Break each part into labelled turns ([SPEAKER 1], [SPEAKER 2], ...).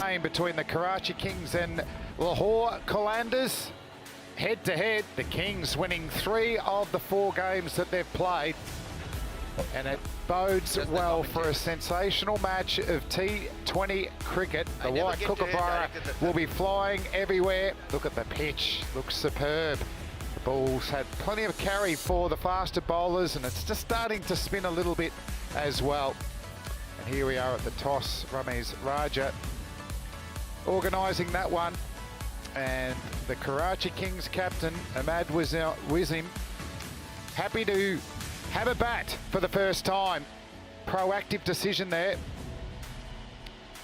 [SPEAKER 1] game between the Karachi Kings and Lahore Qalandars. Head to head, the Kings winning 3 of the 4 games that they've played. And it bodes well for a sensational match of T20 cricket. The white kookaburra will be flying everywhere. Look at the pitch, looks superb. The ball's had plenty of carry for the faster bowlers, and it's just starting to spin a little bit as well. And here we are at the toss. Ramesh Raja organising that one. And the Karachi Kings captain, Ahmad Wazim, happy to have a bat for the first time. Proactive decision there.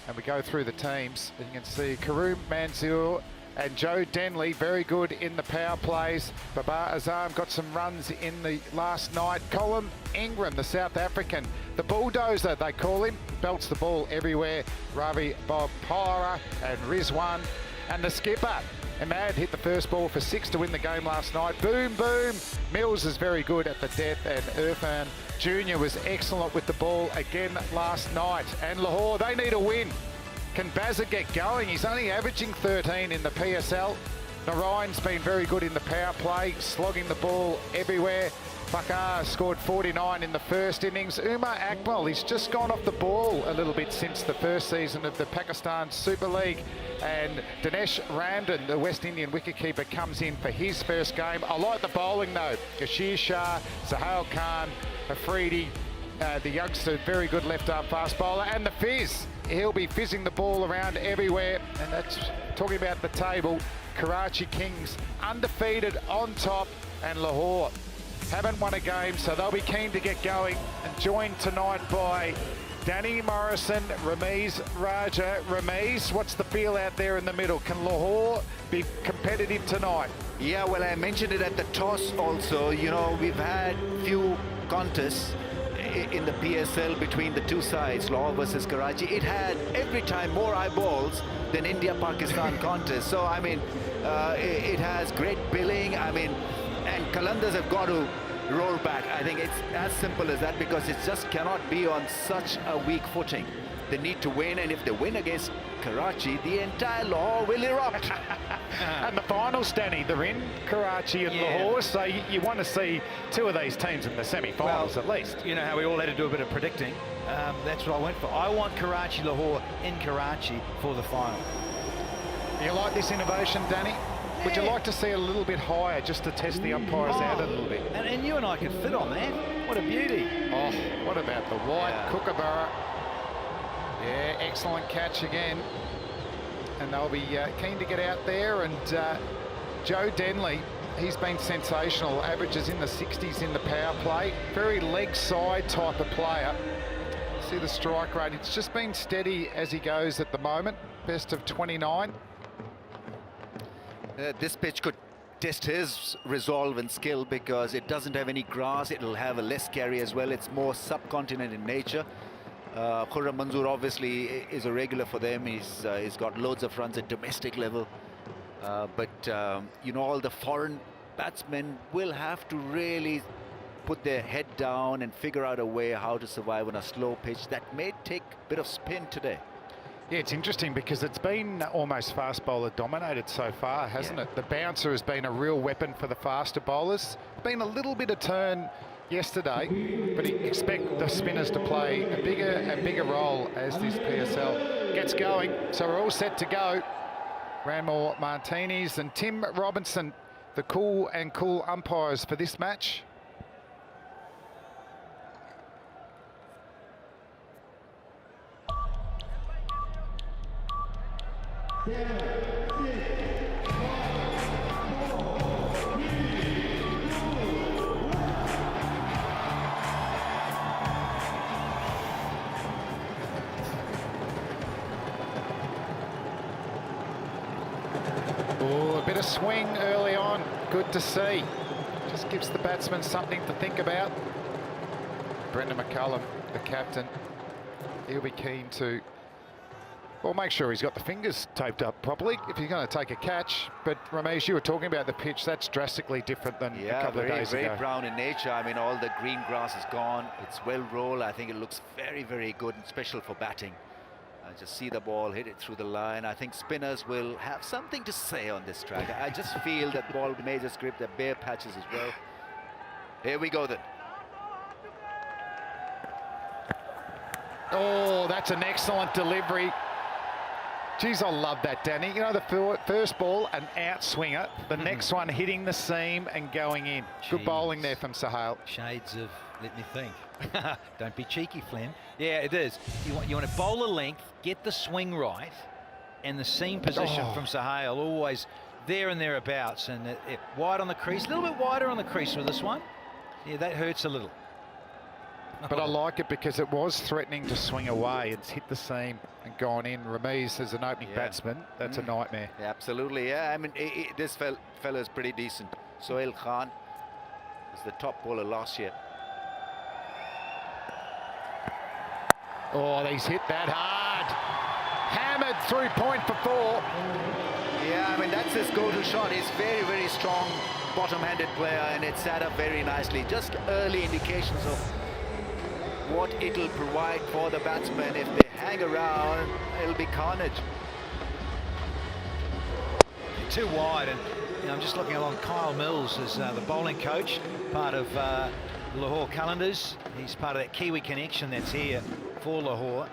[SPEAKER 1] And we go through the teams. You can see Karoom Manzoor and Joe Denley, very good in the power plays. Babar Azam got some runs in the last night. Colin Ingram, the South African, the bulldozer they call him, belts the ball everywhere. Ravi Bopara and Rizwan. And the skipper, Ahmad, hit the first ball for 6 to win the game last night. Boom, boom. Mills is very good at the death, and Irfan Jr. was excellent with the ball again last night. And Lahore, they need a win. Can Bazza get going? He's only averaging 13 in the PSL. Narayan's been very good in the power play, slogging the ball everywhere. Bakar scored 49 in the first innings. Umar Akmal, he's just gone off the ball a little bit since the first season of the Pakistan Super League. And Dinesh Ramdan, the West Indian wicketkeeper, comes in for his first game. I like the bowling though. Ashir Shah, Zahail Khan, Afridi, the youngster, very good left-arm fast bowler. And the fizz, he'll be fizzing the ball around everywhere. And that's talking about the table. Karachi Kings undefeated on top, and Lahore haven't won a game, so they'll be keen to get going. And joined tonight by Danny Morrison, Ramesh Raja. Ramesh, what's the feel out there in the middle? Can Lahore be competitive tonight?
[SPEAKER 2] Yeah, well, I mentioned it at the toss also. You know, we've had few contests in the PSL between the two sides, Lahore versus Karachi. It had every time more eyeballs than India-Pakistan contest. So, I mean, it has great billing. I mean, and Qalandars have got to roll back. I think it's as simple as that, because it just cannot be on such a weak footing. They need to win, and if they win against Karachi, the entire Lahore will erupt.
[SPEAKER 1] And the finals, Danny, they're in Karachi and Lahore, so you want to see 2 of these teams in the semi-finals at least.
[SPEAKER 3] You know how we all had to do a bit of predicting. That's what I went for. I want Karachi, Lahore in Karachi for the final.
[SPEAKER 1] You like this innovation, Danny? Would you like to see a little bit higher just to test the umpires out a little bit?
[SPEAKER 3] And you and I could fit on that. What a beauty.
[SPEAKER 1] Oh, what about the white kookaburra? Yeah, excellent catch again. And they'll be keen to get out there. And Joe Denley, he's been sensational. Averages in the 60s in the power play. Very leg side type of player. See the strike rate. It's just been steady as he goes at the moment. Best of 29.
[SPEAKER 2] This pitch could test his resolve and skill, because it doesn't have any grass. It'll have a less carry as well. It's more subcontinent in nature. Khurram Manzoor obviously is a regular for them. He's got loads of runs at domestic level. But you know, all the foreign batsmen will have to really put their head down and figure out a way how to survive on a slow pitch that may take a bit of spin today.
[SPEAKER 1] Yeah, it's interesting because it's been almost fast bowler dominated so far, hasn't it? The bouncer has been a real weapon for the faster bowlers. Been a little bit of turn yesterday, but you expect the spinners to play a bigger and bigger role as this PSL gets going. So we're all set to go. Ranmore Martinez and Tim Robinson, the cool umpires for this match. Oh, a bit of swing early on. Good to see. Just gives the batsman something to think about. Brendan McCullum, the captain, he'll be keen to, well, make sure he's got the fingers taped up properly if he's going to take a catch. But Ramesh, you were talking about the pitch. That's drastically different than a couple of days ago.
[SPEAKER 2] Very brown in nature. I mean, all the green grass is gone. It's well rolled. I think it looks very, very good and special for batting. Just see the ball, hit it through the line. I think spinners will have something to say on this track. I just feel that ball may just grip the bare patches as well. Here we go then.
[SPEAKER 1] Oh, that's an excellent delivery. Geez, I love that, Danny. You know, the first ball, an outswinger. The next one hitting the seam and going in. Good
[SPEAKER 3] Jeez.
[SPEAKER 1] bowling there from Sohail.
[SPEAKER 3] Shades of, let me think. Don't be cheeky, Flynn. Yeah, it is. You want to bowl a length, get the swing right, and the seam position from Sohail always there and thereabouts. And it wide on the crease, a little bit wider on the crease with this one. Yeah, that hurts a little.
[SPEAKER 1] But I like it because it was threatening to swing away. It's hit the seam and gone in. Ramiz, as an opening batsman, that's a nightmare.
[SPEAKER 2] Yeah, absolutely, yeah. I mean, this fella is pretty decent. Sohail Khan was the top bowler last year.
[SPEAKER 1] Oh, he's hit that hard. Hammered through point for 4.
[SPEAKER 2] Yeah, I mean, that's his go-to shot. He's very, very strong bottom-handed player, and it sat up very nicely. Just early indications of what it'll provide for the batsmen. If they hang around, it'll be carnage.
[SPEAKER 3] Too wide, and I'm just looking along. Kyle Mills is the bowling coach, part of Lahore Qalandars. He's part of that Kiwi connection that's here for Lahore,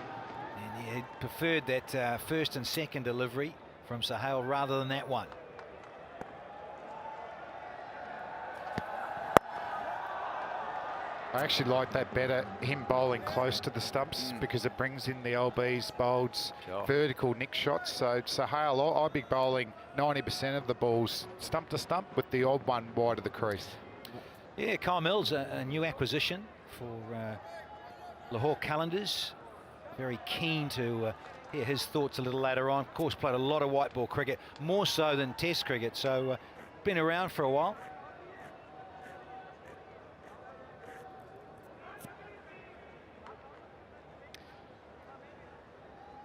[SPEAKER 3] and he preferred that first and second delivery from Sohail rather than that one.
[SPEAKER 1] I actually like that better, him bowling close to the stumps, because it brings in the LBs, bolds, vertical nick shots. So Sohail, I'd be bowling 90% of the balls stump to stump with the odd one wide of the crease.
[SPEAKER 3] Yeah, Kyle Mills, a new acquisition for Lahore Qalandars. Very keen to hear his thoughts a little later on. Of course, played a lot of white ball cricket, more so than Test cricket, so been around for a while.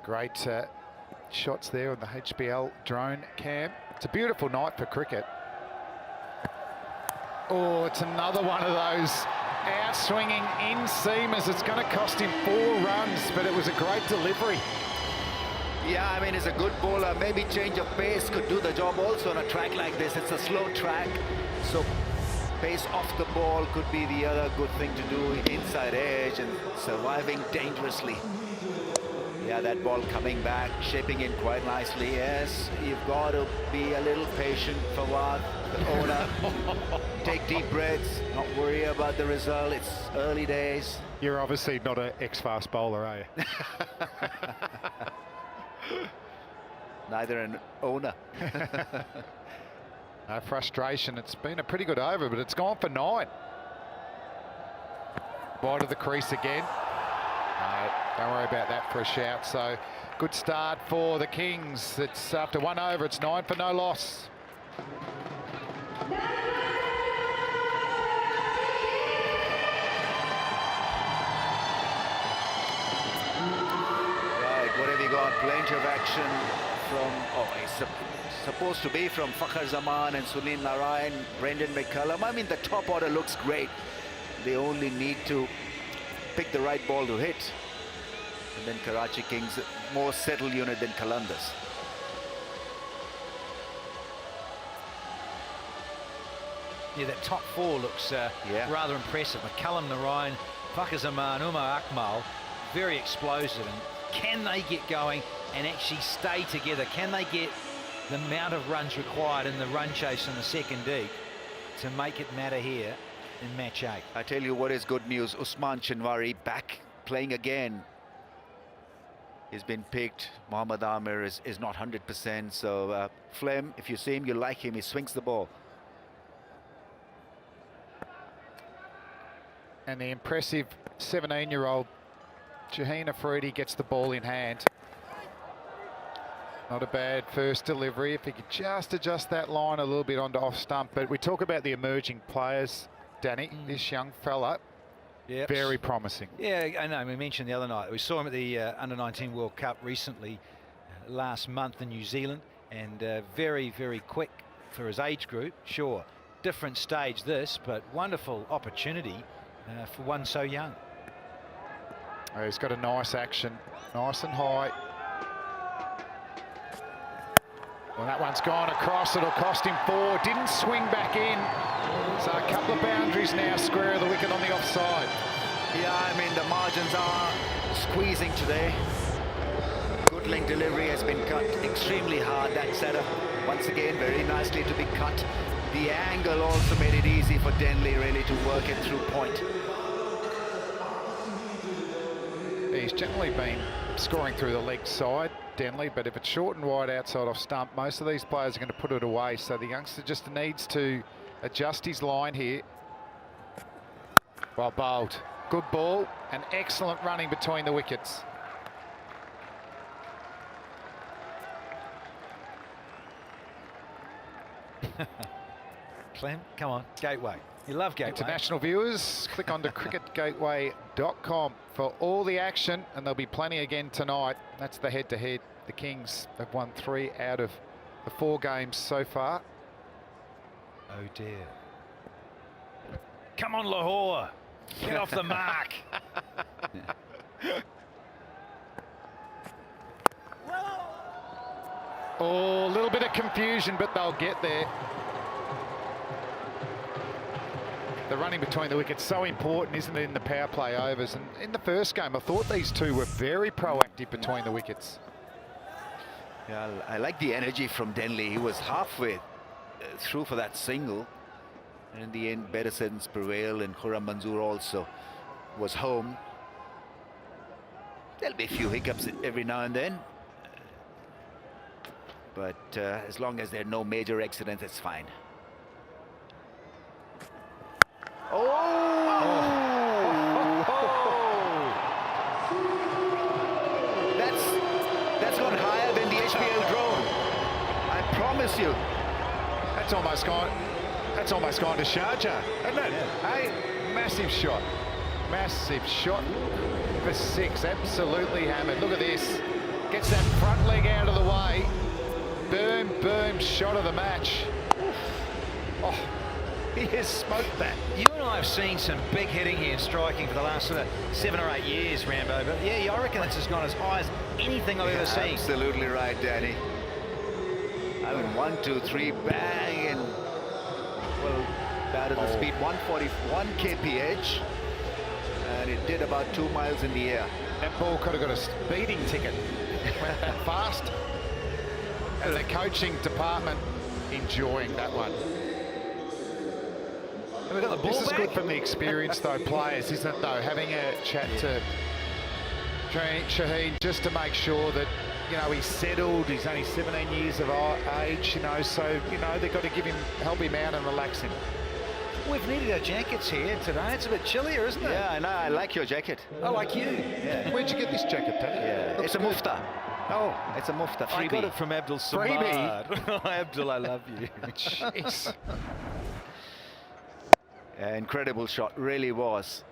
[SPEAKER 1] Great shots there on the HBL drone cam. It's a beautiful night for cricket. Oh, it's another one of those out-swinging in-seamers. It's going to cost him 4 runs, but it was a great delivery.
[SPEAKER 2] Yeah, I mean, it's a good bowler. Maybe change of pace could do the job also on a track like this. It's a slow track, so pace off the ball could be the other good thing to do, inside edge and surviving dangerously. Yeah, that ball coming back, shaping in quite nicely. Yes, you've got to be a little patient, Fawad, the owner. Take deep breaths, not worry about the result. It's early days.
[SPEAKER 1] You're obviously not an ex-fast bowler, are you?
[SPEAKER 2] Neither an owner.
[SPEAKER 1] No frustration. It's been a pretty good over, but it's gone for 9. Wide of the crease again. No, don't worry about that for a shout. So good start for the Kings. It's after 1 over, it's 9 for no loss.
[SPEAKER 2] Right, what have you got? Plenty of action from, it's supposed to be from Fakhar Zaman and Sunil Narayan, Brendan McCullum. I mean, the top order looks great. They only need to pick the right ball to hit. And then Karachi Kings, more settled unit than Qalandars.
[SPEAKER 3] Yeah, that top 4 looks rather impressive. McCullum, Narayan, Fakhar Zaman, Umar Akmal, very explosive. And can they get going and actually stay together? Can they get the amount of runs required in the run chase in the second deep to make it matter here in match 8?
[SPEAKER 2] I tell you what is good news. Usman Chinwari back playing again. He's been picked. Mohammad Amir is not 100%. So Flem, if you see him, you like him. He swings the ball.
[SPEAKER 1] And the impressive 17-year-old Shaheen Afridi gets the ball in hand. Not a bad first delivery. If he could just adjust that line a little bit onto off stump. But we talk about the emerging players, Danny. This young fella, very promising.
[SPEAKER 3] Yeah, I know. We mentioned the other night. We saw him at the Under-19 World Cup recently, last month in New Zealand. And very, very quick for his age group. Sure, different stage this, but wonderful opportunity for one so young.
[SPEAKER 1] He's got a nice action, nice and high. Well, that one's gone across. It'll cost him 4. Didn't swing back in. So a couple of boundaries now, square of the wicket on the offside.
[SPEAKER 2] Yeah, I mean, the margins are squeezing today. Good link delivery has been cut extremely hard. That setup, once again, very nicely to be cut. The angle also made it easy for Denley really to work it through point.
[SPEAKER 1] He's generally been scoring through the leg side, Denley, but if it's short and wide outside off stump, most of these players are going to put it away. So the youngster just needs to adjust his line here. Well bowled. Good ball and excellent running between the wickets.
[SPEAKER 3] Clem, come on, Gateway. You love Gateway.
[SPEAKER 1] International viewers, click on to cricketgateway.com for all the action, and there'll be plenty again tonight. That's the head-to-head. The Kings have won 3 out of the 4 games so far.
[SPEAKER 3] Oh dear. Come on, Lahore. Get off the mark.
[SPEAKER 1] Oh, a little bit of confusion, but they'll get there. The running between the wickets so important, isn't it, in the power play overs? And in the first game, I thought these two were very proactive between the wickets.
[SPEAKER 2] Yeah, I like the energy from Denley. He was halfway through for that single. And in the end, better sense prevailed, and Khurram Manzoor also was home. There'll be a few hiccups every now and then. But as long as there are no major accidents, it's fine. That's gone higher than the HBL drone. I promise you.
[SPEAKER 1] That's almost gone to Sharjah, isn't it?
[SPEAKER 2] Yeah.
[SPEAKER 1] Hey, massive shot. Massive shot for 6. Absolutely hammered. Look at this. Gets that front leg out of the way. Boom, boom, shot of the match. Oh, he has smoked that.
[SPEAKER 3] You and I have seen some big hitting here and striking for the last sort of 7 or 8 years, Rambo. But yeah, I reckon it's just gone as high as anything I've ever seen.
[SPEAKER 2] Absolutely right, Danny. I mean, 1, 2, 3, bang, and well, that is the speed 141 kph, and it did about 2 miles in the air.
[SPEAKER 1] That ball could have got a speeding ticket. Went that fast. And the coaching department enjoying that one.
[SPEAKER 3] Have we got the ball
[SPEAKER 1] This is
[SPEAKER 3] back?
[SPEAKER 1] good from the experience, though, players, isn't it, though? Having a chat to Shaheen just to make sure that, you know, he's settled. He's only 17 years of age, you know, so, you know, they've got to help him out and relax him.
[SPEAKER 3] We've needed our jackets here today. It's a bit chillier, isn't it?
[SPEAKER 2] Yeah, I know. I like your jacket.
[SPEAKER 3] I like you.
[SPEAKER 2] Yeah.
[SPEAKER 1] Where'd you get this jacket, Tony?
[SPEAKER 2] Yeah, it's a mufta.
[SPEAKER 1] Oh,
[SPEAKER 2] It's a mufta, freebie.
[SPEAKER 3] I got it from Abdul Samad.
[SPEAKER 1] Freebie?
[SPEAKER 3] Abdul, I love you.
[SPEAKER 1] jeez.
[SPEAKER 2] Incredible shot, really was.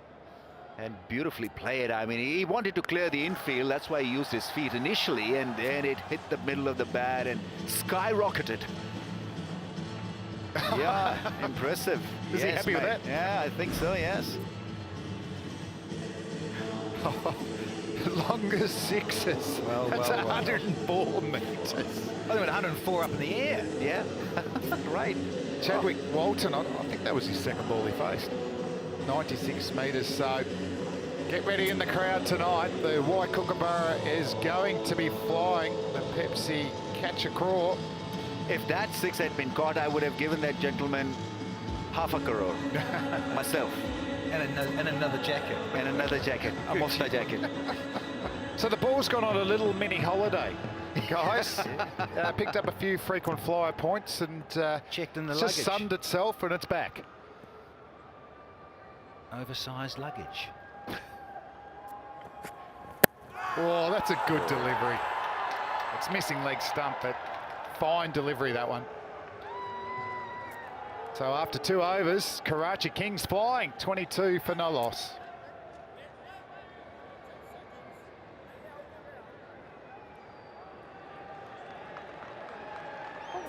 [SPEAKER 2] And beautifully played. I mean, he wanted to clear the infield. That's why he used his feet initially, and then it hit the middle of the bat and skyrocketed. Yeah, impressive.
[SPEAKER 1] Is he happy with that?
[SPEAKER 2] Yeah, I think so, yes.
[SPEAKER 1] Longest 6s.
[SPEAKER 3] Well,
[SPEAKER 1] That's
[SPEAKER 3] well, well.
[SPEAKER 1] 104 metres.
[SPEAKER 3] I think we're 104 up in the air.
[SPEAKER 2] Yeah, right.
[SPEAKER 1] Chadwick Walton, I think that was his second ball he faced. 96 metres, so get ready in the crowd tonight. The White Kookaburra is going to be flying the Pepsi Catch a Craw.
[SPEAKER 2] If that 6 had been caught, I would have given that gentleman ½ a crore. Myself.
[SPEAKER 3] And another jacket.
[SPEAKER 2] And another jacket, a mufta jacket.
[SPEAKER 1] So the ball's gone on a little mini holiday, guys. Picked up a few frequent flyer points and
[SPEAKER 3] Checked in the
[SPEAKER 1] just
[SPEAKER 3] luggage.
[SPEAKER 1] sunned itself and it's back.
[SPEAKER 3] Oversized luggage.
[SPEAKER 1] Oh, that's a good delivery. It's missing leg stump, but fine delivery, that one. So after 2 overs, Karachi Kings flying, 22 for no loss.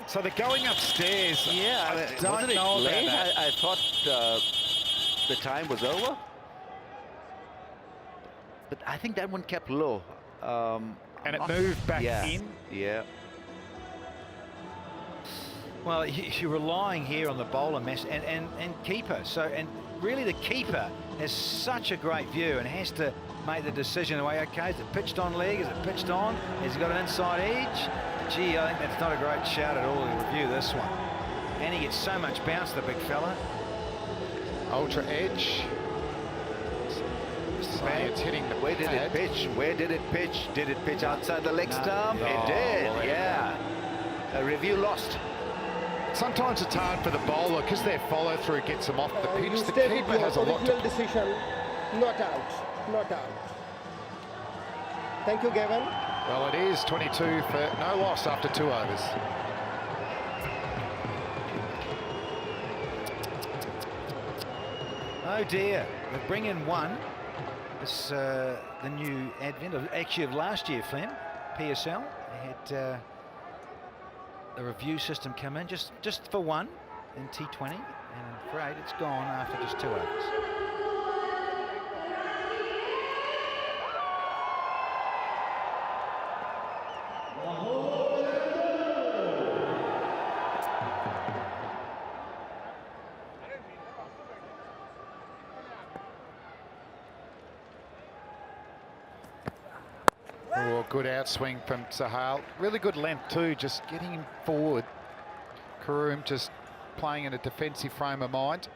[SPEAKER 1] So they're going upstairs.
[SPEAKER 2] Yeah,
[SPEAKER 1] I
[SPEAKER 2] wasn't
[SPEAKER 1] don't
[SPEAKER 2] it
[SPEAKER 1] know about
[SPEAKER 2] late?
[SPEAKER 1] that.
[SPEAKER 2] I thought the time was over. But I think that one kept low.
[SPEAKER 1] And it moved back in.
[SPEAKER 2] Yeah.
[SPEAKER 3] Well, you're relying here on the bowler and keeper. So, and really the keeper has such a great view and has to make the decision away. Okay, is it pitched on leg? Is it pitched on? Has he got an inside edge? Gee, I think that's not a great shout at all to review this one. And he gets so much bounce, the big fella.
[SPEAKER 1] Ultra edge. So it's hitting the
[SPEAKER 2] Where did it pitch? Where did it pitch? Did it pitch outside the leg stump? It did, yeah. A review lost.
[SPEAKER 1] Sometimes it's hard for the bowler because their follow-through gets them off the pitch. The keeper has a lot to...
[SPEAKER 4] decision, not out, not out. Thank you, Gavin.
[SPEAKER 1] Well, it is 22 for no loss after 2 overs.
[SPEAKER 3] Oh dear, they bring in one. It's the new advent of last year, Flem, PSL. They had the review system come in just for one in T20, and I'm afraid it's gone after just 2 overs.
[SPEAKER 1] Oh, good outswing from Sahal. Really good length too, just getting him forward. Karoom just playing in a defensive frame of mind.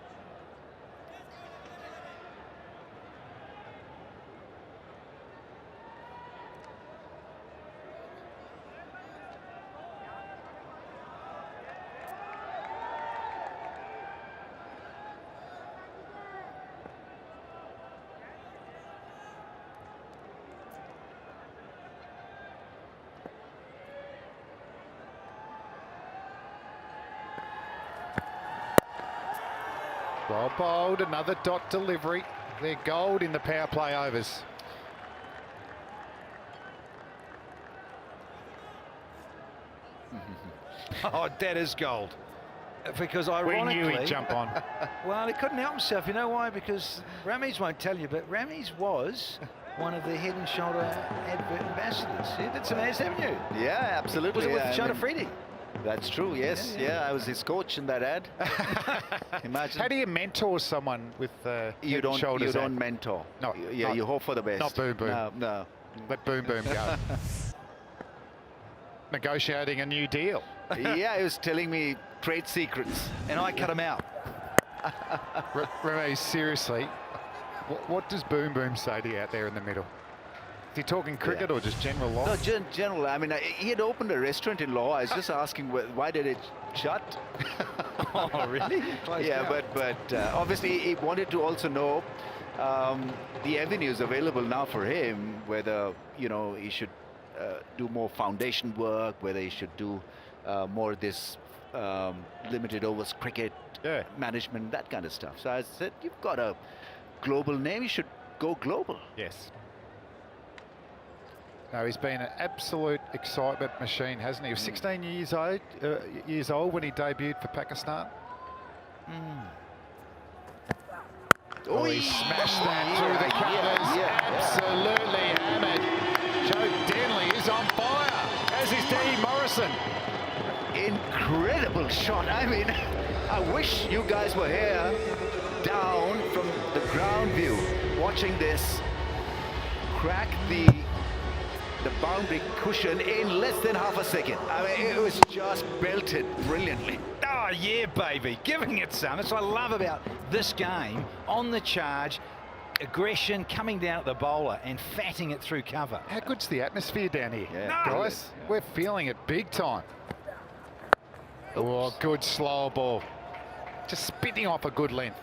[SPEAKER 1] Well bowled, another dot delivery. They're gold in the power play overs.
[SPEAKER 3] Oh, that is gold. Because ironically...
[SPEAKER 1] We knew he'd jump on.
[SPEAKER 3] Well, he couldn't help himself. You know why? Because Ramesh won't tell you, but Ramesh was one of the Head and Shoulder advert ambassadors. You did some ads, haven't you?
[SPEAKER 2] Yeah, absolutely.
[SPEAKER 3] Was it with
[SPEAKER 2] yeah,
[SPEAKER 3] Shada Freedy?
[SPEAKER 2] That's true, yes. Yeah, I was his coach in that ad. Imagine.
[SPEAKER 1] How do you mentor someone with
[SPEAKER 2] you don't mentor.
[SPEAKER 1] No,
[SPEAKER 2] you hope for the best.
[SPEAKER 1] Not Boom Boom.
[SPEAKER 2] No.
[SPEAKER 1] Let Boom Boom go. Negotiating a new deal.
[SPEAKER 2] Yeah, he was telling me trade secrets.
[SPEAKER 3] And I cut him out.
[SPEAKER 1] Remy, seriously, what does Boom Boom say to you out there in the middle? Is he talking cricket or just general law?
[SPEAKER 2] No, general. I mean, he had opened a restaurant in Lahore. I was just asking why did it shut?
[SPEAKER 3] Oh, really?
[SPEAKER 2] Yeah, but obviously he wanted to also know the avenues available now for him, whether, you know, he should do more foundation work, whether he should do more of this limited overs cricket management, that kind of stuff. So I said, you've got a global name, you should go global.
[SPEAKER 1] Yes. No, he's been an absolute excitement machine, hasn't he? He was 16 years old when he debuted for Pakistan. Oh, he smashed that through the covers. Absolutely hammered. Joe Denley is on fire, as is Danny Morrison.
[SPEAKER 2] Incredible shot. I mean, I wish you guys were here down from the ground view watching this crack the boundary cushion in less than half a second. I mean, it was just belted brilliantly.
[SPEAKER 3] Oh, yeah, baby. Giving it some. That's what I love about this game. On the charge, aggression coming down at the bowler and fatting it through cover.
[SPEAKER 1] How good's the atmosphere down here, guys?
[SPEAKER 2] Yeah.
[SPEAKER 1] We're feeling it big time. Oh, good slow ball. Just spitting off a good length.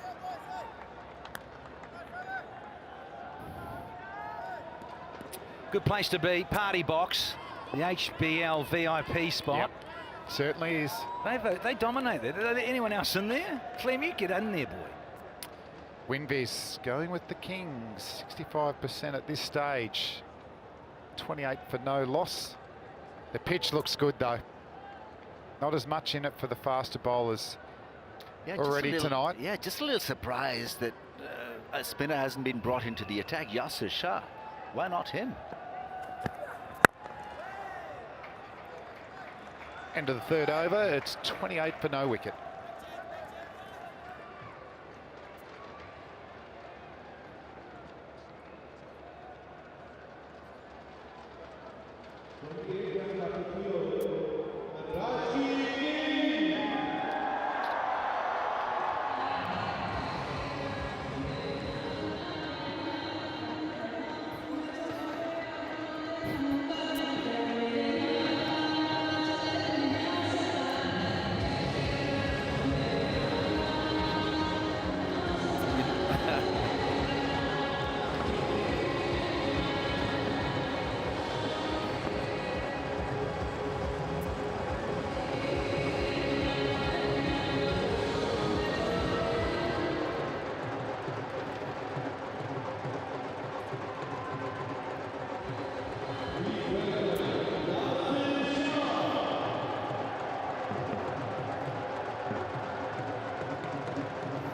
[SPEAKER 3] Good place to be, party box, the HBL VIP spot.
[SPEAKER 1] Yep, certainly is.
[SPEAKER 3] They dominate there. Are there anyone else in there? Clem, you get in there, boy.
[SPEAKER 1] Winvis going with the Kings, 65% at this stage. 28 for no loss. The pitch looks good though. Not as much in it for the faster bowlers already tonight.
[SPEAKER 2] Yeah, just a little surprised that a spinner hasn't been brought into the attack. Yasir Shah. Why not him?
[SPEAKER 1] End of the third over, it's 28 for no wicket.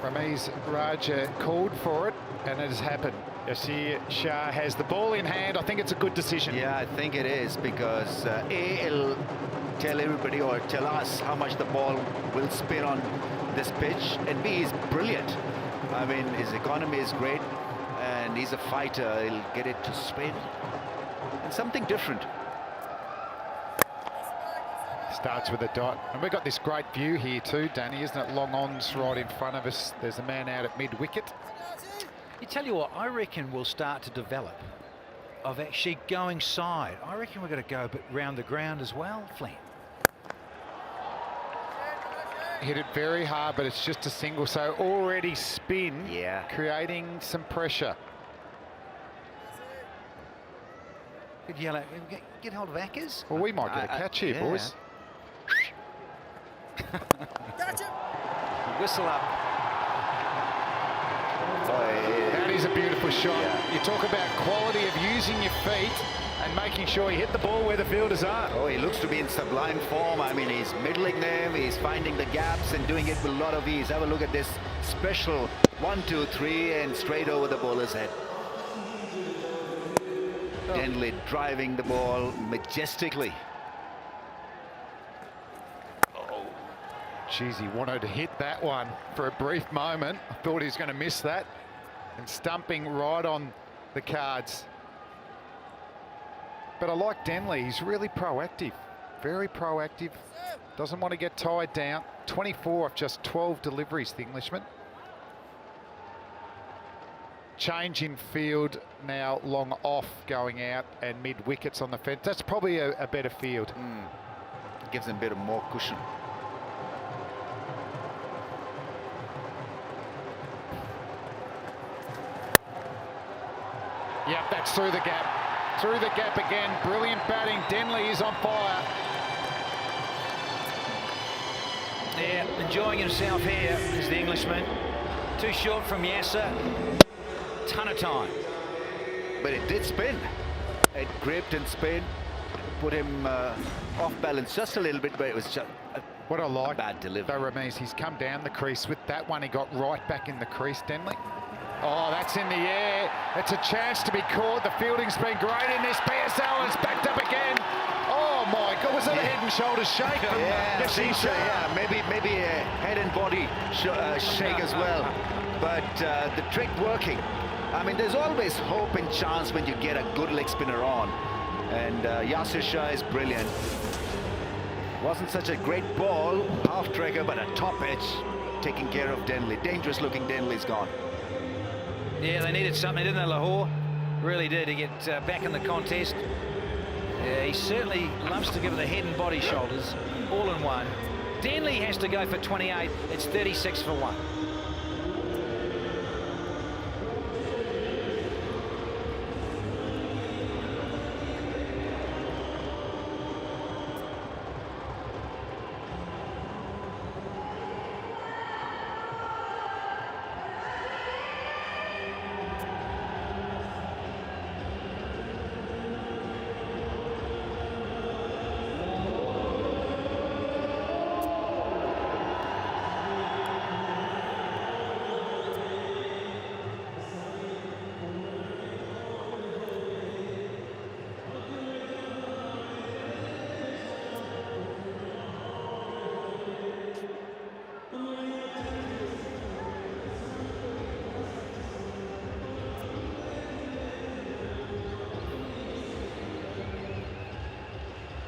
[SPEAKER 1] Rameez Raja called for it, and it has happened. Yasir Shah has the ball in hand. I think it's a good decision.
[SPEAKER 2] Yeah, I think it is, because A, it'll tell everybody or tell us how much the ball will spin on this pitch, and B, he's brilliant. I mean, his economy is great, and he's a fighter. He'll get it to spin. And something different.
[SPEAKER 1] Starts with a dot, and we've got this great view here too, Danny, isn't it? Long ons right in front of us. There's a man out at mid-wicket.
[SPEAKER 3] You tell you what, I reckon we'll start to develop of actually going side. I reckon we're going to go a bit round the ground as well, Flynn.
[SPEAKER 1] Hit it very hard, but it's just a single, so already spin,
[SPEAKER 2] Yeah.
[SPEAKER 1] creating some pressure.
[SPEAKER 3] Good yellow. Get hold of Ackers.
[SPEAKER 1] Well, we might get a catch here,
[SPEAKER 2] yeah.
[SPEAKER 1] boys.
[SPEAKER 3] Whistle up.
[SPEAKER 1] That is a beautiful shot.
[SPEAKER 2] Yeah.
[SPEAKER 1] You talk about quality of using your feet and making sure you hit the ball where the fielders are.
[SPEAKER 2] Oh, he looks to be in sublime form. I mean, he's middling them, he's finding the gaps and doing it with a lot of ease. Have a look at this special 1, 2, 3 and straight over the bowler's head. Denley driving the ball majestically.
[SPEAKER 1] Geez, he wanted to hit that one for a brief moment. I thought he was going to miss that. And stumping right on the cards. But I like Denley. He's really proactive. Very proactive. Doesn't want to get tied down. 24 off just 12 deliveries, the Englishman. Change in field now, long off going out and mid wickets on the fence. That's probably a better field.
[SPEAKER 2] Gives him a bit of more cushion.
[SPEAKER 1] Yep, that's through the gap. Through the gap again. Brilliant batting. Denley is on fire.
[SPEAKER 3] Yeah, enjoying himself here is the Englishman. Too short from Yasser. Ton of time.
[SPEAKER 2] But it did spin. It gripped and spin. Put him off balance just a little bit, but it was just
[SPEAKER 1] What I like,
[SPEAKER 2] bad delivery.
[SPEAKER 1] though, Rameez, he's come down the crease. With that one, he got right back in the crease, Denley. Oh, that's in the air. It's a chance to be caught. The fielding's been great in this PSL, and it's backed up again. Oh my God, was that a head and shoulders shake? From
[SPEAKER 2] I think so, yeah. Maybe a head and body shake as well. But the trick working. I mean, there's always hope and chance when you get a good leg spinner on. And Yasir Shah is brilliant. Wasn't such a great ball, half trigger, but a top edge taking care of Denley. Dangerous looking Denley's gone.
[SPEAKER 3] Yeah, they needed something, didn't they, Lahore? Really did to get back in the contest. Yeah, he certainly loves to give the head and body shoulders all in one. Denley has to go for 28. It's 36 for 1.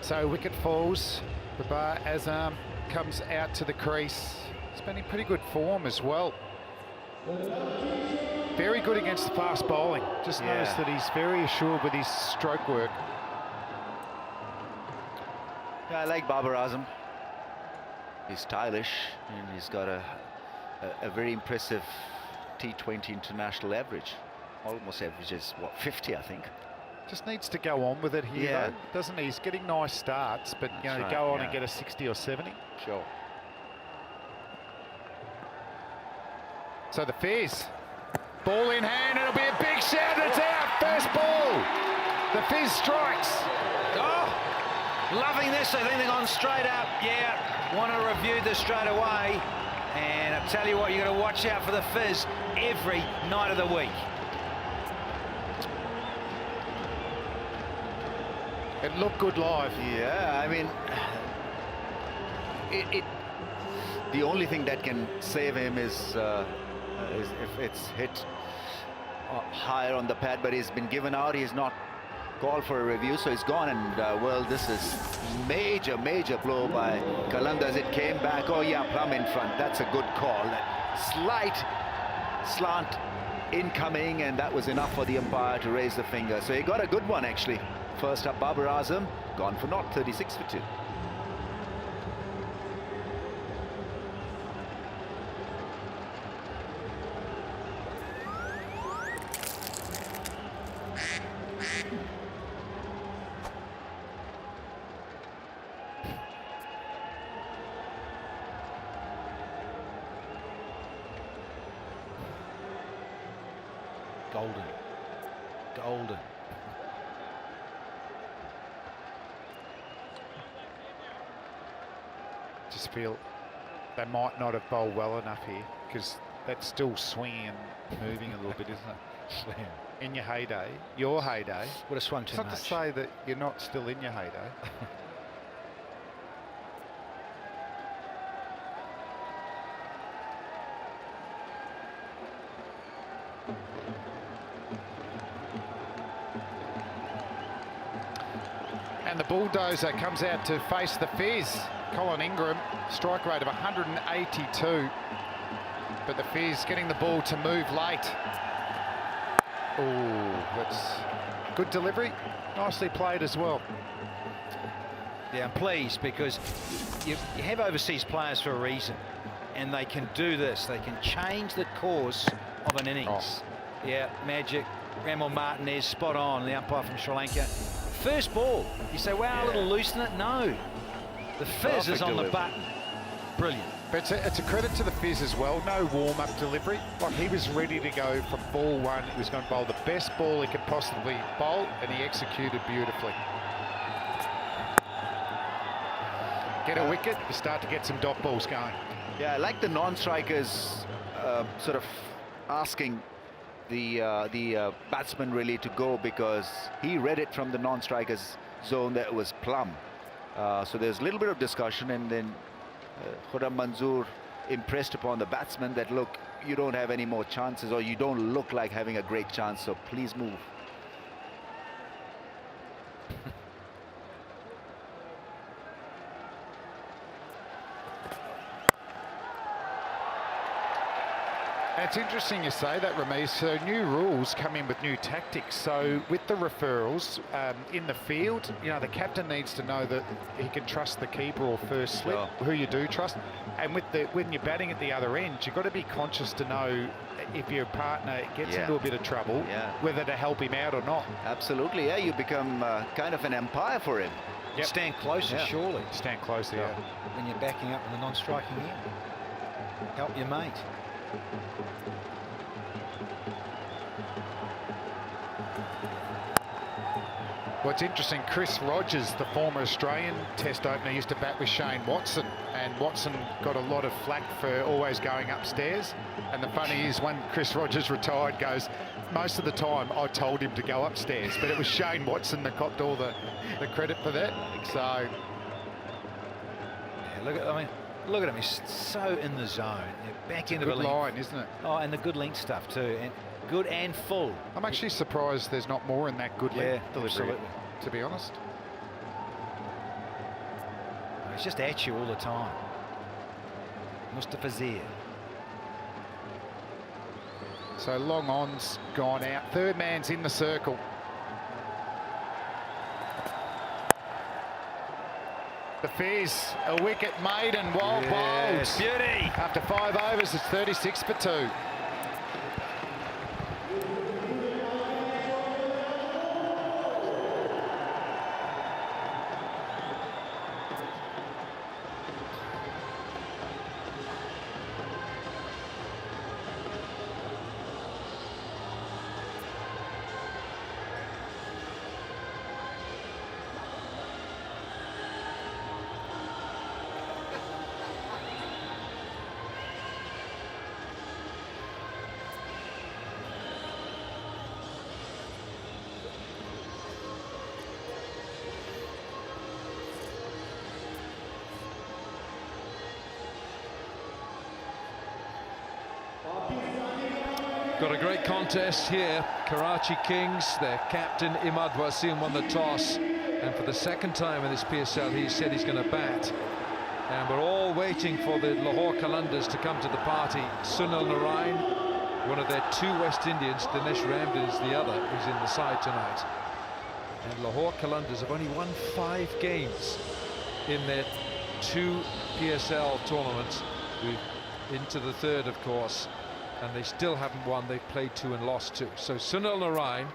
[SPEAKER 1] So wicket falls. Babar Azam comes out to the crease. He's been in pretty good form as well. Very good against the fast bowling. Just noticed that he's very assured with his stroke work.
[SPEAKER 2] Yeah, I like Babar Azam. He's stylish and he's got a very impressive T20 international average. Almost averages, what, 50, I think.
[SPEAKER 1] Just needs to go on with it here,
[SPEAKER 2] Yeah.
[SPEAKER 1] though, doesn't he? He's getting nice starts, but you know,
[SPEAKER 2] right,
[SPEAKER 1] to go on
[SPEAKER 2] yeah.
[SPEAKER 1] and get a 60 or 70.
[SPEAKER 2] Sure.
[SPEAKER 1] So the Fizz, ball in hand, it'll be a big shout, it's out, first ball. The Fizz strikes.
[SPEAKER 3] Oh, loving this. I think they've gone straight up. Yeah, want to review this straight away. And I tell you what, you've got to watch out for the Fizz every night of the week.
[SPEAKER 1] It looked good live.
[SPEAKER 2] Yeah, I mean, the only thing that can save him is if it's hit higher on the pad, but he's been given out. He's not called for a review, so he's gone. And well, this is major blow by Qalandars. It came back. Oh yeah, plumb in front. That's a good call. That slight slant incoming, and that was enough for the umpire to raise the finger. So he got a good one actually. First up, Babar Azam, gone for naught, 36 for 2.
[SPEAKER 3] Golden.
[SPEAKER 1] Just feel they might not have bowled well enough here, because that's still swinging and moving a little bit, isn't it? In your heyday, your heyday.
[SPEAKER 3] Would have swung too
[SPEAKER 1] It's not
[SPEAKER 3] much.
[SPEAKER 1] to say that you're not still in your heyday. And the bulldozer comes out to face the Fizz. Colin Ingram, strike rate of 182. But the Fizz getting the ball to move late. Oh, that's good delivery. Nicely played as well.
[SPEAKER 3] Yeah, I'm pleased because you have overseas players for a reason, and they can do this. They can change the course of an innings. Yeah, magic. Ramil Martinez, spot on, the umpire from Sri Lanka. First ball, you say, wow, a little loose in it. No, the Fizz is on the button. Brilliant.
[SPEAKER 1] But it's a credit to the Fizz as well. No warm-up delivery. Like, he was ready to go from ball one. He was going to bowl the best ball he could possibly bowl, and he executed beautifully. Get a wicket, you start to get some dot balls going.
[SPEAKER 2] Yeah, I like the non-strikers sort of asking the batsman really to go, because he read it from the non-strikers zone that it was plumb. So there's a little bit of discussion, and then Khurram Manzoor impressed upon the batsman that, look, you don't have any more chances, or you don't look like having a great chance, so please move.
[SPEAKER 1] It's interesting you say that, Ramesh. So new rules come in with new tactics. So with the referrals in the field, you know, the captain needs to know that he can trust the keeper or first slip, who you do trust. And with when you're batting at the other end, you've got to be conscious to know if your partner gets into a bit of trouble, whether to help him out or not.
[SPEAKER 2] Absolutely, yeah. You become kind of an umpire for him.
[SPEAKER 1] Yep.
[SPEAKER 3] Stand closer, surely.
[SPEAKER 1] Stand closer, yeah.
[SPEAKER 3] When you're backing up in the non-striking end. Help your mate.
[SPEAKER 1] What's interesting, Chris Rogers, the former Australian Test opener, used to bat with Shane Watson, and Watson got a lot of flack for always going upstairs. And the funny is, when Chris Rogers retired, goes, most of the time I told him to go upstairs, but it was Shane Watson that copped all the credit for that. So
[SPEAKER 3] yeah, look at him, he's so in the zone. Back into the
[SPEAKER 1] line, isn't it?
[SPEAKER 3] Oh, and the good length stuff too, and good and full.
[SPEAKER 1] I'm actually surprised there's not more in that good length delivery, to be honest.
[SPEAKER 3] It's just at you all the time. Mustafa Zir.
[SPEAKER 1] So long on's gone out. Third man's in the circle. The Fizz, a wicket made and well bowled.
[SPEAKER 3] Beauty.
[SPEAKER 1] After 5 overs, it's 36 for 2.
[SPEAKER 5] Got a great contest here. Karachi Kings, their captain Imad Wasim won the toss, and for the second time in this PSL he said he's going to bat, and we're all waiting for the Lahore Qalandars to come to the party. Sunil Narayan, one of their 2 West Indians, Dinesh Ramden is the other, who's in the side tonight. And Lahore Qalandars have only won 5 games in their 2 PSL tournaments. We're into the 3rd, of course, and they still haven't won. They've played 2 and lost 2. So Sunil Narayan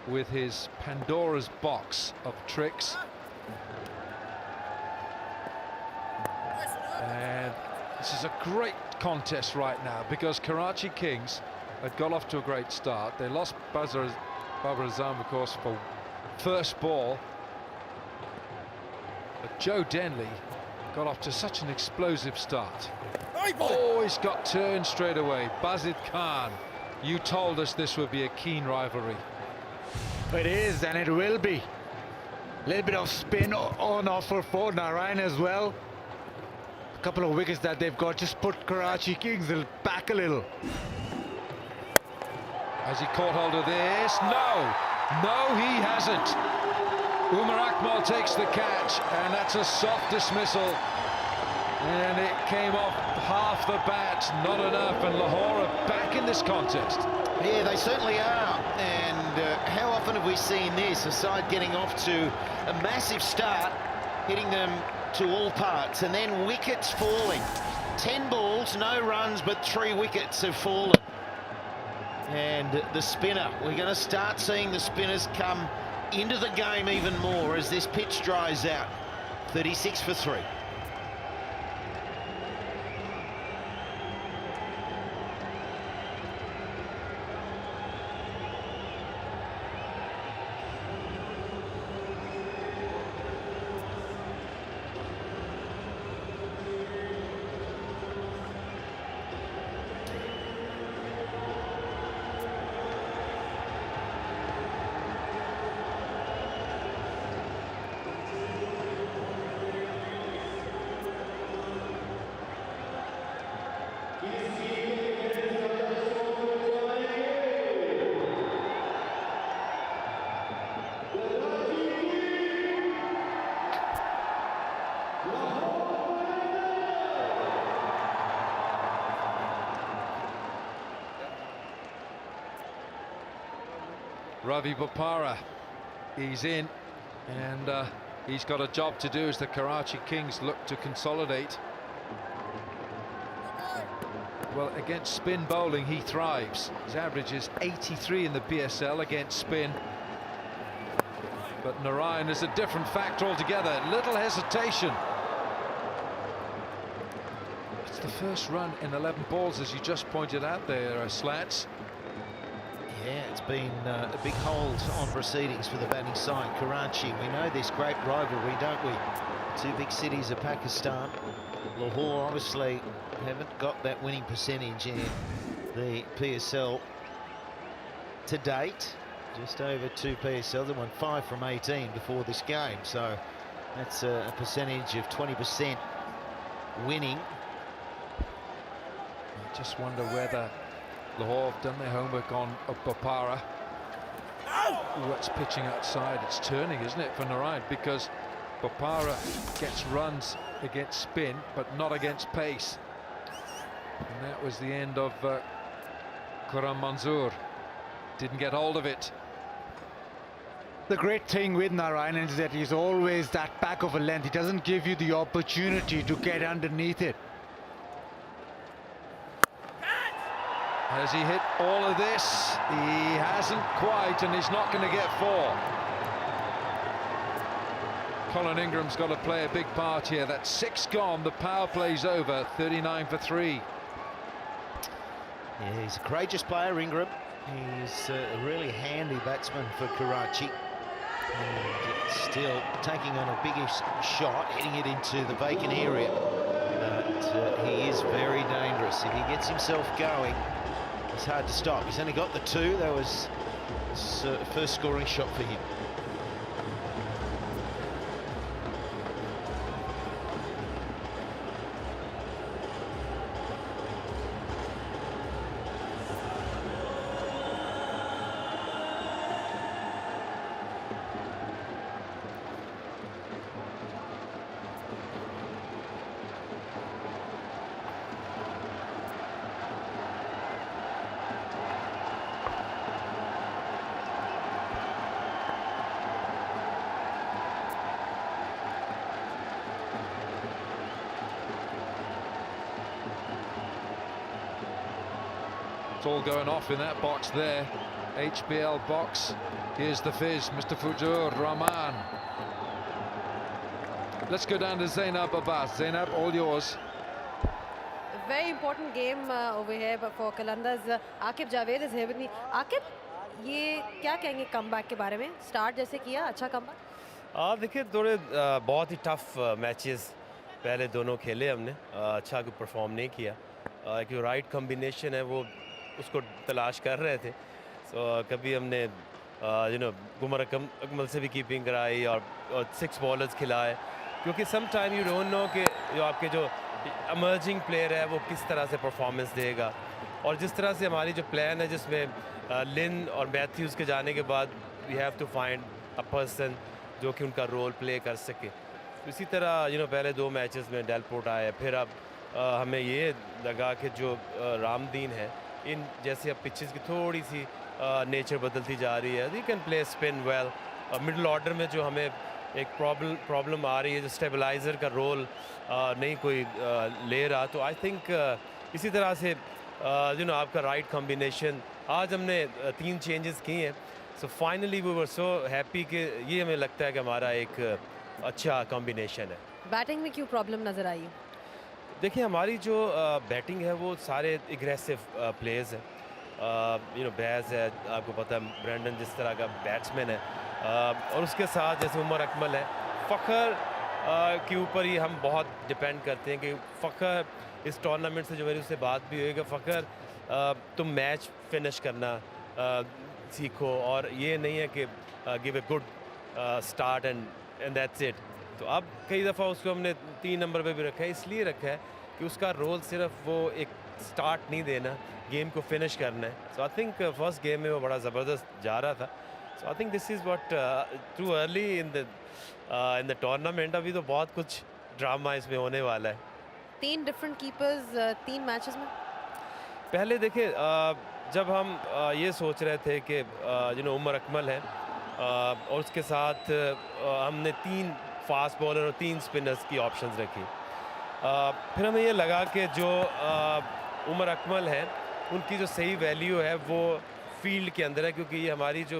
[SPEAKER 5] with his Pandora's box of tricks, and this is a great contest right now because Karachi Kings had got off to a great start. They lost Babar Azam, of course, for first ball, but Joe Denley got off to such an explosive start. Oh, he's got turned straight away. Bazid Khan, you told us this would be a keen rivalry.
[SPEAKER 6] It is, and it will be. A little bit of spin on offer for Narayan as well. A couple of wickets that they've got just put Karachi Kings back a little.
[SPEAKER 5] Has he caught hold of this? No, he hasn't. Umar Akmal takes the catch, and that's a soft dismissal. And it came off half the bat, not enough, and Lahore are back in this contest.
[SPEAKER 7] Yeah, they certainly are. And how often have we seen this? A side getting off to a massive start, hitting them to all parts, and then wickets falling. 10 balls, no runs, but 3 wickets have fallen. And the spinner, we're going to start seeing the spinners come into the game even more as this pitch dries out. 36 for 3.
[SPEAKER 5] Ravi Bopara, he's in, and he's got a job to do as the Karachi Kings look to consolidate. Well, against spin bowling he thrives. His average is 83 in the PSL against spin. But Narayan is a different factor altogether. Little hesitation. It's the first run in 11 balls, as you just pointed out there, Slats.
[SPEAKER 7] Yeah, it's been a big hold on proceedings for the batting side. Karachi, we know this great rivalry, don't we? 2 big cities of Pakistan. Lahore obviously haven't got that winning percentage in the PSL to date. Just over 2 PSL. They won 5 from 18 before this game, so that's a percentage of 20% winning.
[SPEAKER 5] I just wonder whether Lahore have done their homework on Bopara. What's pitching outside? It's turning, isn't it, for Narayan? Because Bopara gets runs against spin, but not against pace. And that was the end of Khurram Manzoor. Didn't get hold of it.
[SPEAKER 6] The great thing with Narayan is that he's always that back of a length. He doesn't give you the opportunity to get underneath it.
[SPEAKER 5] Has he hit all of this? He hasn't quite, and he's not going to get 4. Colin Ingram's got to play a big part here. That's 6 gone. The power play's over. 39 for 3.
[SPEAKER 7] Yeah, he's a courageous player, Ingram. He's a really handy batsman for Karachi. And still taking on a biggish shot, hitting it into the vacant area. But he is very dangerous. If he gets himself going, it's hard to stop. He's only got the 2. That was his first scoring shot for him.
[SPEAKER 5] It's all going off in that box there. HBL box. Here's the fizz, Mr. Fujur Rahman. Let's go down to Zainab Abbas. Zainab, all yours.
[SPEAKER 8] Very important game over here for Qalandars. Aqib Javed is here with me. Aqib, ये क्या कहेंगे comeback के बारे में? Start जैसे किया, अच्छा comeback?
[SPEAKER 9] देखिए थोड़े बहुत ही टफ मैचेस पहले दोनों खेले हमने, अच्छा कोई परफॉर्म नहीं किया। एक जो राइट कॉम्बिनेशन है वो उसको तलाश कर रहे थे। कभी हमने गुमर अकमल से भी कीपिंग कराई और 6 बॉलर्स खिलाए, क्योंकि some time you don't know कि जो आपके जो इमर्जिंग प्लेयर है वो किस तरह से परफॉर्मेंस देगा। और जिस तरह से हमारी जो प्लान है जिसमें लिन और मैथ्यूज़ के जाने के बाद we have to find a person जो कि उनका रोल प्ले कर सके। इसी तरह पहले 2 मैचेस में डेलपोर्ट आए, फिर अब हमें ये लगा कि जो रामदीन है इन जैसे अब पिचेस की थोड़ी सी नेचर बदलती जा रही है। You can play spin well. Middle order में जो हमें एक प्रॉब्लम आ रही है, जो स्टेबलाइज़र का रोल नहीं कोई ले रहा, तो आई थिंक इसी तरह से आपका राइट कॉम्बिनेशन आज हमने 3 चेंजेस किए हैं। So finally we were so happy कि ये हमें लगता है कि हमारा एक अच्छा कॉम्बिनेशन है।
[SPEAKER 8] बैटिंग में क्यों प्रॉब्लम नजर आई?
[SPEAKER 9] देखिए हमारी जो बैटिंग है वो सारे एग्रेसिव प्लेयर्स हैं। बैज है, आपको पता है ब्रैंडन जिस तरह का बैट्समैन है, और उसके साथ जैसे उमर अकमल है। फ़खर के ऊपर ही हम बहुत डिपेंड करते हैं कि फ़खर इस टूर्नामेंट से जो मेरी उससे बात भी हुई कि फ़खर तुम मैच फिनिश करना सीखो, और ये नहीं है कि give a good start and that's it. तो अब कई दफ़ा उसको हमने 3 नंबर पे भी रखा है, इसलिए रखा है कि उसका रोल सिर्फ वो एक स्टार्ट नहीं देना, गेम को फिनिश करना है। So I think first game में वो बड़ा ज़बरदस्त जा रहा था। So I think this is what too early in the tournament. अभी तो बहुत कुछ ड्रामा इसमें होने वाला है।
[SPEAKER 8] 3 डिफरेंट कीपर्स 3 मैचेस में।
[SPEAKER 9] पहले देखिए जब हम ये सोच रहे थे कि उमर अकमल है और उसके साथ हमने 3 फास्ट बॉलर और 3 स्पिनर्स की ऑप्शंस रखी। फिर हमें ये लगा कि जो उमर अकमल है उनकी जो सही वैल्यू है वो फील्ड के अंदर है, क्योंकि ये हमारी जो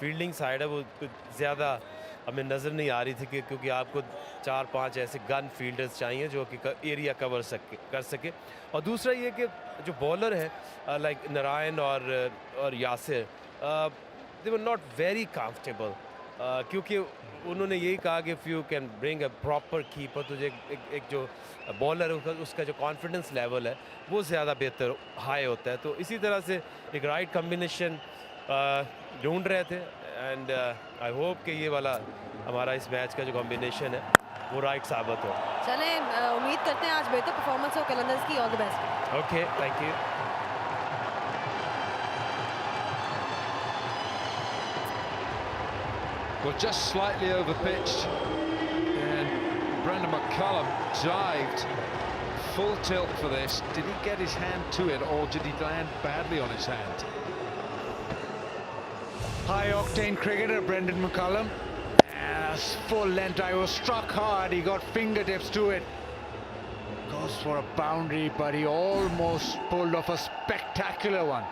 [SPEAKER 9] फील्डिंग साइड है वो ज़्यादा हमें नज़र नहीं आ रही थी, क्योंकि आपको 4-5 ऐसे गन फील्डर्स चाहिए जो कि एरिया कवर कर सके। और दूसरा ये कि जो बॉलर हैं लाइक नारायण और यासिर, दे वर नॉट वेरी कंफर्टेबल, क्योंकि उन्होंने यही कहा कि if you can bring a proper keeper, तो एक जो बॉलर है उसका जो कॉन्फिडेंस लेवल है वो ज़्यादा बेहतर हाई होता है। तो इसी तरह से एक राइट कॉम्बिनेशन ढूंढ रहे थे, एंड आई होप कि ये वाला हमारा इस मैच का जो कॉम्बिनेशन है वो राइट साबित हो।
[SPEAKER 8] चलें, उम्मीद करते हैं आज बेहतर परफॉर्मेंस हो कलंदर्स की। All the best.
[SPEAKER 9] Okay, thank you.
[SPEAKER 5] Well, just slightly over pitched. McCullum dived full tilt for this. Did he get his hand to it, or did he land badly on his hand?
[SPEAKER 6] High-octane cricketer Brendan McCullum. Full length. I was struck hard. He got fingertips to it. Goes for a boundary, but he almost pulled off a spectacular one.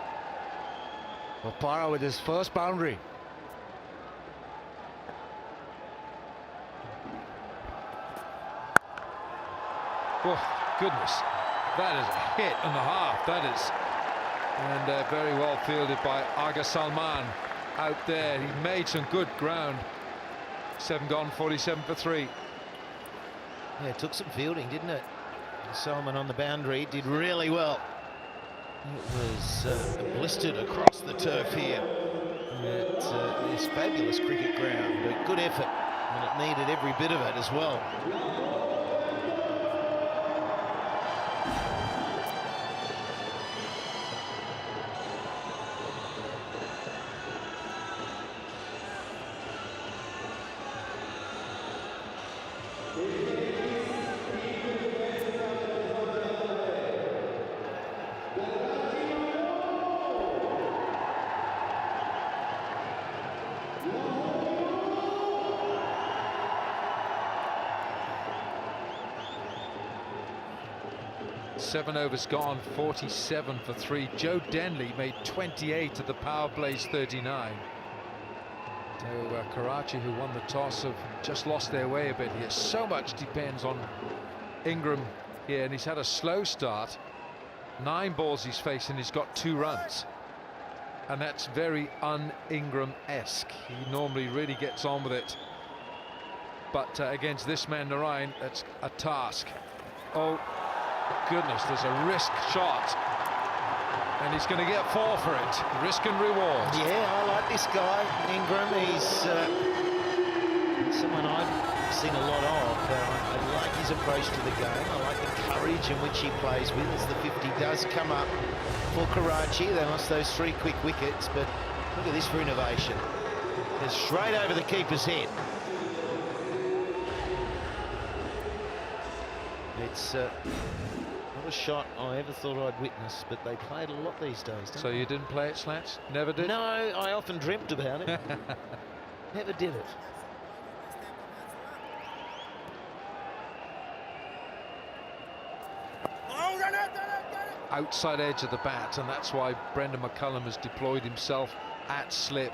[SPEAKER 6] Bopara with his first boundary.
[SPEAKER 5] Oh, goodness. That is a hit and a half. That is. And very well fielded by Aga Salman out there. He made some good ground. 7 gone, 47 for 3.
[SPEAKER 7] Yeah, it took some fielding, didn't it? Salman on the boundary did really well. It was blistered across the turf here. It's fabulous cricket ground, but good effort, and it needed every bit of it as well.
[SPEAKER 5] Seven overs gone, 47 for 3. Joe Denley made 28 of the power plays 39. So Karachi, who won the toss, have just lost their way a bit here. So much depends on Ingram here, and he's had a slow start. 9 balls he's faced, and he's got 2 runs. And that's very un-Ingram-esque. He normally really gets on with it. But against this man, Narayan, that's a task. Oh, goodness, there's a risk shot, and he's going to get 4 for it. Risk and reward.
[SPEAKER 7] Yeah, I like this guy, Ingram. He's someone I've seen a lot of. I like his approach to the game. I like the courage in which he plays with as the 50 does come up for Karachi. They lost those 3 quick wickets, but look at this for innovation. It's straight over the keeper's head. It's not a shot I ever thought I'd witness, but they play it a lot these days, don't
[SPEAKER 5] So
[SPEAKER 7] they?
[SPEAKER 5] you didn't play it, Slats? Never did?
[SPEAKER 7] No, I often dreamt about it. Never did it.
[SPEAKER 5] Outside edge of the bat, and that's why Brendan McCullum has deployed himself at slip.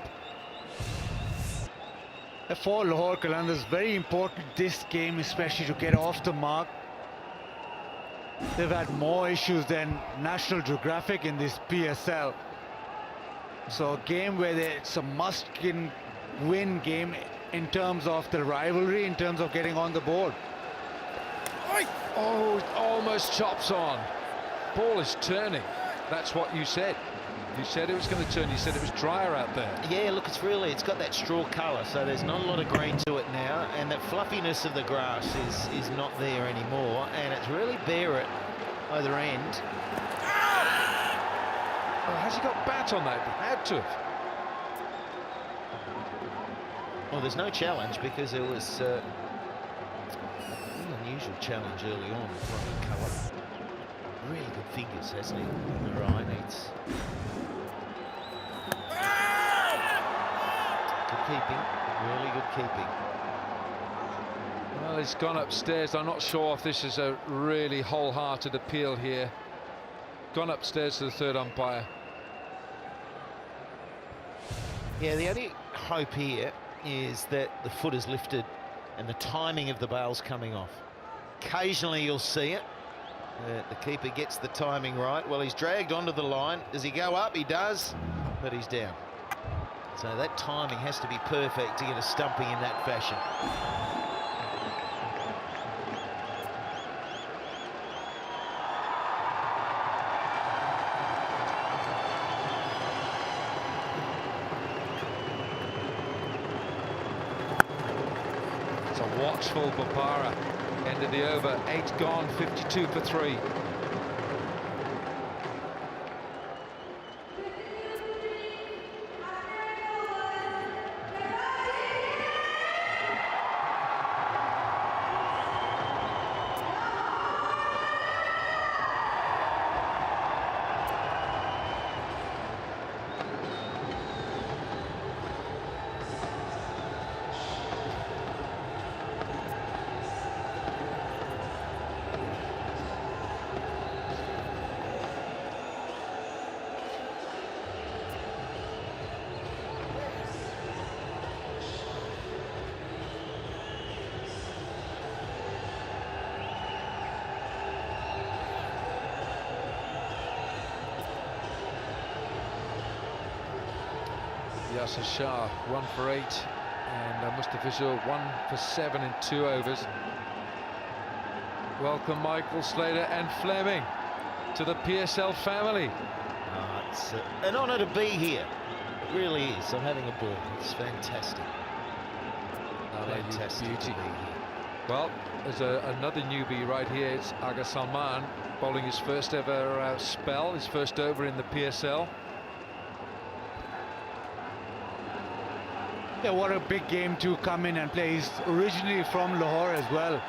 [SPEAKER 6] For Lahore Qalandars, very important this game, especially to get off the mark. They've had more issues than National Geographic in this PSL. So a game where it's a must-win game in terms of the rivalry, in terms of getting on the board.
[SPEAKER 5] Oh, it almost chops on. Ball is turning. That's what you said. You said it was going to turn. You said it was drier out there.
[SPEAKER 7] Yeah, look, it's got that straw colour, so there's not a lot of green to it now, and that fluffiness of the grass is not there anymore, and it's really bare at either end.
[SPEAKER 5] Oh, has he got bat on that? He had to have.
[SPEAKER 7] Well, there's no challenge because there was an unusual challenge early on from colour. Really good fingers, hasn't he? Right, it's good keeping, really good keeping.
[SPEAKER 5] Well, he's gone upstairs. I'm not sure if this is a really wholehearted appeal here. Gone upstairs to the 3rd umpire.
[SPEAKER 7] Yeah, the only hope here is that the foot is lifted and the timing of the bail's coming off. Occasionally you'll see it. The keeper gets the timing right. Well, he's dragged onto the line. Does he go up? He does, but he's down. So that timing has to be perfect to get a stumping in that fashion.
[SPEAKER 5] It's a watchful Bopara. End of the over, 8 gone, 52 for 3. Yasser Shah 1 for 8, and Mustafizo 1 for 7 in 2 overs. Welcome Michael Slater and Fleming to the PSL family.
[SPEAKER 7] It's an honour to be here. It really is. I'm having a ball. It's fantastic. Fantastic beauty. To be here.
[SPEAKER 5] Well, there's another newbie right here. It's Aga Salman bowling his first ever spell, his first over in the PSL.
[SPEAKER 6] Yeah, what a big game to come in and play. He's originally from Lahore as well.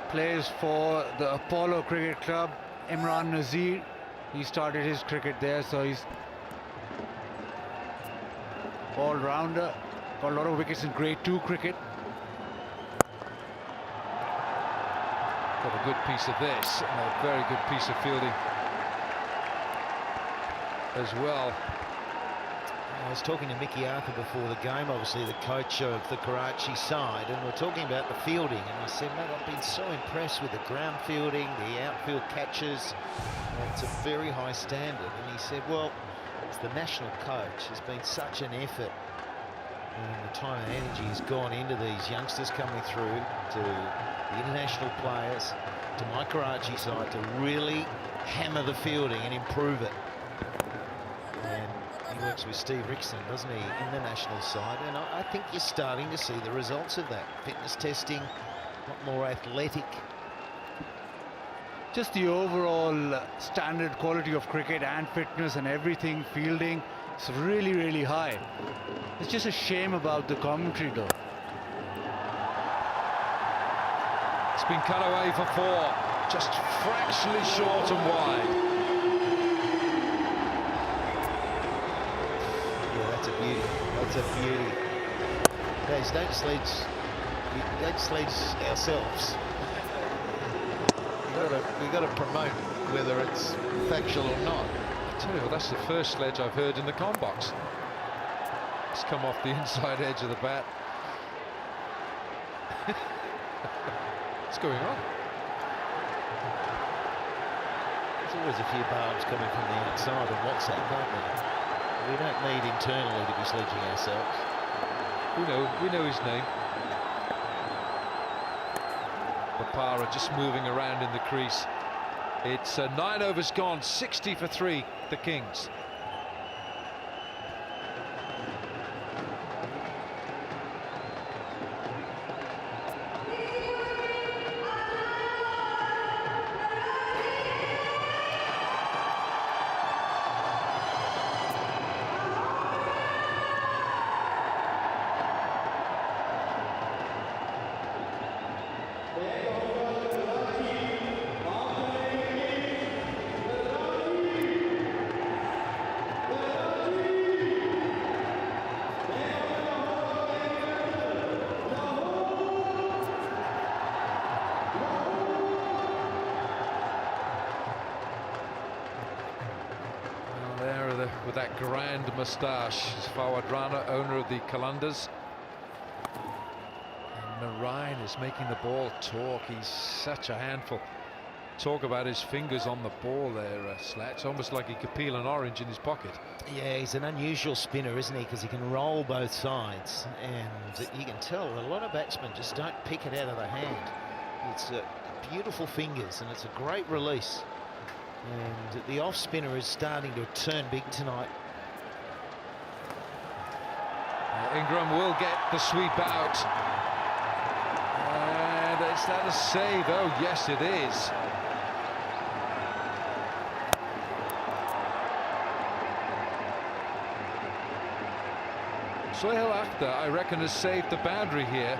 [SPEAKER 6] Plays for the Apollo Cricket Club. Imran Nazir, he started his cricket there, so he's all-rounder. Got a lot of wickets in Grade 2 cricket.
[SPEAKER 5] Got a good piece of this, and a very good piece of fielding as well.
[SPEAKER 7] I was talking to Mickey Arthur before the game, obviously the coach of the Karachi side, and we're talking about the fielding, and I said, mate, I've been so impressed with the ground fielding, the outfield catches. It's a very high standard. And he said, well, as the national coach, has been such an effort, and the time and energy has gone into these youngsters coming through, to the international players, to my Karachi side, to really hammer the fielding and improve it. And he works with Steve Rickson, doesn't he, in the national side, and I think you're starting to see the results of that. Fitness testing, a lot more athletic.
[SPEAKER 6] Just the overall standard quality of cricket and fitness and everything, fielding, it's really, really high. It's just a shame about the commentary, though.
[SPEAKER 5] It's been cut away for 4, just fractionally short and wide.
[SPEAKER 7] Yeah, that's a beauty. That's a beauty. Guys, don't sledge ourselves. We've got to promote whether it's factual or not.
[SPEAKER 5] I tell you what, that's the first sledge I've heard in the comm box. It's come off the inside edge of the bat. What's going on?
[SPEAKER 7] There's always a few barbs coming from the outside on WhatsApp, aren't there? We don't need internally to be sledging ourselves.
[SPEAKER 5] We know his name. Papara just moving around in the crease. It's 9 overs gone, 60 for 3, the Kings. With that grand moustache is Fawad Rana, owner of the Qalandars. And Narayan is making the ball talk. He's such a handful. Talk about his fingers on the ball there, Slats. Almost like he could peel an orange in his pocket.
[SPEAKER 7] Yeah, he's an unusual spinner, isn't he? Because he can roll both sides. And you can tell a lot of batsmen just don't pick it out of the hand. It's beautiful fingers, and it's a great release. And the off spinner is starting to turn big tonight.
[SPEAKER 5] Ingram will get the sweep out. And is that a save? Oh, yes, it is. Sohail Akhtar, I reckon, has saved the boundary here.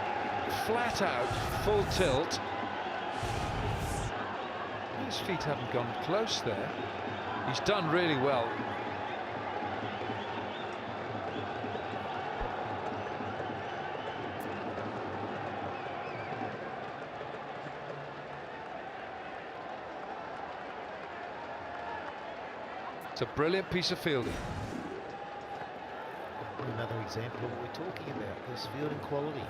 [SPEAKER 5] Flat out, full tilt. His feet haven't gone close there. He's done really well. It's a brilliant piece of fielding.
[SPEAKER 7] Another example of what we're talking about, this fielding quality.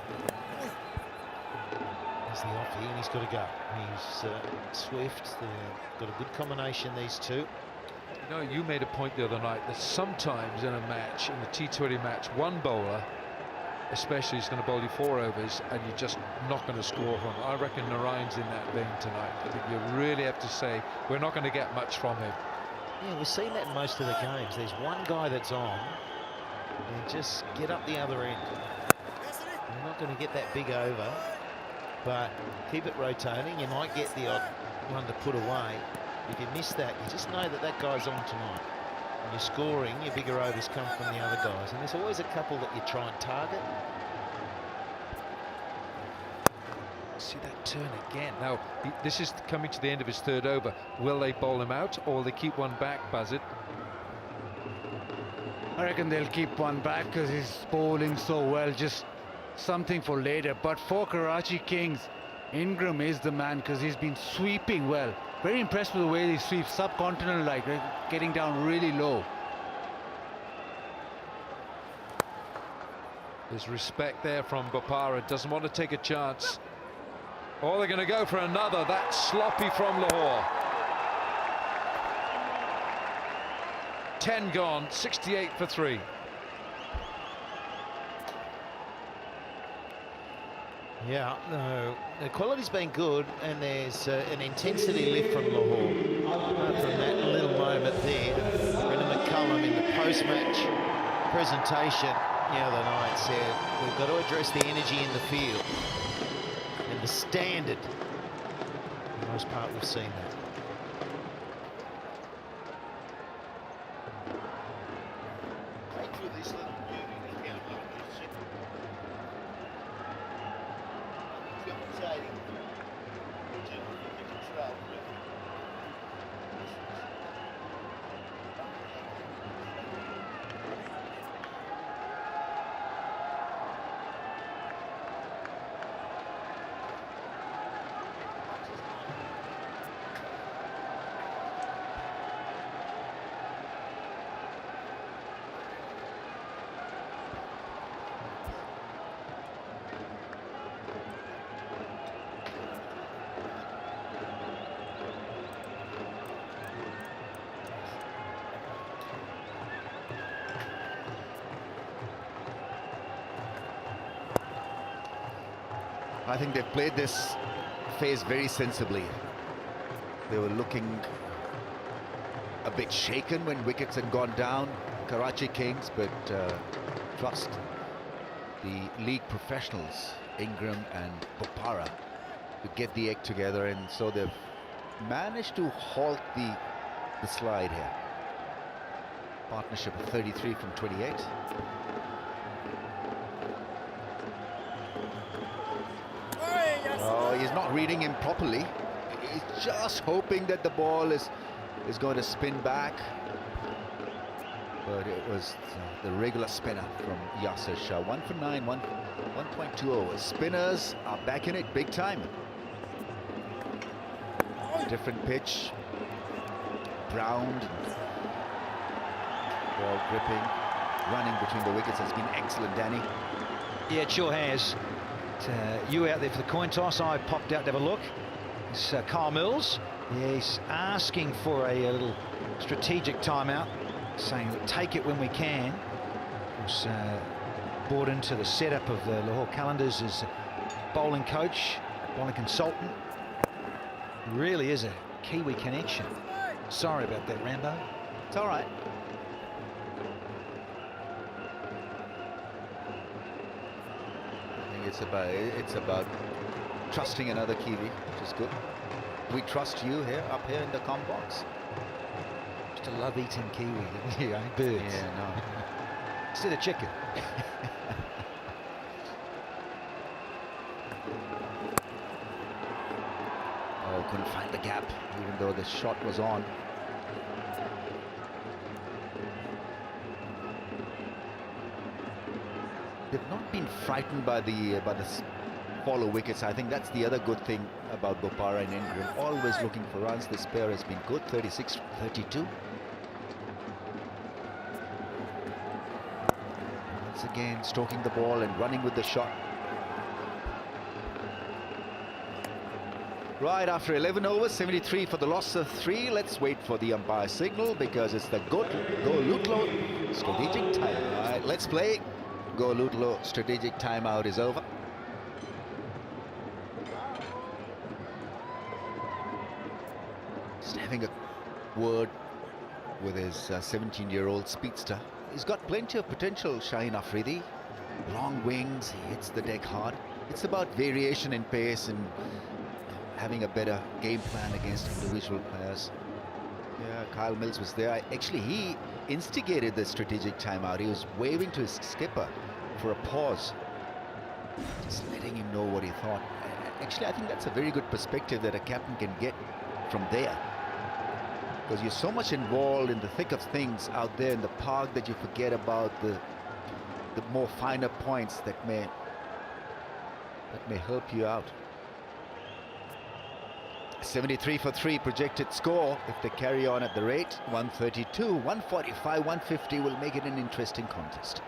[SPEAKER 7] There's the off here, and he's got to go. He's swift. They've got a good combination, these two.
[SPEAKER 5] You know, you made a point the other night that sometimes in a match, in a T20 match, one bowler especially is going to bowl you 4 overs and you're just not going to score from. I reckon Narayan's in that vein tonight. I think you really have to say we're not going to get much from him.
[SPEAKER 7] Yeah, we've seen that in most of the games. There's one guy that's on and just get up the other end. You're not going to get that big over, but keep it rotating. You might get the odd one to put away. If you miss that, you just know that that guy's on tonight. When you're scoring, your bigger overs come from the other guys, and there's always a couple that you try and target.
[SPEAKER 5] See that turn again. Now, this is coming to the end of his 3rd over. Will they bowl him out or will they keep one back, Buzzard?
[SPEAKER 6] I reckon they'll keep one back because he's bowling so well. Just something for later. But for Karachi Kings, Ingram is the man because he's been sweeping well. Very impressed with the way he sweeps, subcontinental like, getting down really low.
[SPEAKER 5] There's respect there from Bopara. Doesn't want to take a chance. Oh, they're going to go for another. That's sloppy from Lahore. 10 gone, 68 for 3.
[SPEAKER 7] Yeah, no, the quality's been good, and there's an intensity lift from Lahore. Apart from that little moment there, Brendan McCullum in the post-match presentation the other night said, we've got to address the energy in the field. And the standard, for the most part, we've seen that.
[SPEAKER 2] I think they've played this phase very sensibly. They were looking a bit shaken when wickets had gone down, Karachi Kings, but trust the league professionals, Ingram and Bopara, to get the act together, and so they've managed to halt the slide here. Partnership of 33 from 28. Oh, he's not reading him properly. He's just hoping that the ball is going to spin back. But it was the regular spinner from Yasir Shah. 1 for 9, 1.2 overs. Spinners are back in it big time. Different pitch. Browned. Ball gripping. Running between the wickets has been excellent, Danny.
[SPEAKER 3] Yeah, it sure has. You out there for the coin toss. I popped out to have a look. It's Kyle Mills. Yeah, he's asking for a little strategic timeout, saying take it when we can. Of course, brought into the setup of the Lahore Qalandars as bowling coach, bowling consultant. Really is a Kiwi connection. Sorry about that, Rambo.
[SPEAKER 2] It's all right. It's about trusting another Kiwi, which is good. We trust you here, up here in the comm box.
[SPEAKER 3] Just a love eating Kiwi, didn't you? Birds.
[SPEAKER 2] Yeah, no.
[SPEAKER 3] Instead of chicken.
[SPEAKER 2] Oh, couldn't find the gap, even though the shot was on. They've not been frightened by the follow wickets. I think that's the other good thing about Bopara and Ingram. Always looking for runs. This pair has been good. 36-32. Once again, stroking the ball and running with the shot. Right, after 11 overs, 73 for the loss of 3. Let's wait for the umpire signal because it's the Go Lutlo strategic time. All right, let's play. Go Lutlo strategic timeout is over. Just having a word with his 17-year-old speedster. He's got plenty of potential, Shaheen Afridi. Long wings, he hits the deck hard. It's about variation in pace and having a better game plan against individual players. Yeah, Kyle Mills was there. Actually, he instigated the strategic timeout. He was waving to his skipper for a pause, just letting him know what he thought. Actually, I think that's a very good perspective that a captain can get from there, because you're so much involved in the thick of things out there in the park that you forget about the more finer points that may help you out. 73 for 3 projected score if they carry on at the rate. 132, 145, 150 will make it an interesting contest.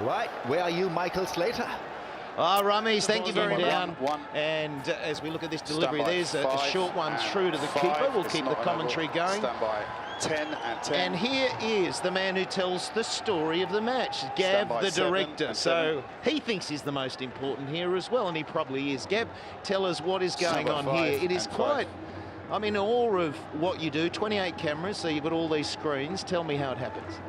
[SPEAKER 2] Right, where are you, Michael Slater?
[SPEAKER 7] Ramesh, thank you very much. And as we look at this delivery, there's a short one through to the keeper. We'll keep the commentary going.
[SPEAKER 10] Stand by 10 and 10.
[SPEAKER 7] And here is the man who tells the story of the match, Gav, the director. So he thinks he's the most important here as well, and he probably is. Gav, tell us what is going on here. It is quite, I mean, all of what you do, 28 cameras, so you've got all these screens. Tell me how it happens.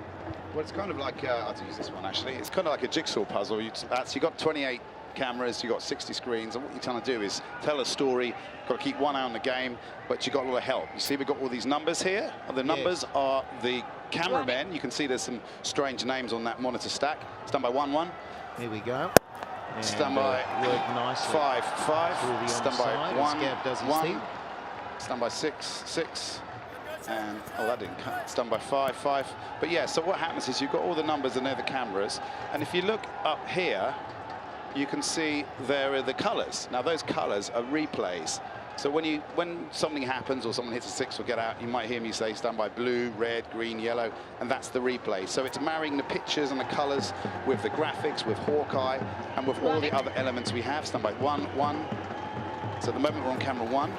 [SPEAKER 10] Well, it's kind of like, I'll use this one actually, it's kind of like a jigsaw puzzle. You've got 28 cameras, you've got 60 screens, and what you're trying to do is tell a story. Got to keep one eye on the game, but you've got a lot of help. You see, we've got all these numbers here. The numbers are the cameramen. You can see there's some strange names on that monitor stack. Stand by 1-1.
[SPEAKER 7] Here we go. And
[SPEAKER 10] stand by 5-5. Stand by 1-1. Stand by 6-6. And that didn't cut. It's done by 5-5. But yeah, so what happens is you've got all the numbers and they're the cameras. And if you look up here, you can see there are the colours. Now those colours are replays. So when something happens or someone hits a 6 or get out, you might hear me say stand by blue, red, green, yellow, and that's the replay. So it's marrying the pictures and the colours with the graphics, with Hawkeye, and with all the other elements we have. Stand by 1-1. So at the moment we're on camera 1.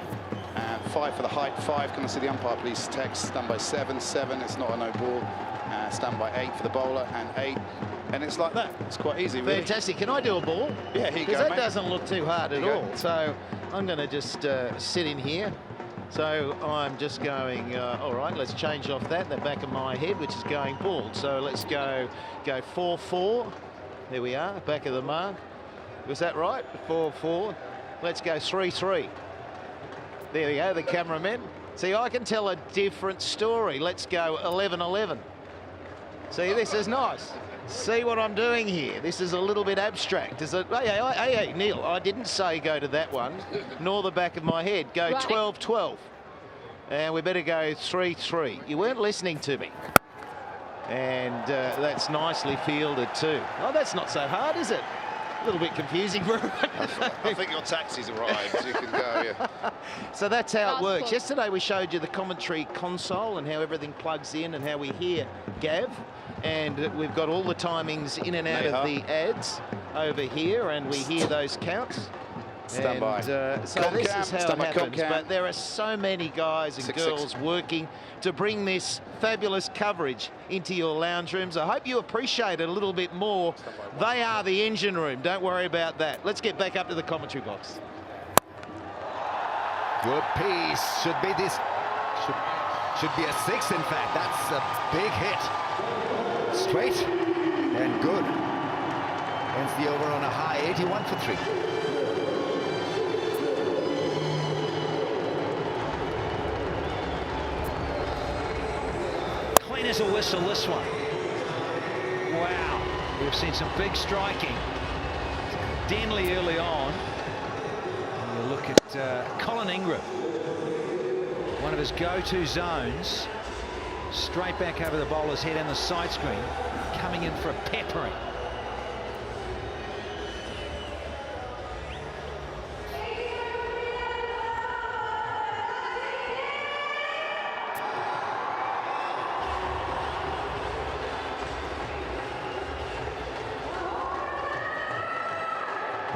[SPEAKER 10] And 5 for the height, 5. Can I see the umpire, please? Text. Stand by 7, 7. It's not a no ball. Stand by 8 for the bowler, and 8. And it's like that. It's quite easy, really.
[SPEAKER 7] Fantastic. Can I do a ball?
[SPEAKER 10] Yeah, here you go,
[SPEAKER 7] because that
[SPEAKER 10] mate.
[SPEAKER 7] doesn't look too hard at all. So I'm going to just sit in here. So I'm just going, all right, let's change off that, the back of my head, which is going bald. So let's go 4-4. There we are, back of the mark. Was that right? 4-4. Let's go 3-3. There we go, the cameramen. See, I can tell a different story. Let's go 11-11. See, this is nice. See what I'm doing here? This is a little bit abstract. Is it? Hey, Neil, I didn't say go to that one, nor the back of my head. Go 12-12. And we better go 3-3. You weren't listening to me. And that's nicely fielded too. Oh, that's not so hard, is it? A little bit confusing for
[SPEAKER 10] I think your taxi's arrived. You can go, yeah.
[SPEAKER 7] So that's how it works. Yesterday we showed you the commentary console and how everything plugs in and how we hear Gav. And we've got all the timings in and out of the ads over here, and we hear those counts.
[SPEAKER 10] Stand by.
[SPEAKER 7] So this is how it happens. But there are so many guys and girls working to bring this fabulous coverage into your lounge rooms. I hope you appreciate it a little bit more. They are the engine room. Don't worry about that. Let's get back up to the commentary box.
[SPEAKER 2] Good piece. Should be this. Should be a 6, in fact. That's a big hit. Straight and good. Ends the over on a high, 81 for 3.
[SPEAKER 3] Clean as a whistle, this one. Wow. We've seen some big striking. Denley early on. And you look at Colin Ingram. One of his go-to zones. Straight back over the bowler's head and the side screen. Coming in for a peppering.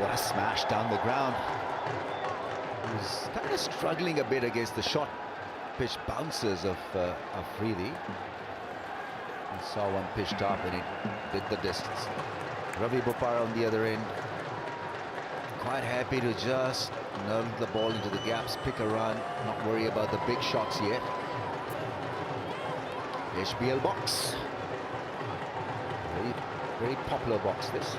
[SPEAKER 2] what a smash down the ground. He was kind of struggling a bit against the short pitch bounces of Afridi. He saw one pitched up and it did the distance. Ravi Bopara on the other end, quite happy to just nudge the ball into the gaps, pick a run, not worry about the big shots yet. HBL box. Very, very popular box, this.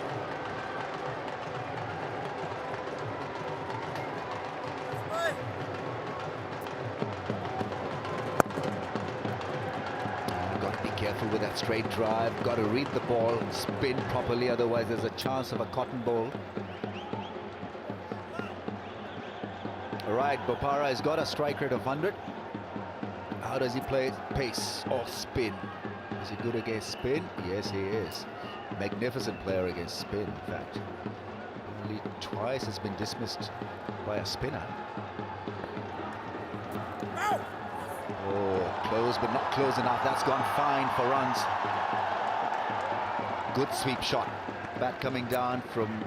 [SPEAKER 2] Careful with that straight drive, got to read the ball, spin properly, otherwise there's a chance of a cotton ball. All right, Bopara has got a strike rate of 100. How does he play? Pace or spin? Is he good against spin? Yes, he is. Magnificent player against spin, in fact. Only twice has been dismissed by a spinner. Oh, close, but not close enough. That's gone fine for runs. Good sweep shot. Bat coming down from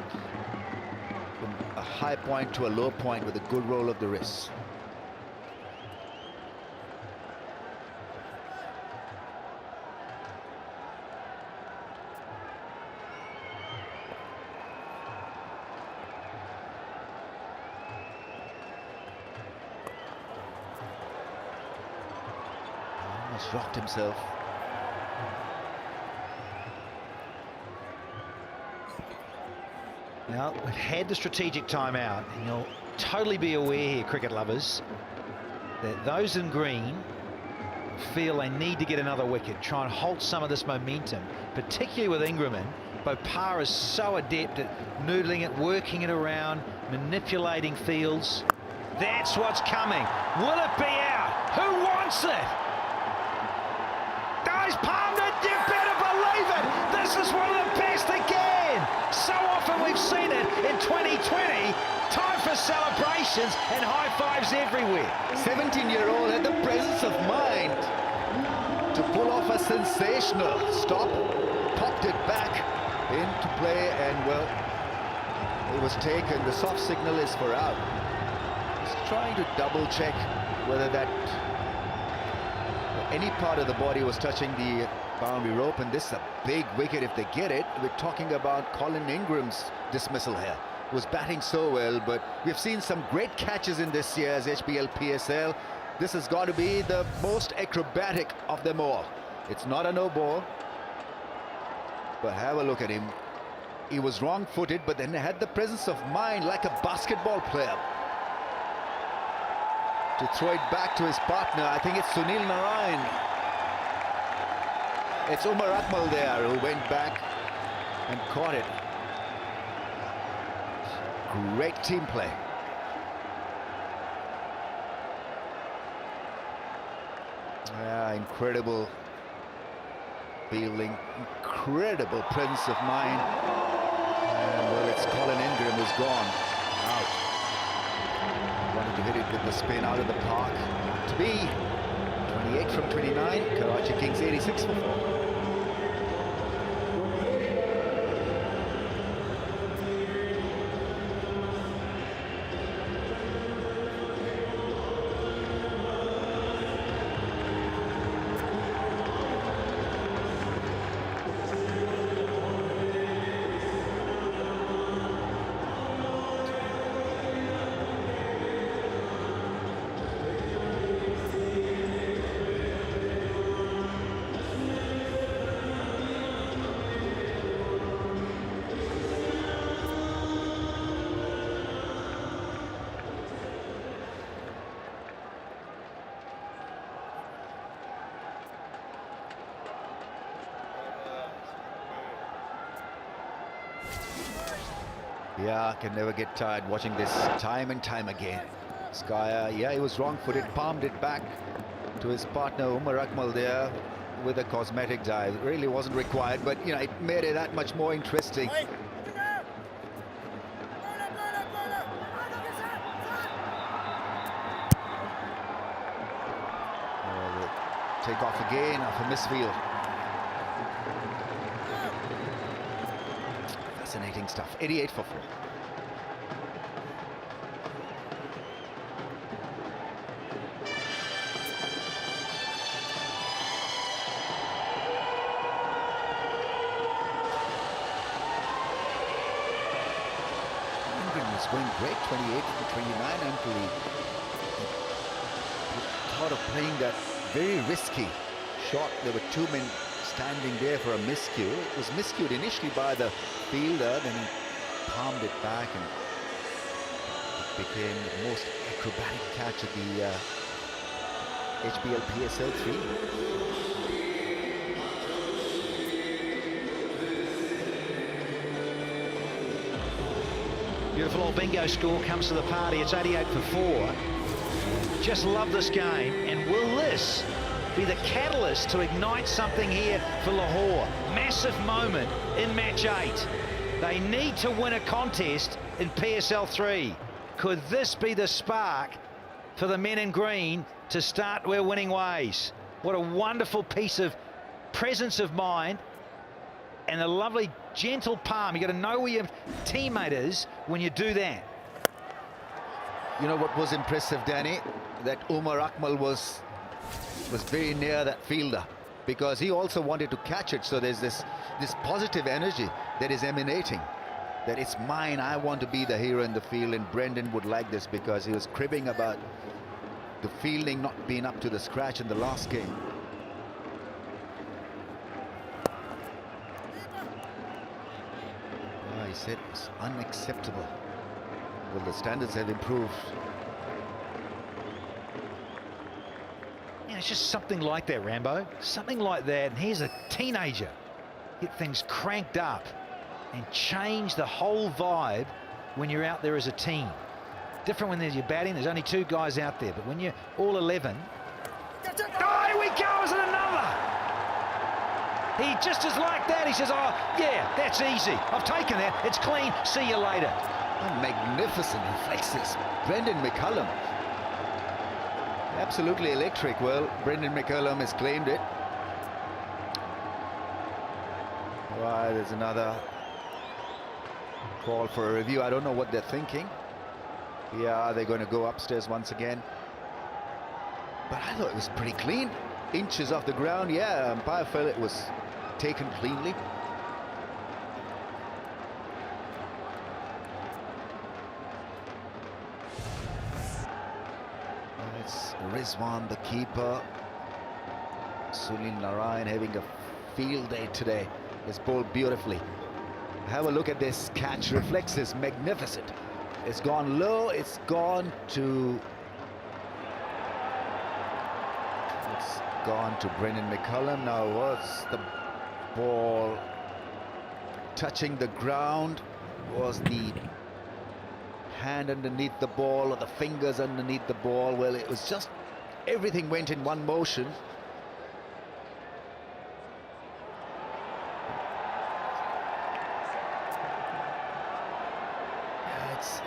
[SPEAKER 2] a high point to a low point with a good roll of the wrists. Rocked himself.
[SPEAKER 3] Now, we've had the strategic timeout, and you'll totally be aware here, cricket lovers, that those in green feel they need to get another wicket, try and halt some of this momentum, particularly with Ingram in. Bopara is so adept at noodling it, working it around, manipulating fields. That's what's coming. Will it be out? Who wants it? He's palmed it, you better believe it! This is one of the best again! So often we've seen it in 2020. Time for celebrations and high fives everywhere.
[SPEAKER 2] 17-year-old had the presence of mind to pull off a sensational stop, popped it back into play, and well, it was taken. The soft signal is for out. He's trying to double check whether that any part of the body was touching the boundary rope, and this is a big wicket if they get it. We're talking about Colin Ingram's dismissal here. Was batting so well, but we've seen some great catches in this year's HBL PSL. This has got to be the most acrobatic of them all. It's not a no ball, but have a look at him. He was wrong-footed, but then had the presence of mind like a basketball player to throw it back to his partner. I think it's Sunil Narayan. It's Umar Akmal there who went back and caught it. Great team play. Yeah, incredible fielding, incredible presence of mind. And well, it's Colin Ingram who's gone out. Wanted to hit it with the spin out of the park. To be 28 from 29. Karachi Kings 86 for 4. Yeah, I can never get tired watching this time and time again. Skyer, yeah, he was wrong-footed, palmed it back to his partner Umar Akmal there with a cosmetic dive. It really wasn't required, but you know, it made it that much more interesting. Take off again off a misfield. Fascinating stuff. 88 for 4. going great, 28 to 29, until he thought of playing that very risky shot. There were two men standing there for a miscue. It was miscued initially by the fielder, then he palmed it back, and it became the most acrobatic catch of the HBL PSL 3.
[SPEAKER 3] Beautiful old bingo score comes to the party. It's 88 for 4. Just love this game. And will this be the catalyst to ignite something here for Lahore? Massive moment in match 8. They need to win a contest in PSL 3. Could this be the spark for the men in green to start their winning ways? What a wonderful piece of presence of mind and a lovely gentle palm. You got to know where your teammate is when you do that.
[SPEAKER 2] You know what was impressive, Danny? That Umar Akmal was very near that fielder, because he also wanted to catch it. So there's this positive energy that is emanating, that it's mine, I want to be the hero in the field. And Brendan would like this, because he was cribbing about the fielding not being up to the scratch in the last game. He said it's unacceptable. Well, the standards have improved.
[SPEAKER 3] Yeah, it's just something like that, Rambo. Something like that. And here's a teenager. Get things cranked up and change the whole vibe when you're out there as a team. Different when you're batting. There's only 2 guys out there. But when you're all 11... Oh, here we go. Is it another? He just is like that. He says, oh, yeah, that's easy. I've taken that. It's clean. See you later.
[SPEAKER 2] Magnificent reflexes. Brendan McCullum. Absolutely electric. Well, Brendan McCullum has claimed it. Right, there's another call for a review. I don't know what they're thinking. Yeah, they're going to go upstairs once again. But I thought it was pretty clean. Inches off the ground. Yeah, umpire felt it was taken cleanly. And it's Rizwan, the keeper. Sunil Narayan having a field day today. It's bowled beautifully. Have a look at this catch. Reflexes, magnificent. It's gone low. It's gone to... It's gone to Brendan McCullum. Now, was the ball touching the ground? Was the hand underneath the ball or the fingers underneath the ball? Well, it was just everything went in one motion. Yeah, it's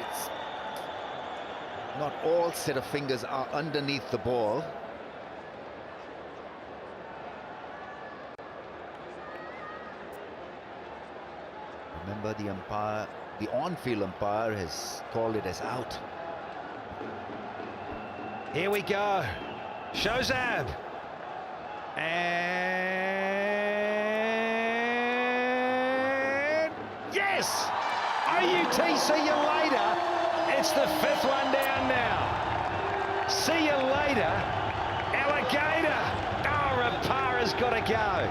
[SPEAKER 2] not all set of fingers are underneath the ball. Remember, the umpire, the on-field umpire, has called it as out.
[SPEAKER 3] Here we go. Shozab. And yes! OUT, see you later. It's the 5th one down now. See you later, Alligator. Oh, Rapara's got to go.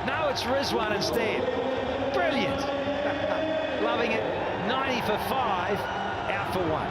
[SPEAKER 3] No, it's Rizwan instead. Brilliant. Loving it. 90 for 5, out for 1.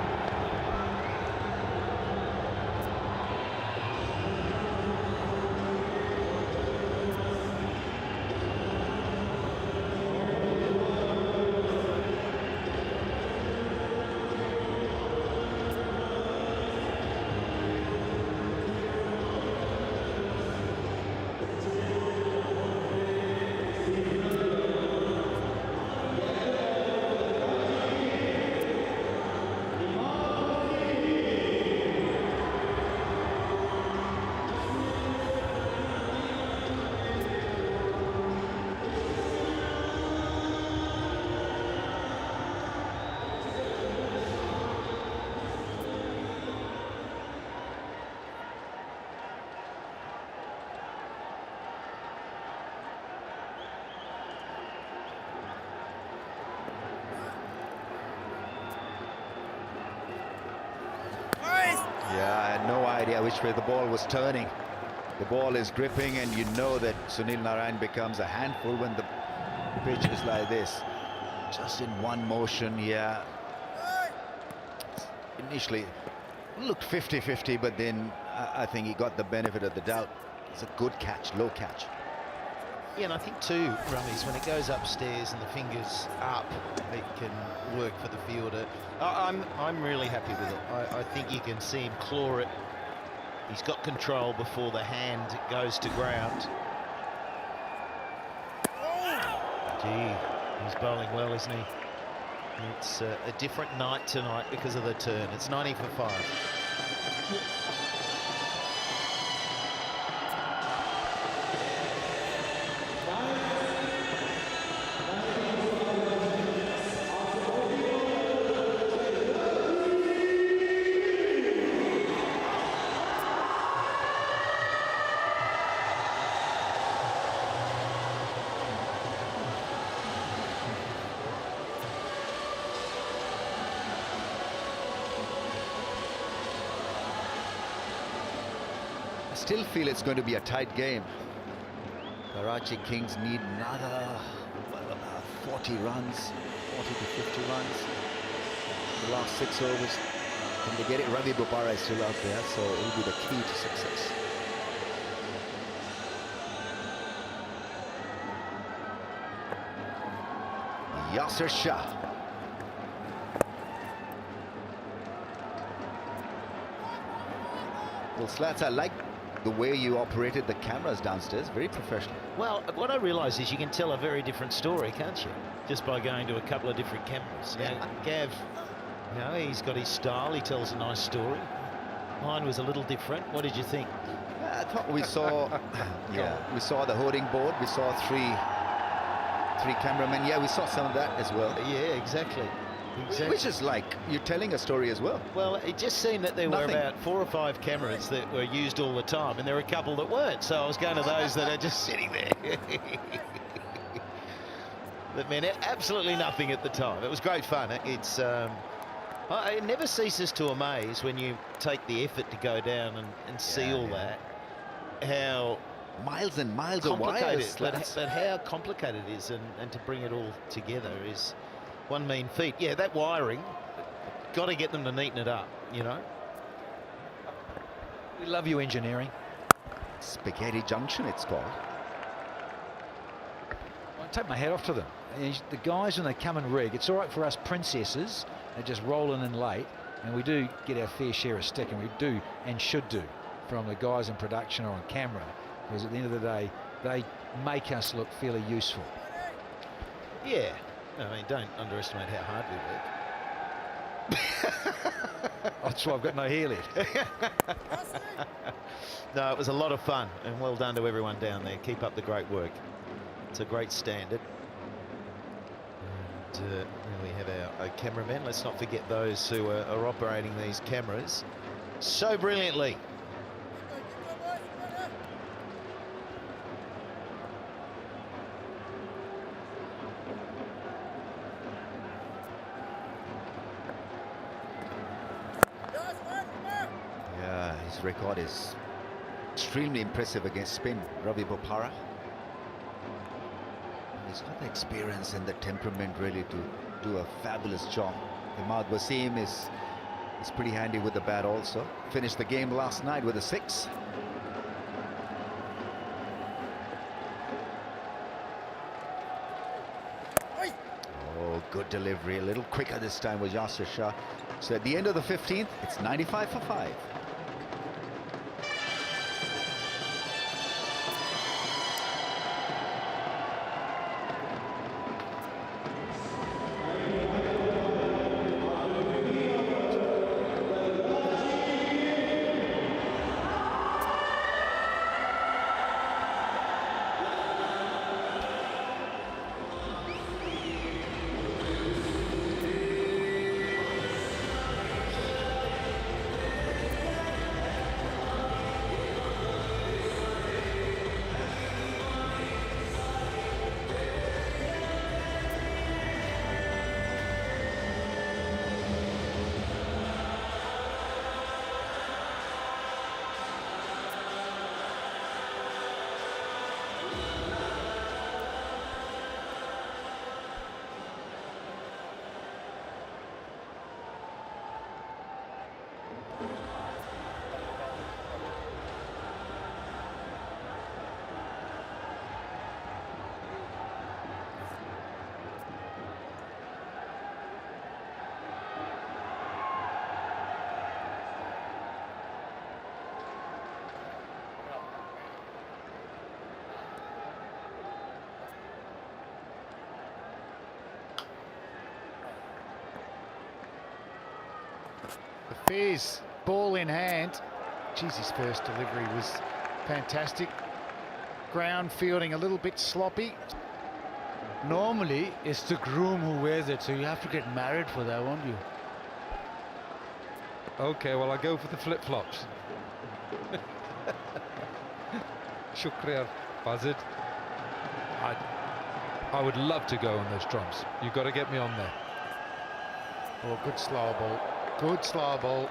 [SPEAKER 2] Yeah, which way the ball was turning. The ball is gripping, and you know that Sunil Narayan becomes a handful when the pitch is like this. Just in one motion, yeah. Initially looked 50-50, but then I think he got the benefit of the doubt. It's a good catch, low catch.
[SPEAKER 7] Yeah, and I think too, Rummies, when it goes upstairs and the fingers up, it can work for the fielder. I'm really happy with it. I think you can see him claw it. He's got control before the hand goes to ground. Gee, he's bowling well, isn't he? It's a different night tonight because of the turn. It's 90 for 5.
[SPEAKER 2] I still feel it's going to be a tight game. Karachi Kings need another, well, about 40 runs, 40 to 50 runs. The last 6 overs. Can they get it? Ravi Bopara is still out there, so it'll be the key to success. Yasser Shah. Well, Slats, I like the way you operated the cameras downstairs. Very professional.
[SPEAKER 7] Well, what I realise is you can tell a very different story, can't you? Just by going to a couple of different cameras.
[SPEAKER 2] Yeah.
[SPEAKER 7] Now, Gav, you know, he's got his style. He tells a nice story. Mine was a little different. What did you think?
[SPEAKER 2] I thought we saw, yeah, we saw the hoarding board. We saw three cameramen. Yeah, we saw some of that as well.
[SPEAKER 7] Yeah, exactly.
[SPEAKER 2] Which is like you're telling a story as well.
[SPEAKER 7] Well, it just seemed that there were about 4 or 5 cameras that were used all the time, and there were a couple that weren't. So I was going to those that are just sitting there. That meant absolutely nothing at the time. It was great fun. It never ceases to amaze when you take the effort to go down and see all that. How
[SPEAKER 2] miles and miles of wires,
[SPEAKER 7] but how complicated it is, and to bring it all together is one mean feat. Yeah, that wiring, got to get them to neaten it up, you know.
[SPEAKER 3] We love you, engineering.
[SPEAKER 2] Spaghetti Junction, it's called.
[SPEAKER 3] I take my hat off to them. The guys, when they come and rig, it's all right for us princesses. They just roll in late, and we do get our fair share of stick, and we do and should do from the guys in production or on camera, because at the end of the day, they make us look fairly useful.
[SPEAKER 7] Yeah. I mean, don't underestimate how hard we work.
[SPEAKER 3] That's why I've got no hair left.
[SPEAKER 7] No, it was a lot of fun, and well done to everyone down there. Keep up the great work. It's a great standard. And then we have our cameramen. Let's not forget those who are operating these cameras so brilliantly.
[SPEAKER 2] His record is extremely impressive against spin. Ravi Bopara. He's got the experience and the temperament really to do a fabulous job. Imad Wasim is pretty handy with the bat also. Finished the game last night with a 6. Oh, good delivery. A little quicker this time was Yasser Shah. So at the end of the 15th, it's 95 for 5.
[SPEAKER 1] The Fears, ball in hand. Geez, his first delivery was fantastic. Ground fielding a little bit sloppy.
[SPEAKER 6] Normally, it's the groom who wears it, so you have to get married for that, won't you?
[SPEAKER 5] Okay, well, I go for the flip-flops. Shukriya, Bazid. I would love to go on those drums. You've got to get me on there.
[SPEAKER 1] Oh, good slow ball. Good slow ball.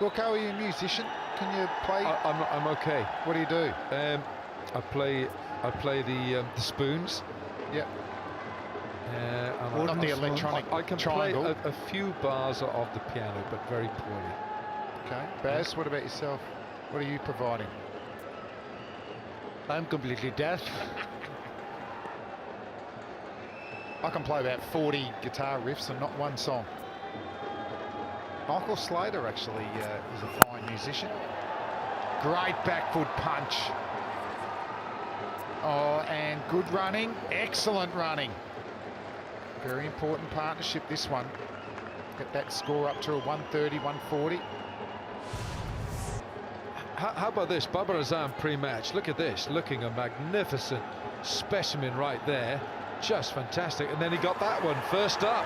[SPEAKER 1] Look, are you a musician? Can you play?
[SPEAKER 5] I'm okay.
[SPEAKER 1] What do you do?
[SPEAKER 5] I play the spoons.
[SPEAKER 1] Yep.
[SPEAKER 5] And
[SPEAKER 1] Not the electronic
[SPEAKER 5] I can
[SPEAKER 1] triangle.
[SPEAKER 5] play a few bars of the piano, but very poorly.
[SPEAKER 1] Okay. Baz, what about yourself? What are you providing?
[SPEAKER 6] I'm completely deaf.
[SPEAKER 1] I can play about 40 guitar riffs and not one song. Michael Slater actually is a fine musician. Great back foot punch. Oh, and good running. Excellent running. Very important partnership, this one. Get that score up to a 130, 140.
[SPEAKER 5] How about this? Babar Azam pre-match. Look at this. Looking a magnificent specimen right there. Just fantastic. And then he got that one first up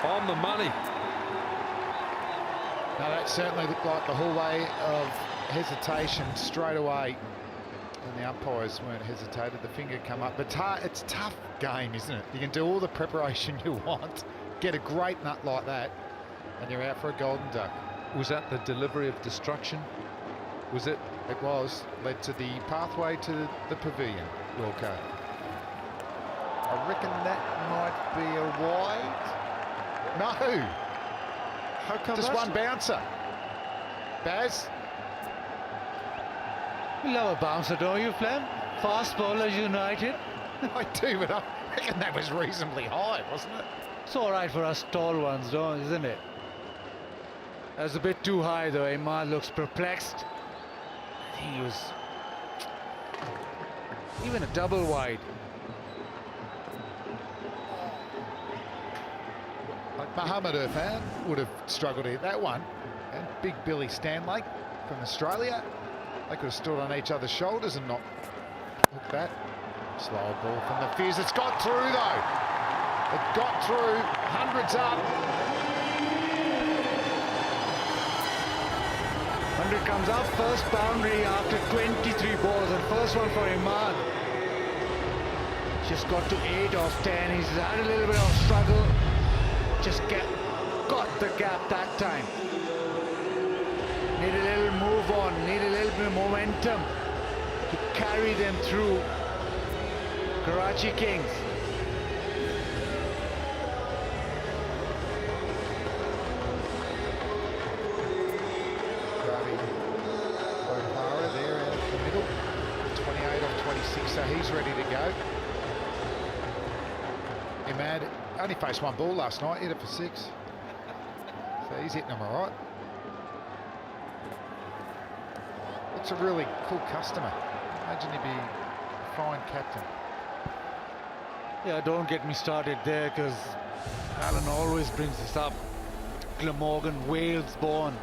[SPEAKER 5] on the money.
[SPEAKER 1] Now that certainly looked like the hallway of hesitation straight away. And the umpires weren't hesitated. The finger come up. But it's a tough game, isn't it? You can do all the preparation you want, get a great nut like that, and you're out for a golden duck.
[SPEAKER 5] Was that the delivery of destruction? Was it?
[SPEAKER 1] It was. Led to the pathway to the pavilion. Wilco. I reckon that might be a wide. No.
[SPEAKER 5] How come?
[SPEAKER 1] Just one bouncer. Baz.
[SPEAKER 6] You love a bouncer, don't you, Flem? Fast bowlers united.
[SPEAKER 1] I do, but I reckon that was reasonably high, wasn't it?
[SPEAKER 6] It's all right for us tall ones, though, isn't it? That's a bit too high, though. Imad looks perplexed. I think he was even a double wide.
[SPEAKER 1] Mohammed Irfan would have struggled to hit that one. And big Billy Stanley from Australia. They could have stood on each other's shoulders and not hooked that. Slow ball from the Fears. It's got through, though. It got through. Hundreds up.
[SPEAKER 6] 100 comes up. First boundary after 23 balls. And first one for Imad. Just got to 8 off 10. He's had a little bit of struggle. Just got the gap that time. Need a little move on, need a little bit of momentum to carry them through. Karachi Kings.
[SPEAKER 1] O'Hara there out of the middle. 28 off 26, so he's ready to go. Imad only faced one ball last night, hit it for 6. So he's hitting them all right. Looks a really cool customer. Imagine he'd be a fine captain.
[SPEAKER 6] Yeah, don't get me started there, because Alan always brings this up. Glamorgan, Wales born.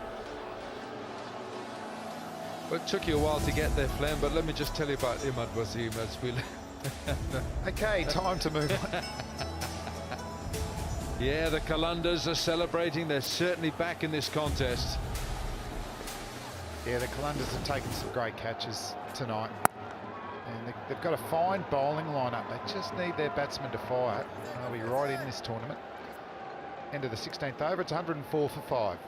[SPEAKER 5] Well, it took you a while to get there, Flem, but let me just tell you about Imad Wasim as we...
[SPEAKER 1] Okay, time to move on.
[SPEAKER 5] Yeah, the Qalandars are celebrating. They're certainly back in this contest.
[SPEAKER 1] Yeah, the Qalandars have taken some great catches tonight. And they've got a fine bowling lineup. They just need their batsmen to fire. They'll be right in this tournament. End of the 16th over. It's 104 for 5.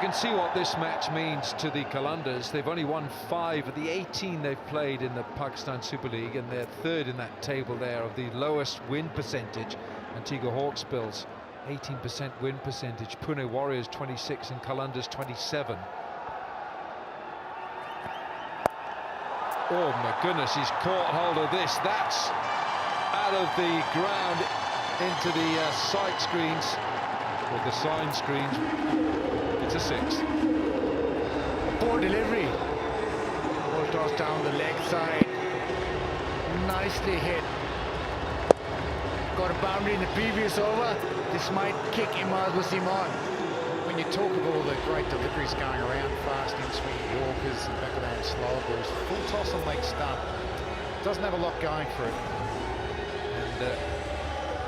[SPEAKER 5] can see what this match means to the Qalandars. They've only won 5 of the 18 they've played in the Pakistan Super League, and they're third in that table there of the lowest win percentage. Antigua Hawksbills 18% win percentage, Pune Warriors 26 and Qalandars 27. Oh my goodness, he's caught hold of this. That's out of the ground into the sight screens, or the sign screens. It's a 6.
[SPEAKER 6] Poor delivery. Ball tossed down the leg side. Nicely hit. Got a boundary in the previous over. This might kick M1F1 on.
[SPEAKER 1] When you talk of all the great deliveries going around, fast in-swing Yorkers and back of the hand slow balls, full toss and leg stump, doesn't have a lot going for it.
[SPEAKER 5] And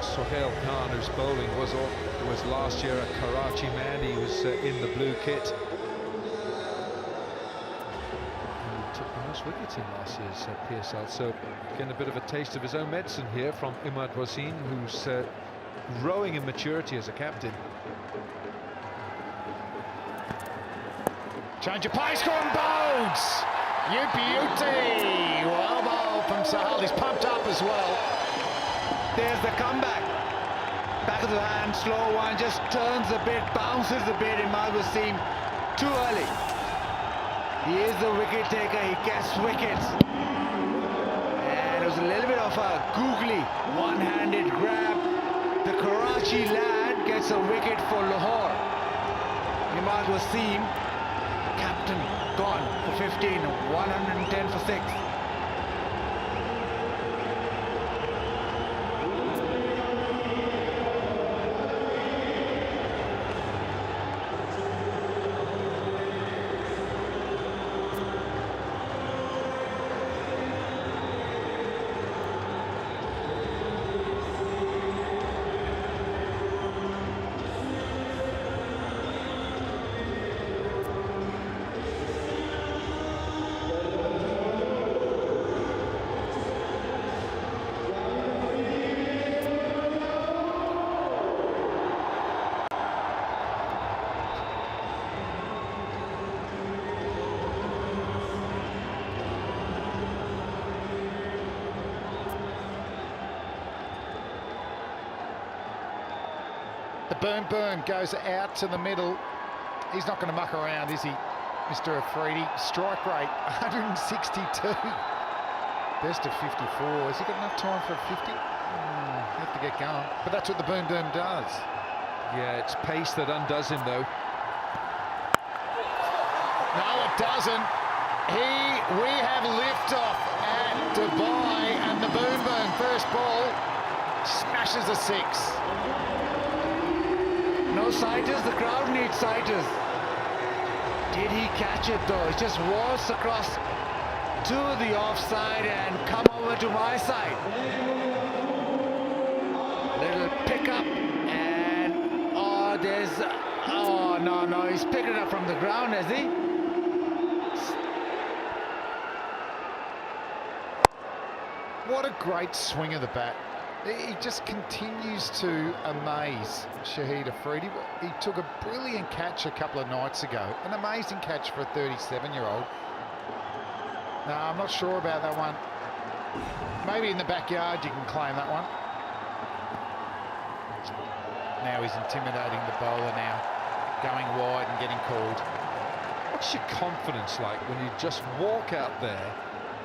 [SPEAKER 5] Sohail Khan, who's bowling, was last year a Karachi man. He was in the blue kit. And took the most wickets in last year's PSL. So getting a bit of a taste of his own medicine here from M1F1, who's growing in maturity as a captain.
[SPEAKER 1] Change of pace, gone bounds. You beauty. Well bowled from Sahal. He's pumped up as well.
[SPEAKER 6] There's the comeback. Back of the hand, slow one, just turns a bit, bounces a bit. M1F1 too early. He is the wicket taker. He gets wickets. And it was a little bit of a googly one-handed grab. The Karachi lad gets a wicket for Lahore. M1F1, captain, gone for 15, 110 for 6.
[SPEAKER 1] The boom goes out to the middle. He's not going to muck around, is he, Mr. Afridi? Strike rate 162. Best of 54. Has he got enough time for a 50? Have to get going. But that's what the boom does.
[SPEAKER 5] Yeah, it's pace that undoes him, though.
[SPEAKER 1] No, it doesn't. We have liftoff at Dubai, and the boom first ball smashes a 6.
[SPEAKER 6] No sighters, the crowd needs sighters. Did he catch it though? It just waltzed across to the offside and come over to my side. Little pickup and no, he's picked it up from the ground, has he?
[SPEAKER 1] What a great swing of the bat. He just continues to amaze Shahid Afridi. He took a brilliant catch a couple of nights ago. An amazing catch for a 37-year-old. No, I'm not sure about that one. Maybe in the backyard you can claim that one. Now he's intimidating the bowler now, going wide and getting called.
[SPEAKER 5] What's your confidence like when you just walk out there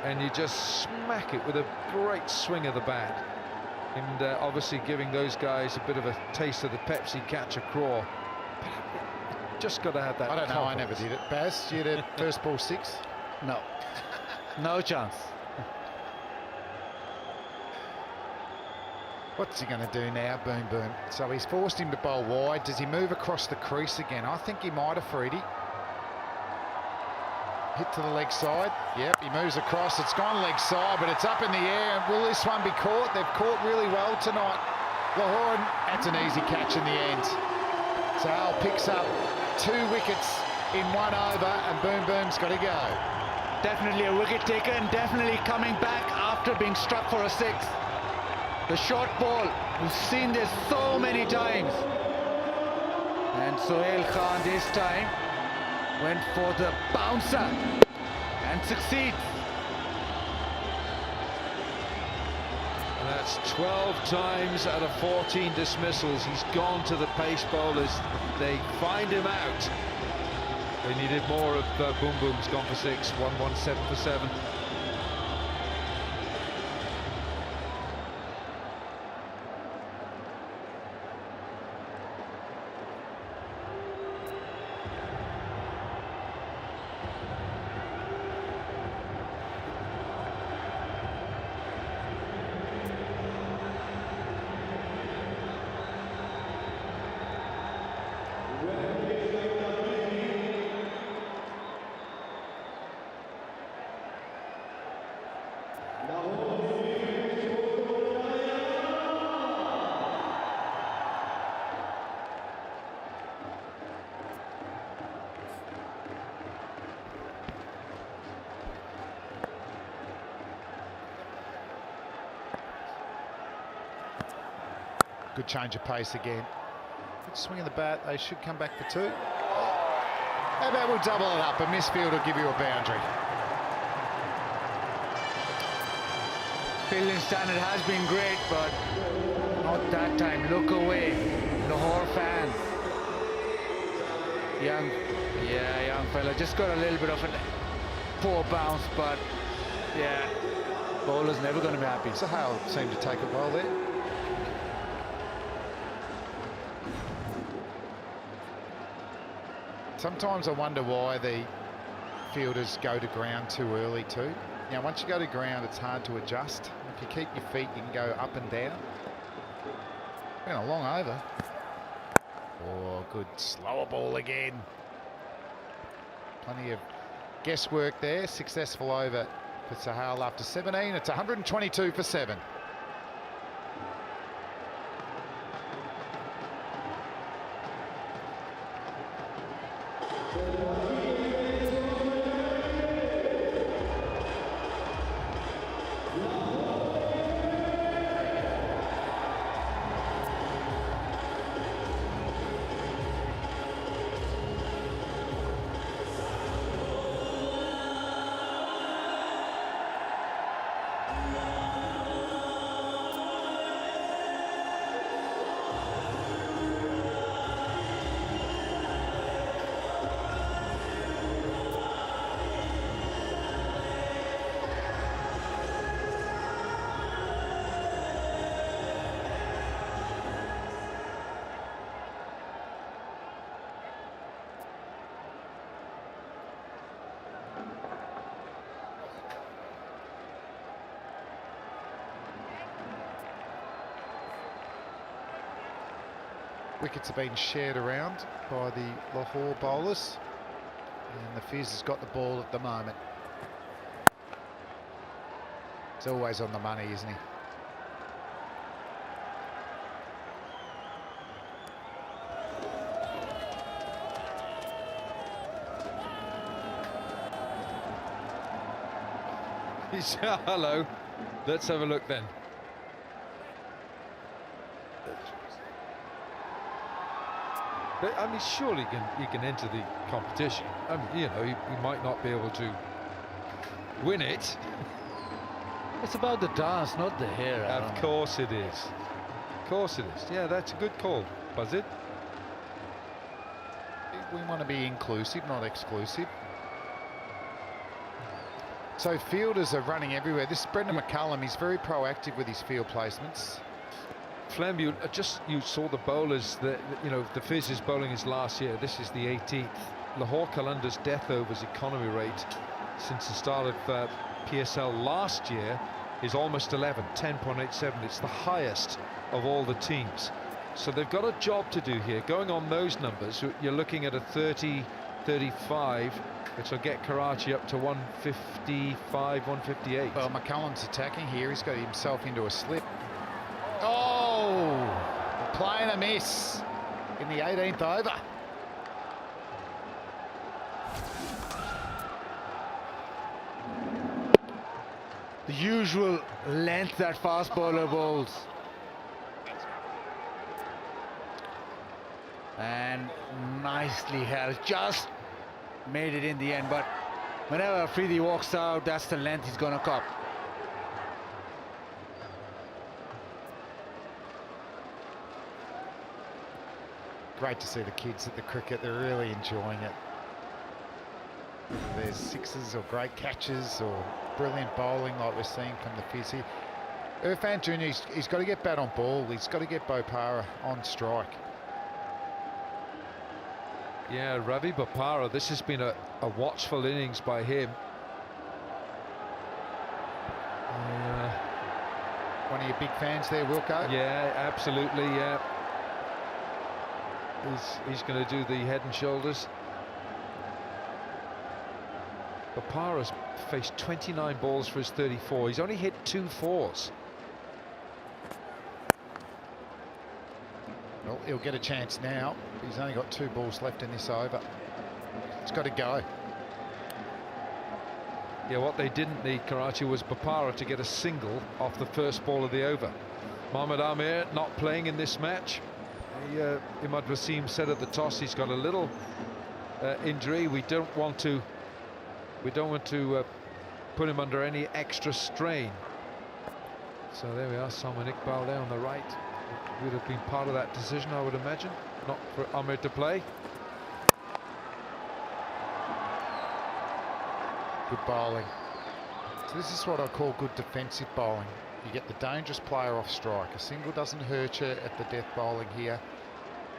[SPEAKER 5] and you just smack it with a great swing of the bat? And obviously giving those guys a bit of a taste of the Pepsi catch a craw. Just got to have that.
[SPEAKER 1] I don't know, I
[SPEAKER 5] confidence.
[SPEAKER 1] never did it. Baz, you did first ball 6?
[SPEAKER 6] No. No chance.
[SPEAKER 1] What's he going to do now? Boom. So he's forced him to bowl wide. Does he move across the crease again? I think he might have, Freddie. Hit to the leg side. Yep, he moves across. It's gone leg side, but it's up in the air. Will this one be caught? They've caught really well tonight. Lahore, that's an easy catch in the end. So Al picks up 2 wickets in 1 over, and Boom's got to go.
[SPEAKER 6] Definitely a wicket taker and definitely coming back after being struck for a 6. The short ball, we've seen this so many times. And Sohail Khan this time Went for the bouncer and succeeds.
[SPEAKER 5] And that's 12 times out of 14 dismissals. He's gone to the pace bowlers. They find him out. They needed more of Boom Boom's gone for 6, 117 for 7.
[SPEAKER 1] Good change of pace again. Good swing of the bat. They should come back for 2. How about we'll double it up? A misfield will give you a boundary.
[SPEAKER 6] Fielding standard has been great, but not that time. Look away, Lahore fans. Young fella just got a little bit of a poor bounce, but yeah, bowler's never going to be happy.
[SPEAKER 1] Sahal seemed to take it well there. Sometimes I wonder why the fielders go to ground too early too. Now, once you go to ground, it's hard to adjust. If you keep your feet, you can go up and down. Been a long over. Oh, good slower ball again. Plenty of guesswork there. Successful over for Sahal after 17. It's 122 for 7. Wickets have been shared around by the Lahore bowlers, and the Fizz has got the ball at the moment. He's always on the money, isn't he?
[SPEAKER 5] Hello. Let's have a look then. I mean, surely you can enter the competition. I mean, you know, you might not be able to win it.
[SPEAKER 6] It's about the dance, not the hair.
[SPEAKER 5] Of course it is. Of course it is. Yeah, that's a good call, Buzzard.
[SPEAKER 1] We want to be inclusive, not exclusive. So fielders are running everywhere. This is Brendan McCullum. He's very proactive with his field placements.
[SPEAKER 5] Flem, you saw the bowlers that, you know, the Fizz is bowling his last year. This is the 18th. Lahore Qalandars death overs economy rate since the start of PSL last year is almost 11, 10.87. It's the highest of all the teams. So they've got a job to do here. Going on those numbers, you're looking at a 30, 35, which will get Karachi up to 155, 158.
[SPEAKER 1] Well, McCullum's attacking here. He's got himself into a slip. Oh, playing a miss in the 18th over.
[SPEAKER 6] The usual length that fast bowler bowls. And nicely held, just made it in the end. But whenever Afridi walks out, that's the length he's going to cop.
[SPEAKER 1] Great to see the kids at the cricket. They're really enjoying it. There's sixes or great catches or brilliant bowling like we're seeing from the fizz here. Irfan Jr., he's got to get bat on ball. He's got to get Bopara on strike.
[SPEAKER 5] Yeah, Ravi Bopara, this has been a watchful innings by him.
[SPEAKER 1] One of your big fans there, Wilco?
[SPEAKER 5] Yeah, absolutely, yeah. He's going to do the head and shoulders. Bopara's faced 29 balls for his 34. He's only hit 2 fours.
[SPEAKER 1] Well, he'll get a chance now. He's only got 2 balls left in this over. It's got to go.
[SPEAKER 5] Yeah, what they didn't need, Karachi, was Bopara to get a single off the first ball of the over. Mohammad Amir not playing in this match. Imad Wasim said at the toss he's got a little injury. We don't want to put him under any extra strain. So there we are, Salman Iqbal there on the right. Would have been part of that decision, I would imagine, not for Amir to play.
[SPEAKER 1] Good bowling. So this is what I call good defensive bowling. You get the dangerous player off strike. A single doesn't hurt you at the death bowling here.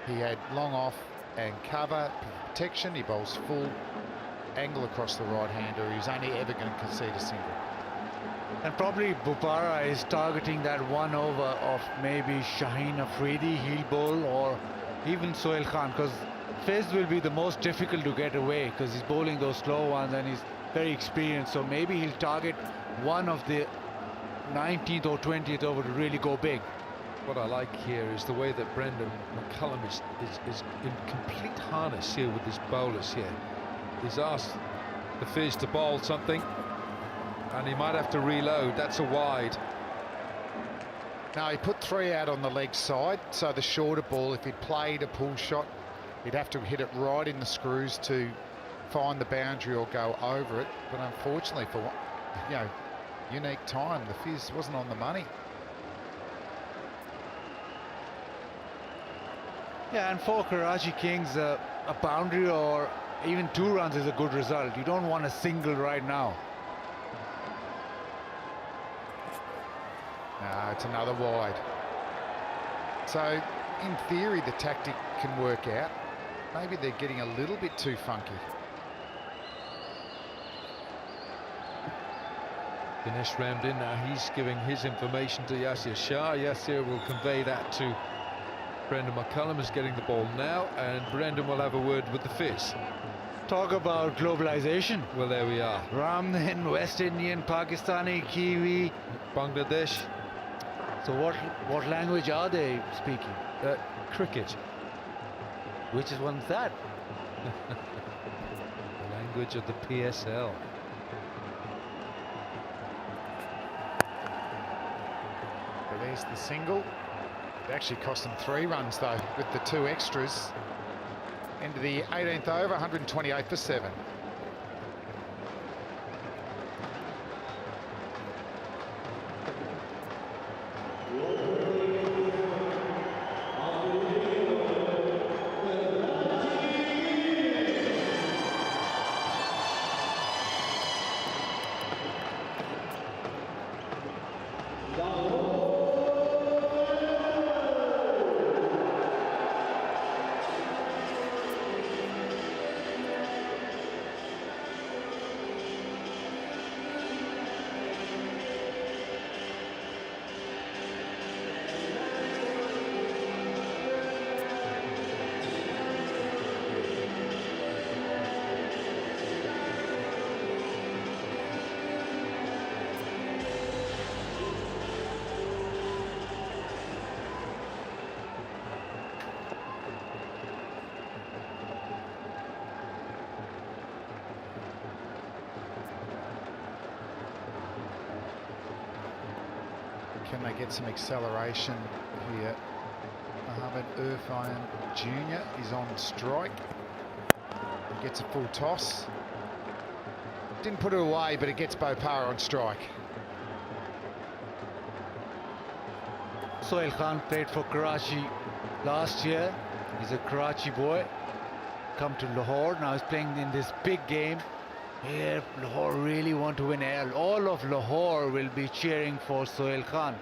[SPEAKER 1] He had long off and cover, protection. He bowls full angle across the right-hander. He's only ever going to concede a single.
[SPEAKER 6] And probably Bopara is targeting that one over of maybe Shaheen Afridi, heel bowl, or even Sohail Khan, because Fez will be the most difficult to get away because he's bowling those slow ones and he's very experienced. So maybe he'll target one of the 19th or 20th over to really go big.
[SPEAKER 5] What I like here is the way that Brendan McCullum is in complete harness here with his bowlers here. He's asked the Fizz to bowl something and he might have to reload. That's a wide.
[SPEAKER 1] Now he put 3 out on the leg side, so the shorter ball, if he'd played a pull shot, he'd have to hit it right in the screws to find the boundary or go over it. But unfortunately, for unique time, the Fizz wasn't on the money.
[SPEAKER 6] Yeah, and for Karachi Kings, a boundary or even 2 runs is a good result. You don't want a single right now.
[SPEAKER 1] No, it's another wide. So, in theory, the tactic can work out. Maybe they're getting a little bit too funky.
[SPEAKER 5] Dinesh Ramdin, now he's giving his information to Yasir Shah. Yasir will convey that to Brendan McCullum, is getting the ball now, and Brendan will have a word with the Fizz.
[SPEAKER 6] Talk about globalization.
[SPEAKER 5] Well, there we are.
[SPEAKER 6] Ramdin, West Indian, Pakistani, Kiwi,
[SPEAKER 5] Bangladesh.
[SPEAKER 6] So what language are they speaking?
[SPEAKER 5] Cricket.
[SPEAKER 6] Which is one's that?
[SPEAKER 5] The language of the PSL.
[SPEAKER 1] But there's the single. It actually cost them 3 runs though, with the 2 extras. Into the 18th over, 128 for 7. Can they get some acceleration here? Mohammad Irfan Jr. is on strike. Gets a full toss. Didn't put it away, but it gets Bopara on strike.
[SPEAKER 6] Sohail Khan played for Karachi last year. He's a Karachi boy. Come to Lahore. Now he's playing in this big game. Here, Lahore really want to win. All of Lahore will be cheering for Sohail Khan.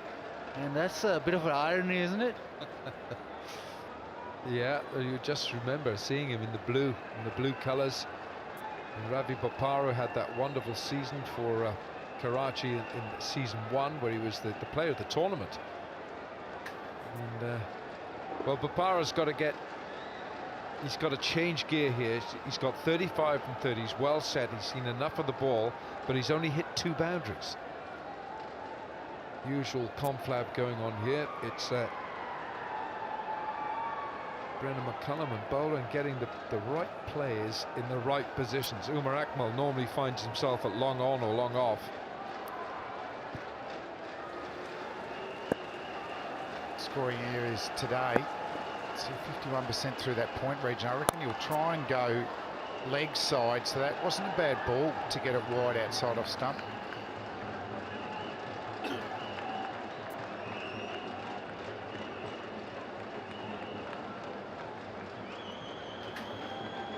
[SPEAKER 6] And that's a bit of an irony, isn't it?
[SPEAKER 5] Yeah, you just remember seeing him in the blue colours. And Ravi Bopara had that wonderful season for Karachi in season 1, where he was the player of the tournament. And well, Bopara's got to get. He's got to change gear here. He's got 35 from 30. He's well set. He's seen enough of the ball, but he's only hit 2 boundaries. Usual conflab going on here. It's Brendan McCullum and Boland getting the right players in the right positions. Umar Akmal normally finds himself at long on or long off.
[SPEAKER 1] Scoring areas today. So 51% through that point region. I reckon you'll try and go leg side, so that wasn't a bad ball to get it wide outside off stump.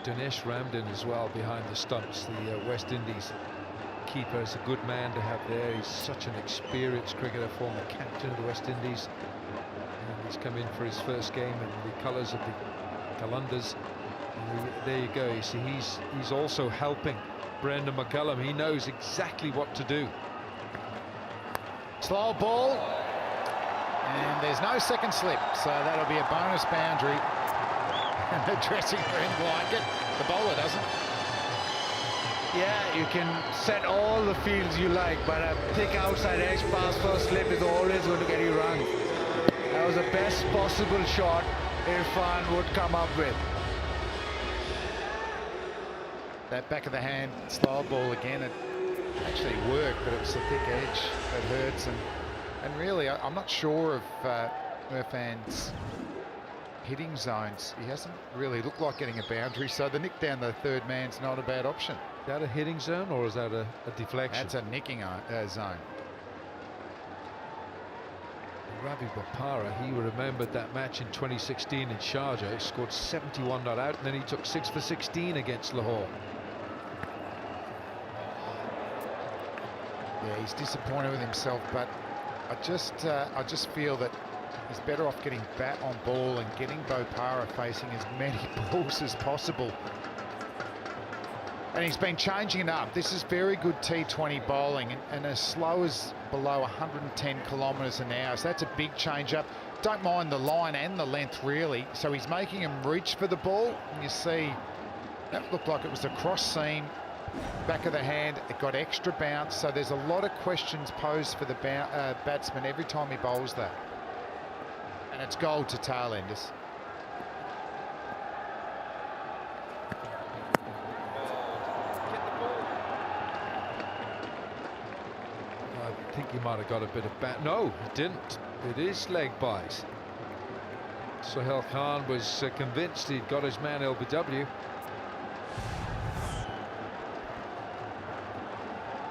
[SPEAKER 5] Dinesh Ramdin as well behind the stumps, the West Indies keeper. Is a good man to have there. He's such an experienced cricketer, former captain of the West Indies. And he's come in for his first game in the colours of the Qalandars. There you go. You see, he's also helping Brendan McCullum. He knows exactly what to do.
[SPEAKER 1] Slow ball, and there's no second slip, so that'll be a bonus boundary. And the dressing room like it. The bowler doesn't.
[SPEAKER 6] Yeah, you can set all the fields you like, but a thick outside edge pass first slip is always going to get you run. That was the best possible shot Irfan would come up with.
[SPEAKER 1] That back of the hand slow ball again, it actually worked, but it was a thick edge that hurts. And really, I'm not sure of Irfan's hitting zones. He hasn't really looked like getting a boundary, so the nick down the third man's not a bad option.
[SPEAKER 5] Is that a hitting zone or is that a deflection?
[SPEAKER 1] That's a nicking zone.
[SPEAKER 5] Ravi Bopara, he remembered that match in 2016 in Sharjah. He scored 71 not out, and then he took 6 for 16 against Lahore.
[SPEAKER 1] Yeah, he's disappointed with himself, but I just feel that he's better off getting bat on ball and getting Bopara facing as many balls as possible. And he's been changing it up. This is very good T20 bowling, and as slow as below 110 kilometres an hour. So that's a big change up. Don't mind the line and the length, really. So he's making him reach for the ball. And you see, that looked like it was a cross seam, back of the hand. It got extra bounce. So there's a lot of questions posed for the batsman every time he bowls that. And it's goal to tail enders.
[SPEAKER 5] I think he might have got a bit of bat. No, he didn't. It is leg byes. Sohail Khan was convinced he'd got his man LBW.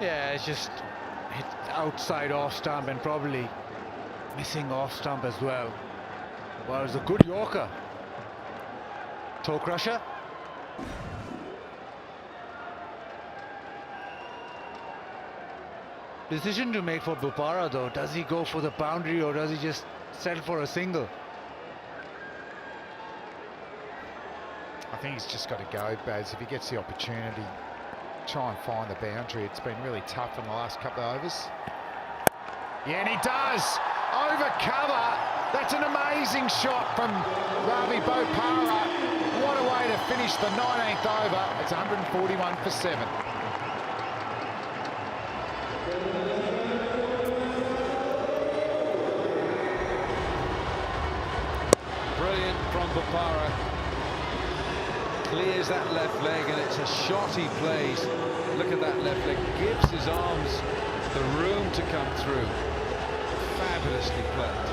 [SPEAKER 6] Yeah, it's just hit outside off stump and probably missing off stump as well. Well, it was a good Yorker. Toe crusher. Decision to make for Bopara though. Does he go for the boundary or does he just settle for a single?
[SPEAKER 1] I think he's just got to go, Baz. If he gets the opportunity, try and find the boundary. It's been really tough in the last couple of overs. Yeah, and he does. Over cover. That's an amazing shot from Ravi Bopara. What a way to finish the 19th over. It's 141 for 7.
[SPEAKER 5] Brilliant from Bopara. Clears that left leg, and it's a shot he plays. Look at that left leg. Gives his arms the room to come through. Fabulously played.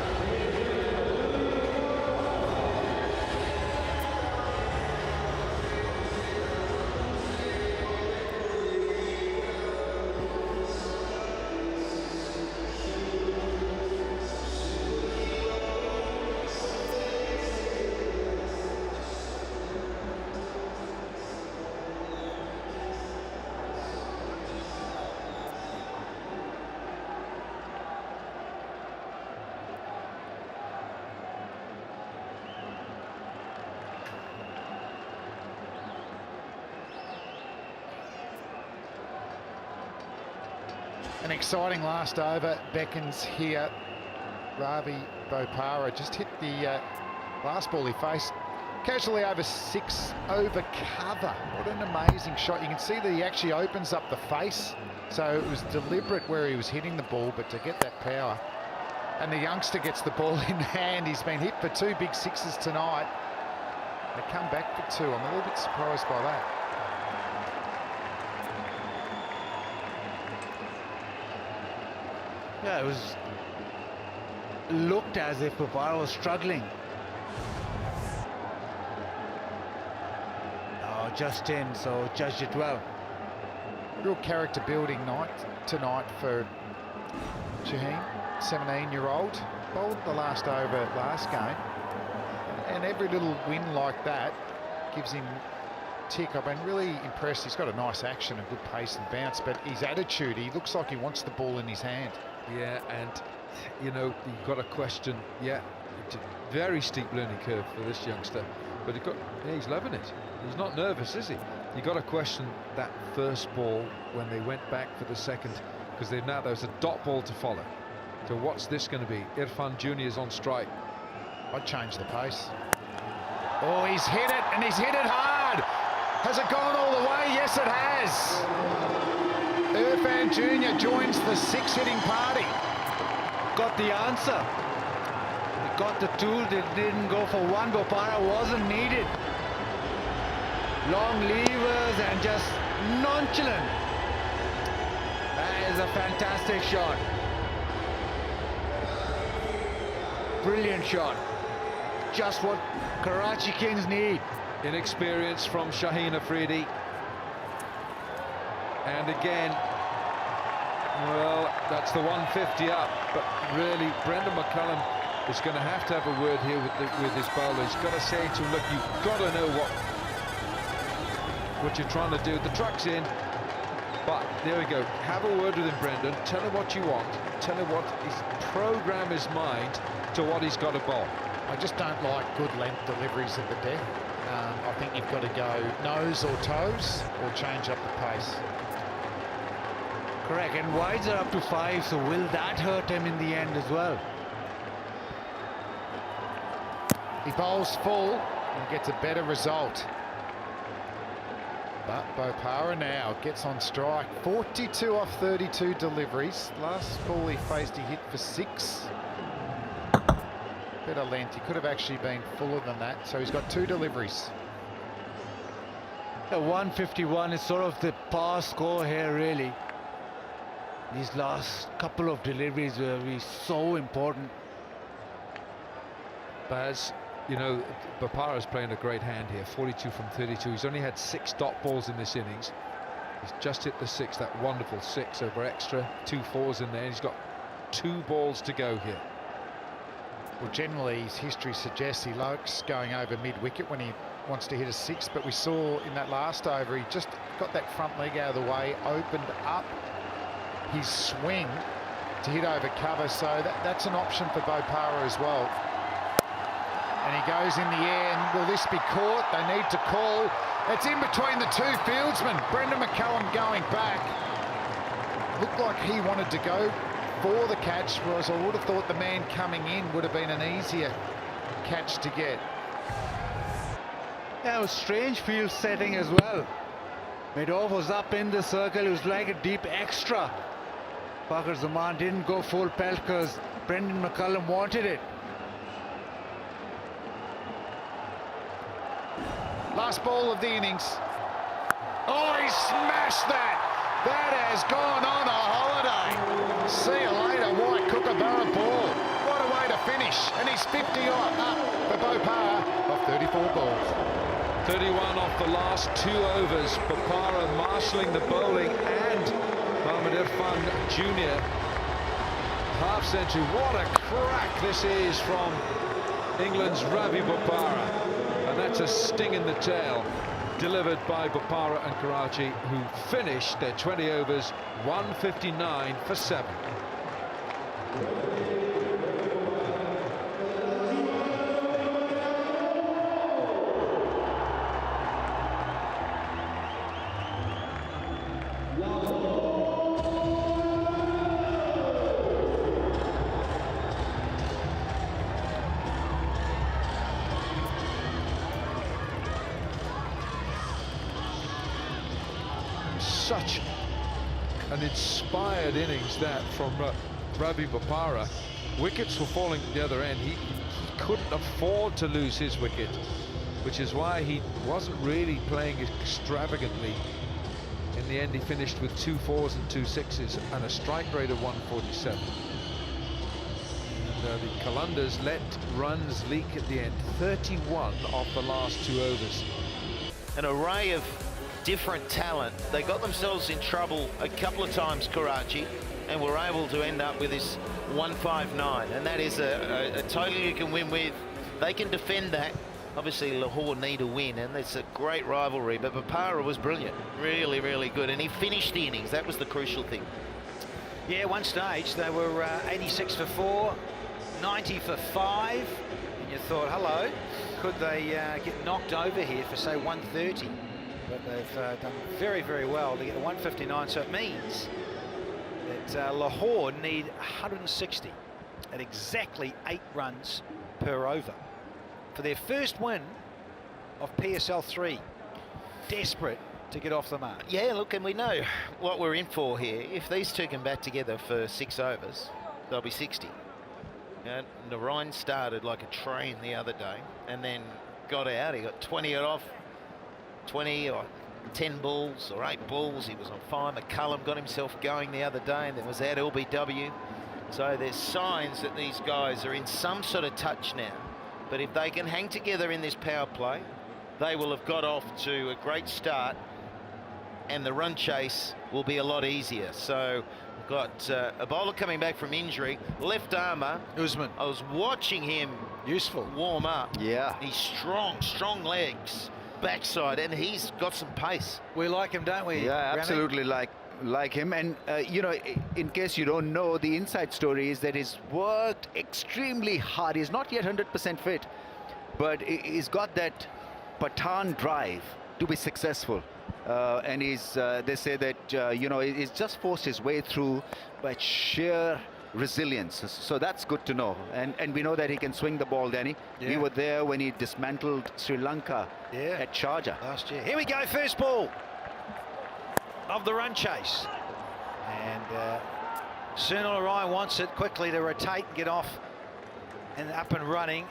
[SPEAKER 1] An exciting last over beckons here. Ravi Bopara just hit the last ball he faced casually over 6 over cover. What an amazing shot. You can see that he actually opens up the face. So it was deliberate where he was hitting the ball, but to get that power. And the youngster gets the ball in hand. He's been hit for 2 big sixes tonight. They come back for 2. I'm a little bit surprised by that.
[SPEAKER 6] Yeah, it was looked as if Bopara was struggling. Oh, just in, so judged it well.
[SPEAKER 1] Real character building night tonight for Shaheen, 17-year-old. Bowled the last over last game. And every little win like that gives him tick. I've been really impressed. He's got a nice action, a good pace and bounce, but his attitude, he looks like he wants the ball in his hand.
[SPEAKER 5] Yeah, and you know, you've got to question, yeah, it's a very steep learning curve for this youngster, but he's loving it. He's not nervous, is he? You've got to question that first ball when they went back for the second, because there's a dot ball to follow. So what's this going to be? Irfan Jr.'s on strike.
[SPEAKER 1] I'd change the pace. Oh, he's hit it, and he's hit it hard. Has it gone all the way? Yes, it has. Irfan Jr. joins the 6-hitting party.
[SPEAKER 6] Got the answer. He got the tool. They didn't go for one. Bopara wasn't needed. Long levers and just nonchalant. That is a fantastic shot. Brilliant shot. Just what Karachi Kings need.
[SPEAKER 5] Inexperience from Shaheen Afridi. And again, well, that's the 150 up, but really Brendan McCullum is going to have a word here with his bowler. He's got to say to him, look, you've got to know what you're trying to do. The truck's in, but there we go. Have a word with him, Brendan. Tell him what you want. Tell him what program his mind to what he's got to bowl.
[SPEAKER 1] I just don't like good length deliveries at the death. I think you've got to go nose or toes or change up the pace.
[SPEAKER 6] Correct, and wides are up to 5, so will that hurt him in the end as well?
[SPEAKER 1] He bowls full and gets a better result. But Bopara now gets on strike. 42 off 32 deliveries. Last ball he faced, he hit for 6. Better length. He could have actually been fuller than that. So he's got 2 deliveries.
[SPEAKER 6] The 151 is sort of the par score here, really. These last couple of deliveries will be so important.
[SPEAKER 5] Baz, you know, Bopara's playing a great hand here. 42 from 32. He's only had 6 dot balls in this innings. He's just hit the 6, that wonderful 6 over extra. 2 4s in there. He's got 2 balls to go here.
[SPEAKER 1] Well, generally his history suggests he likes going over mid-wicket when he wants to hit a 6, but we saw in that last over he just got that front leg out of the way, opened up his swing to hit over cover, so that's an option for Bopara as well. And he goes in the air, and will this be caught? They need to call. It's in between the 2 fieldsmen. Brendan McCullum going back. Looked like he wanted to go for the catch, whereas I would have thought the man coming in would have been an easier catch to get.
[SPEAKER 6] Yeah, it was strange field setting as well. Medov was up in the circle. It was like a deep extra. Fakhar Zaman didn't go full pelt because Brendan McCullum wanted it.
[SPEAKER 1] Last ball of the innings. Oh, he smashed that. That has gone on a holiday. See you later, White Kookaburra ball. What a way to finish. And he's 50 on up for Bopara off 34 balls.
[SPEAKER 5] 31 off the last 2 overs. Bopara marshalling the bowling, and Mohammad Irfan Jr. half century. What a crack this is from England's Ravi Bopara. And that's a sting in the tail delivered by Bopara and Karachi, who finished their 20 overs 159 for 7. such an inspired innings that from Ravi Bopara. Wickets were falling at the other end. He couldn't afford to lose his wicket, which is why he wasn't really playing extravagantly. In the end, he finished with 2 4s and 2 6s and a strike rate of 147. And the Qalandars let runs leak at the end, 31 off the last 2 overs.
[SPEAKER 7] An array of different talent. They got themselves in trouble a couple of times, Karachi, and were able to end up with this 159, and that is a total you can win with. They can defend that. Obviously Lahore need a win, and it's a great rivalry, but Bopara was brilliant, really, really good, and he finished the innings. That was the crucial thing.
[SPEAKER 3] Yeah, one stage they were 86 for 4, 90 for 5, and you thought, hello, could they get knocked over here for say 130? But they've done very, very well to get the 159, so it means that Lahore need 160 at exactly 8 runs per over for their first win of PSL 3. Desperate to get off the mark.
[SPEAKER 7] Yeah, look, and we know what we're in for here. If these two can bat together for 6 overs, they'll be 60. Narain started like a train the other day and then got out. He got 20 off, 20 or 10 balls or 8 balls. He was on fire. McCullum got himself going the other day, and there was that LBW. So there's signs that these guys are in some sort of touch now. But if they can hang together in this power play, they will have got off to a great start, and the run chase will be a lot easier. So we've got a bowler coming back from injury, left armour.
[SPEAKER 5] Usman.
[SPEAKER 7] I was watching him warm up.
[SPEAKER 2] Yeah.
[SPEAKER 7] He's strong legs, backside, and he's got some pace.
[SPEAKER 3] We like him, don't we?
[SPEAKER 2] Yeah,
[SPEAKER 3] Rami?
[SPEAKER 2] absolutely like him. And you know, in case you don't know, the inside story is that he's worked extremely hard. He's not yet 100% fit, but he's got that Pathan drive to be successful. And he's they say that you know, he's just forced his way through by sheer resilience. So that's good to know. And we know that he can swing the ball, Danny.
[SPEAKER 3] Yeah.
[SPEAKER 2] We were there when he dismantled Sri Lanka at Sharjah
[SPEAKER 3] last year. Here we go, first ball of the run chase, and Sunil Narayan wants it quickly to rotate and get off and up and running.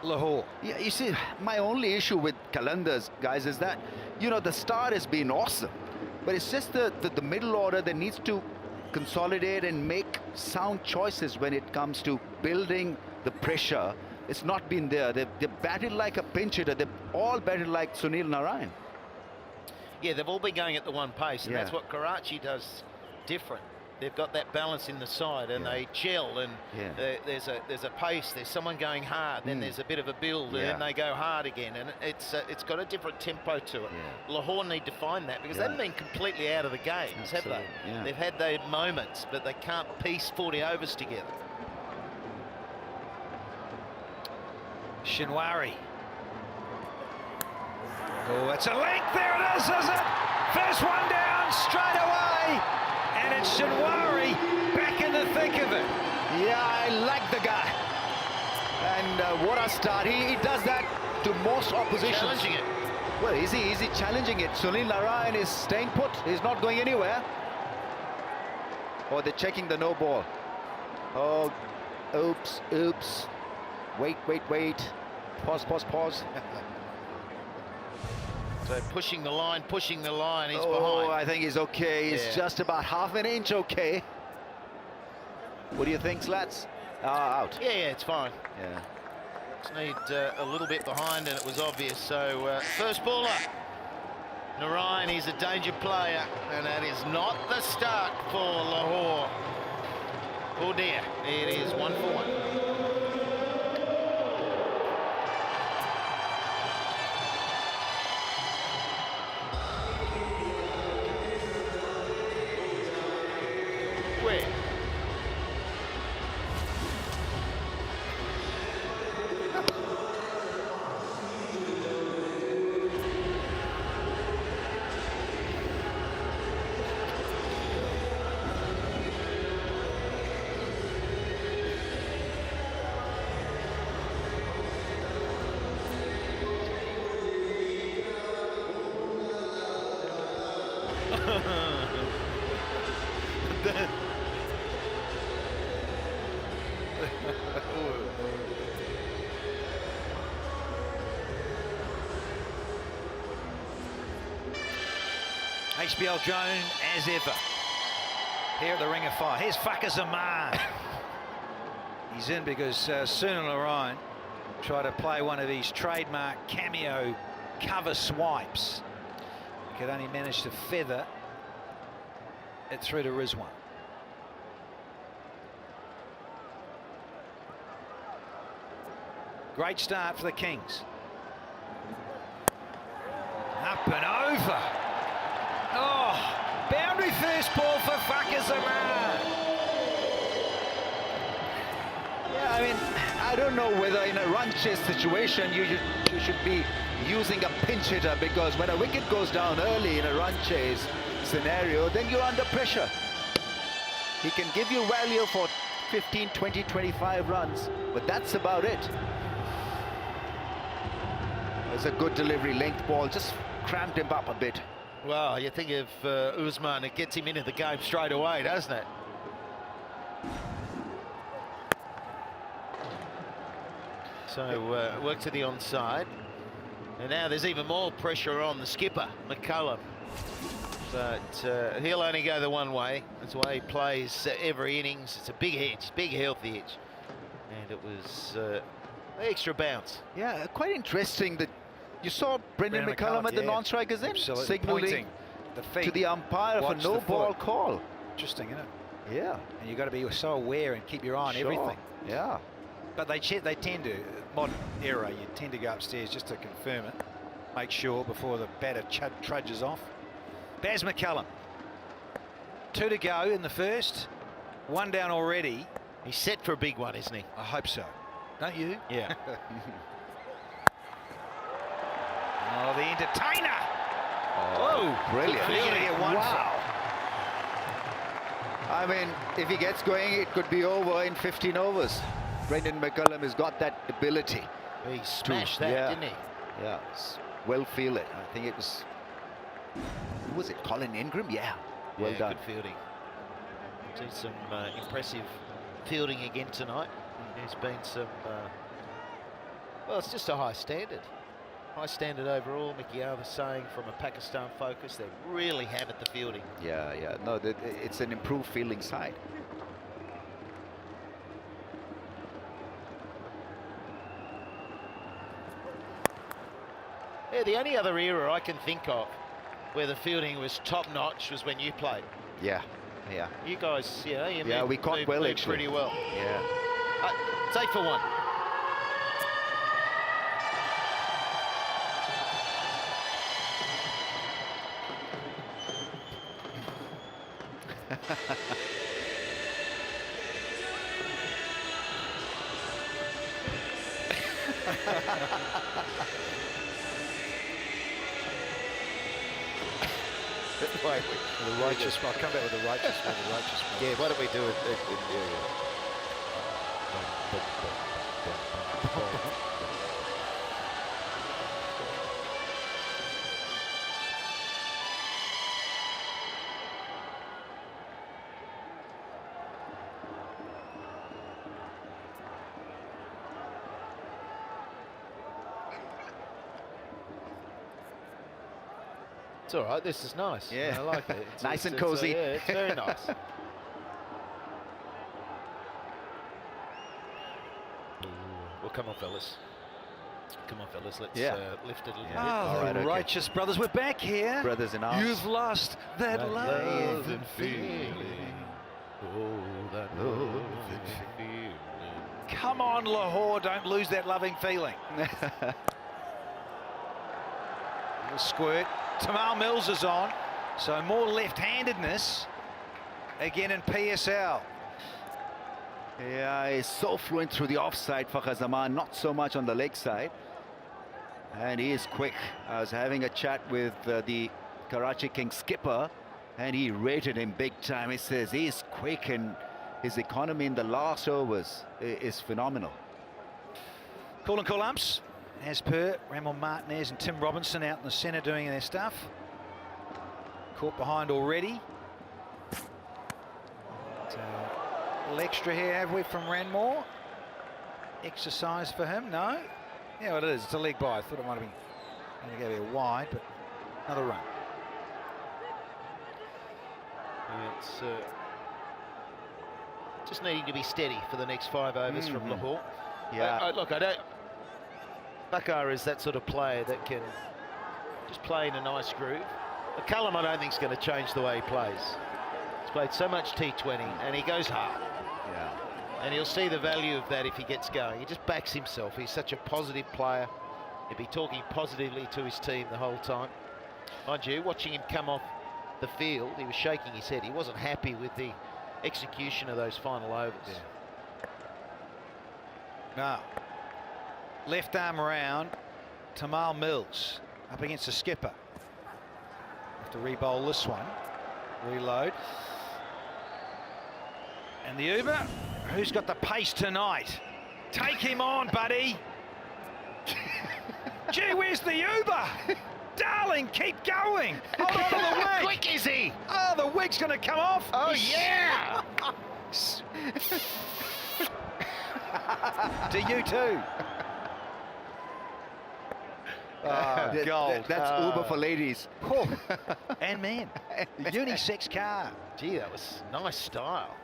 [SPEAKER 3] Lahore.
[SPEAKER 2] Yeah, you see, my only issue with Qalandars, guys, is that, you know, the start has been awesome, but it's just the middle order that needs to consolidate and make sound choices when it comes to building the pressure. It's not been there. They've batted like a pinch hitter. They've all batted like Sunil Narayan.
[SPEAKER 7] Yeah, they've all been going at the one pace, and that's what Karachi does different. They've got that balance in the side, and they gel, and there's a pace. There's someone going hard, then there's a bit of a build, and then they go hard again, and it's got a different tempo to it. Lahore need to find that, because they haven't been completely out of the games, have they? They've had their moments, but they can't piece 40 overs together.
[SPEAKER 3] Shinwari. Oh, it's a length. There it is it? First one down straight away. And it's Shinwari back in the thick of it.
[SPEAKER 2] Yeah, I like the guy. And what a start. He does that to most oppositions.
[SPEAKER 7] Challenging it.
[SPEAKER 2] Well, is he challenging it? Sunil Narayan is staying put. He's not going anywhere. Oh, they're checking the no ball. Oh, oops. Wait. Pause.
[SPEAKER 7] So pushing the line, he's behind.
[SPEAKER 2] Oh, I think he's okay. He's just about half an inch okay. What do you think, lads? Out.
[SPEAKER 7] Yeah, it's fine.
[SPEAKER 2] Yeah.
[SPEAKER 7] Just need a little bit behind, and it was obvious. So first bowler, Narayan, he's a danger player, and that is not the start for Lahore. Oh dear, it is 1 for 1.
[SPEAKER 3] HBL drone as ever. Here at the Ring of Fire. Here's Fearsome. He's in because Sunil Narayan tried to play one of these trademark cameo cover swipes. He could only manage to feather it through to Rizwan. Great start for the Kings. Up and over. Oh, boundary first ball for Fearsome.
[SPEAKER 2] Yeah, I mean, I don't know whether in a run chase situation you should be using a pinch hitter, because when a wicket goes down early in a run chase scenario, then you're under pressure. He can give you value for 15, 20, 25 runs, but that's about it. It's a good delivery, length ball, just cramped him up a bit.
[SPEAKER 7] Well, you think of Usman, it gets him into the game straight away, doesn't it? So work to the onside. And now there's even more pressure on the skipper, McCullum. But he'll only go the one way. That's the way he plays every innings. It's a big edge, big healthy edge. And it was extra bounce.
[SPEAKER 2] Yeah, quite interesting that you saw Brendan McCullum at the non-strikers end, signaling to the umpire for no ball call.
[SPEAKER 3] Interesting, isn't it?
[SPEAKER 2] Yeah.
[SPEAKER 3] And you've got to be so aware and keep your eye on everything.
[SPEAKER 2] Yeah.
[SPEAKER 3] But they tend to, modern era, you tend to go upstairs just to confirm it, make sure before the batter trudges off. Baz McCullum. 2 to go in the first. 1 down already.
[SPEAKER 7] He's set for a big one, isn't he?
[SPEAKER 3] I hope so. Don't you?
[SPEAKER 7] Yeah.
[SPEAKER 3] Oh, the entertainer.
[SPEAKER 2] Oh, brilliant.
[SPEAKER 3] Wow.
[SPEAKER 2] I mean, if he gets going, it could be over in 15 overs. Brendan McCullum has got that ability.
[SPEAKER 7] He smashed that, didn't he?
[SPEAKER 2] Yeah, well fielded. I think it was, who was it, Colin Ingram? Yeah, well done.
[SPEAKER 7] Good fielding. See some impressive fielding again tonight. There's been some, well, it's just a high standard. High standard overall. Mickey Arthur saying from a Pakistan focus, they really hammered the fielding.
[SPEAKER 2] Yeah, yeah. No, it's an improved fielding side.
[SPEAKER 7] Yeah, the only other era I can think of where the fielding was top-notch was when you played.
[SPEAKER 2] Yeah, yeah.
[SPEAKER 7] You guys,
[SPEAKER 2] we caught well, actually.
[SPEAKER 7] Pretty well.
[SPEAKER 2] Yeah.
[SPEAKER 7] It's 8 for 1.
[SPEAKER 3] The righteous, I'll come back with the righteous one.
[SPEAKER 7] Yeah, why don't we do it? It's all right. This is nice.
[SPEAKER 2] Yeah,
[SPEAKER 7] I like it.
[SPEAKER 2] Nice and cozy.
[SPEAKER 7] Yeah, it's very nice. Well, come on, fellas. Come on, fellas. Let's lift it a little bit.
[SPEAKER 3] Oh, the righteous brothers, we're back here.
[SPEAKER 2] Brothers in arms.
[SPEAKER 3] You've lost that love and feeling.
[SPEAKER 7] Oh, that love and feeling.
[SPEAKER 3] Come on, Lahore, don't lose that loving feeling. Little squirt. Tamal Mills is on, so more left-handedness again in PSL.
[SPEAKER 2] Yeah, he's so fluent through the offside for Khazaman, not so much on the leg side. And he is quick. I was having a chat with the Karachi Kings skipper, and he rated him big time. He says he's quick, and his economy in the last overs is phenomenal.
[SPEAKER 3] Call and call umps, as per Ramon Martinez and Tim Robinson out in the centre doing their stuff. Caught behind already. A little extra here, have we, from Ranmore? Exercise for him? No? Yeah, well, it is. It's a leg by. I thought it might have been going to go a wide, but another run.
[SPEAKER 7] It's just needing to be steady for the next 5 overs from Lahore.
[SPEAKER 2] Yeah.
[SPEAKER 7] Look, I don't... Bakar is that sort of player that can just play in a nice groove. McCullum, I don't think, is going to change the way he plays. He's played so much T20, and he goes hard.
[SPEAKER 2] Yeah.
[SPEAKER 7] And he'll see the value of that if he gets going. He just backs himself. He's such a positive player. He'll be talking positively to his team the whole time. Mind you, watching him come off the field, he was shaking his head. He wasn't happy with the execution of those final overs.
[SPEAKER 3] Now, left arm around, Tamal Mills up against the skipper. Have to re-bowl this one. Reload. And the Uber, who's got the pace tonight? Take him on, buddy. Gee, where's the Uber? Darling, keep going. Hold on to the wig.
[SPEAKER 7] How quick is he?
[SPEAKER 3] Oh, the wig's going to come off.
[SPEAKER 7] Oh, yeah.
[SPEAKER 3] To you too. Gold.
[SPEAKER 2] That's Uber for ladies.
[SPEAKER 3] And men. Unisex car.
[SPEAKER 7] Gee, that was nice style.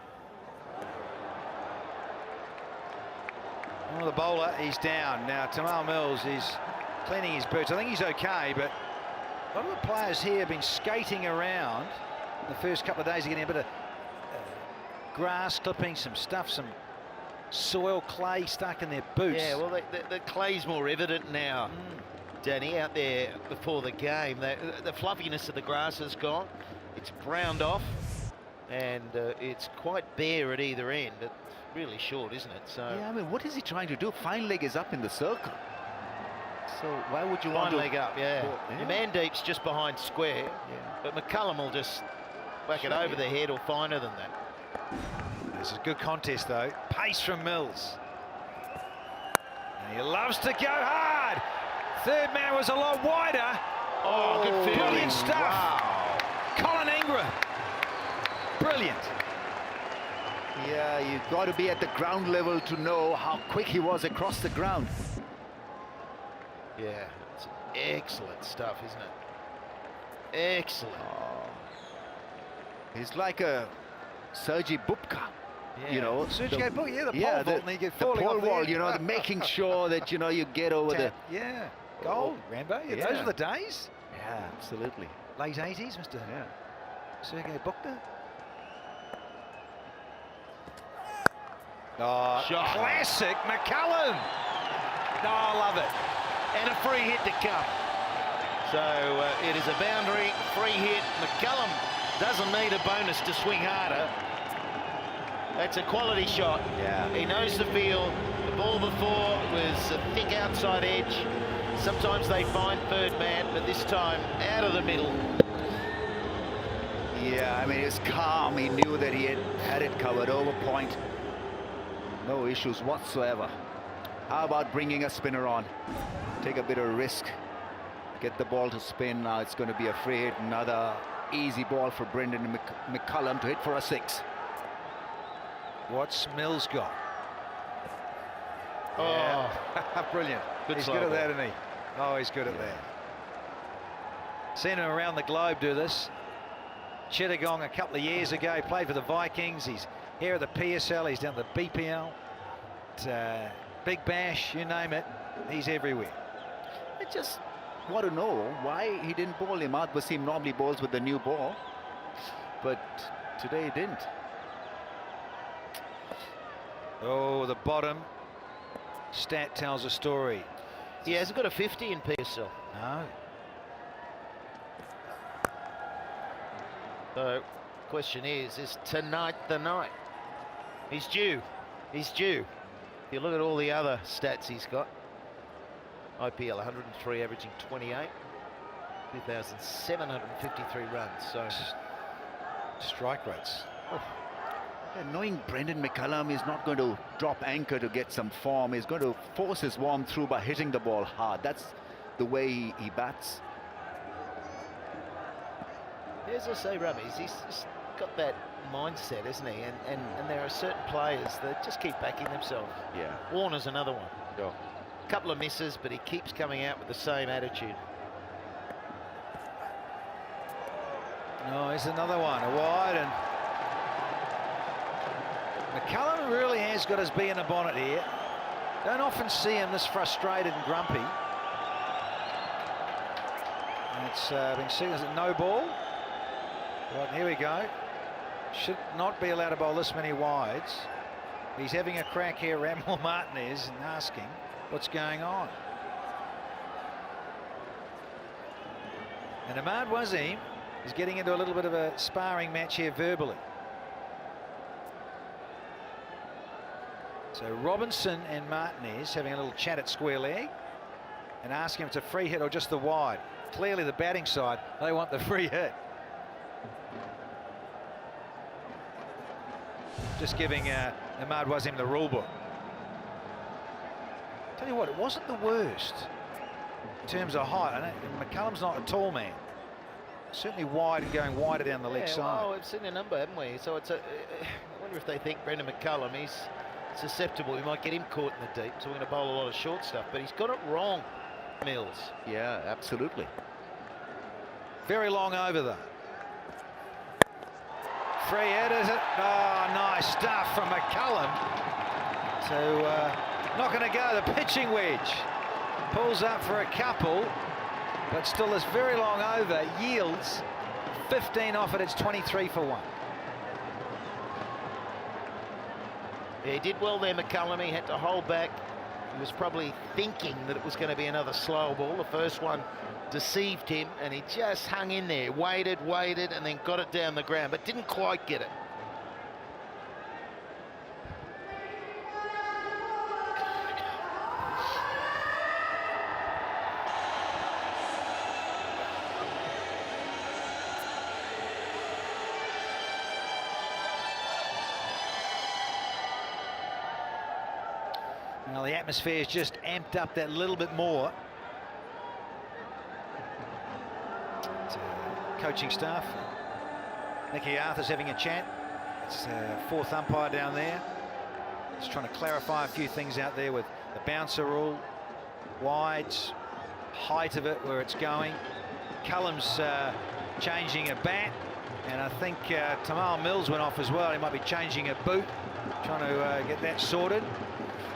[SPEAKER 3] Oh, the bowler, he's down. Now, Tamal Mills is cleaning his boots. I think he's okay, but a lot of the players here have been skating around the first couple of days, getting a bit of grass clipping, some stuff, some soil clay stuck in their boots.
[SPEAKER 7] Yeah, well, the clay's more evident now, Danny, out there before the game. The fluffiness of the grass has gone. It's browned off, and it's quite bare at either end. It's really short, isn't it? So
[SPEAKER 2] Yeah, I mean, what is he trying to do? Fine leg is up in the circle. So why would you want to...
[SPEAKER 7] Fine leg up, yeah. Your Mandeep's just behind square, but McCullum will just whack it over the head or finer than that.
[SPEAKER 3] This is a good contest, though. Pace from Mills. And he loves to go hard. Third man was a lot wider.
[SPEAKER 7] Oh, good fielding.
[SPEAKER 3] Brilliant stuff.
[SPEAKER 7] Wow.
[SPEAKER 3] Colin Ingram. Brilliant.
[SPEAKER 2] Yeah, you've got to be at the ground level to know how quick he was across the ground.
[SPEAKER 7] Yeah, it's excellent stuff, isn't it? Excellent.
[SPEAKER 2] He's like a Sergei Bubka.
[SPEAKER 7] Yeah.
[SPEAKER 2] You know,
[SPEAKER 3] Sergei Bubka, yeah, the pole
[SPEAKER 2] the
[SPEAKER 3] vault, and he get
[SPEAKER 2] the
[SPEAKER 3] falling
[SPEAKER 2] pole
[SPEAKER 3] off the
[SPEAKER 2] wall,
[SPEAKER 3] edge.
[SPEAKER 2] you know, making sure that, you know, you get over the...
[SPEAKER 3] Yeah, gold, Rambo. Yeah,
[SPEAKER 2] Yeah.
[SPEAKER 3] those were the days.
[SPEAKER 2] Yeah, absolutely.
[SPEAKER 3] Late 80s, Mr. Sergei Bubka. Oh,
[SPEAKER 7] Shot.
[SPEAKER 3] classic McCullum. No, I love it.
[SPEAKER 7] And a free hit to come. So it is a boundary, free hit. McCullum doesn't need a bonus to swing harder. That's a quality shot.
[SPEAKER 2] Yeah.
[SPEAKER 7] He knows the field. The ball before was a thick outside edge. Sometimes they find third man, but this time out of the middle.
[SPEAKER 2] Yeah, I mean, he was calm. He knew that he had it covered over point. No issues whatsoever. How about bringing a spinner on? Take a bit of risk. Get the ball to spin. Now it's going to be a free hit. Another easy ball for Brendan McCullum to hit for a 6.
[SPEAKER 3] What's Mills got?
[SPEAKER 7] Oh,
[SPEAKER 3] Yeah. Brilliant. He's good at that, isn't he? Oh, he's good at that. Seen him around the globe do this. Chittagong a couple of years ago, played for the Vikings. He's here at the PSL, he's down the BPL. Big Bash, you name it, he's everywhere.
[SPEAKER 2] I just want to know why he didn't bowl him out. Wasim normally bowls with the new ball, but today he didn't.
[SPEAKER 3] Oh, the bottom stat tells a story.
[SPEAKER 7] he hasn't got a 50 in PSL.
[SPEAKER 3] No.
[SPEAKER 7] So, question is tonight the night? He's due. He's due. If you look at all the other stats he's got, IPL 103, averaging 28, 2,753 runs. So,
[SPEAKER 3] Strike rates.
[SPEAKER 2] Yeah, knowing Brendan McCullum is not going to drop anchor to get some form, he's going to force his warm through by hitting the ball hard. That's the way he bats.
[SPEAKER 7] as I say, Rummies, he's just got that mindset, isn't he? And there are certain players that just keep backing themselves.
[SPEAKER 2] Yeah.
[SPEAKER 7] Warner's another one.
[SPEAKER 2] Yeah.
[SPEAKER 7] A couple of misses, but he keeps coming out with the same attitude.
[SPEAKER 3] No, here's another one, a wide, and McCullum really has got his bee in the bonnet here. Don't often see him this frustrated and grumpy. And it's been seen as a no ball. Right, here we go. Should not be allowed to bowl this many wides. He's having a crack here, Ramon Martinez, and asking what's going on. And Ahmad Wasim is getting into a little bit of a sparring match here verbally. So Robinson and Martinez having a little chat at square leg and asking him if it's a free hit or just the wide. Clearly the batting side, they want the free hit. Just giving Ahmad Wasim the rule book. Tell you what, it wasn't the worst in terms of height. I know McCullum's not a tall man. Certainly wide and going wider down the leg side.
[SPEAKER 7] Well, we've seen a number, haven't we? So it's I wonder if they think Brendan McCullum, he's susceptible. We might get him caught in the deep, so we're going to bowl a lot of short stuff. But he's got it wrong, Mills.
[SPEAKER 2] Yeah, absolutely.
[SPEAKER 3] Very long over though. Free hit, is it? Oh, nice stuff from McCullum. So not going to go. The pitching wedge pulls up for a couple, but still this very long over yields 15 off it. It's 23 for 1.
[SPEAKER 7] Yeah, he did well there, McCullum. He had to hold back. He was probably thinking that it was going to be another slow ball. The first one deceived him, and he just hung in there, waited, and then got it down the ground, but didn't quite get it.
[SPEAKER 3] Well, the atmosphere's just amped up that little bit more. Coaching staff, Nicky Arthur's having a chat. It's fourth umpire down there. Just trying to clarify a few things out there with the bouncer rule, wides, height of it, where it's going. Cullum's changing a bat, and I think Tamal Mills went off as well. He might be changing a boot, trying to get that sorted.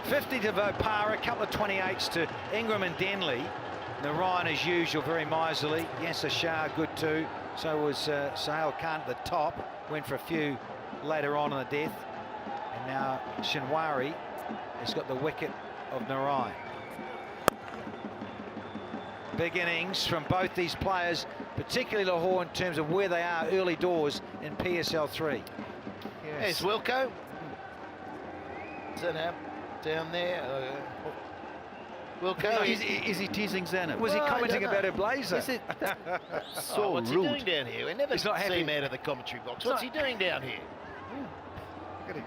[SPEAKER 3] 50 to Vopara, a couple of 28s to Ingram and Denley. Narayan, as usual, very miserly. Yasser Shah, good too. So was Sahel Khan at the top. Went for a few later on in the death. And now Shinwari has got the wicket of Narayan. Big innings from both these players, particularly Lahore in terms of where they are early doors in PSL 3.
[SPEAKER 7] Yes. There's Wilco. Zainab down there. Wilco,
[SPEAKER 2] is he teasing Zainab?
[SPEAKER 3] Was he commenting about her blazer?
[SPEAKER 2] Is it so
[SPEAKER 7] what's
[SPEAKER 2] rude?
[SPEAKER 7] he doing down here? We never
[SPEAKER 3] He's not
[SPEAKER 7] see
[SPEAKER 3] happy.
[SPEAKER 7] him out of the commentary box. What's he doing down here?
[SPEAKER 3] Look at him.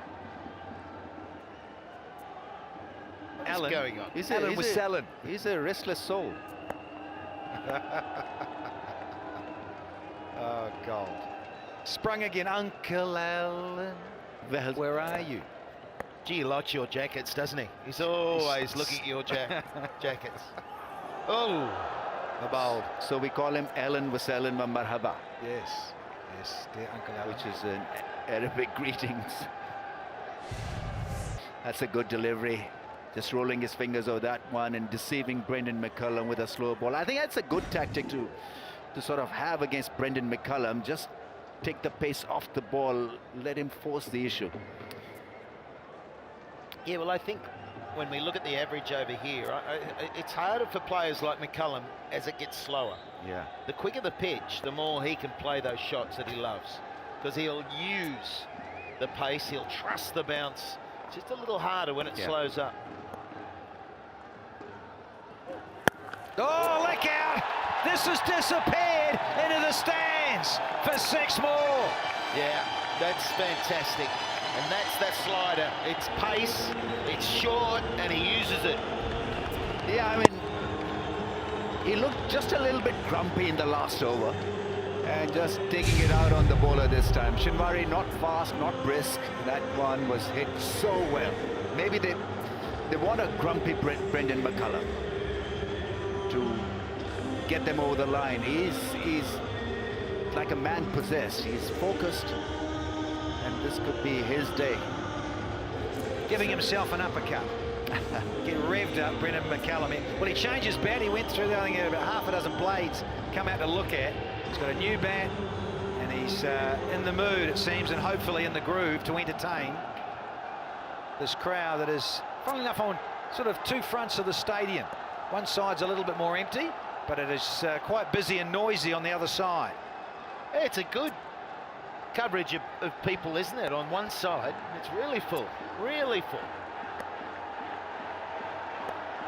[SPEAKER 7] What's going on?
[SPEAKER 3] Alan was selling.
[SPEAKER 2] He's a restless soul.
[SPEAKER 3] Oh, gold. Sprung again, Uncle Alan.
[SPEAKER 2] Well,
[SPEAKER 3] where are you?
[SPEAKER 7] Gee, he likes your jackets, doesn't he? He's always looking at your jackets. Oh,
[SPEAKER 2] the bowl. So we call him Alan Wasalan wa Marhaba.
[SPEAKER 3] Yes, yes, dear Uncle Alan.
[SPEAKER 2] Which is an Arabic greetings. That's a good delivery. Just rolling his fingers over that one and deceiving Brendan McCullum with a slow ball. I think that's a good tactic to sort of have against Brendan McCullum. Just take the pace off the ball, let him force the issue.
[SPEAKER 7] Yeah, well, I think when we look at the average over here, it's harder for players like McCullum as it gets slower.
[SPEAKER 2] Yeah.
[SPEAKER 7] The quicker the pitch, the more he can play those shots that he loves, because he'll use the pace, he'll trust the bounce. It's just a little harder when it slows up.
[SPEAKER 3] Oh, look out! This has disappeared into the stands for 6 more.
[SPEAKER 7] Yeah, that's fantastic. And that's that slider. It's pace, it's short, and he uses it.
[SPEAKER 2] Yeah, I mean, he looked just a little bit grumpy in the last over. And just taking it out on the bowler this time. Shinwari not fast, not brisk. That one was hit so well. Maybe they want a grumpy Brendan McCullum to get them over the line. He's like a man possessed. He's focused, and this could be his day.
[SPEAKER 3] Giving himself an uppercut. Get revved up, Brendan McCullum. Well, he changed his bat. He went through there. I think about half a dozen blades come out to look at. He's got a new bat, and he's in the mood, it seems, and hopefully in the groove to entertain this crowd that is, funnily enough, on sort of two fronts of the stadium. One side's a little bit more empty, but it is quite busy and noisy on the other side.
[SPEAKER 7] Yeah, it's a good coverage of people, isn't it? On one side, it's really full, really full.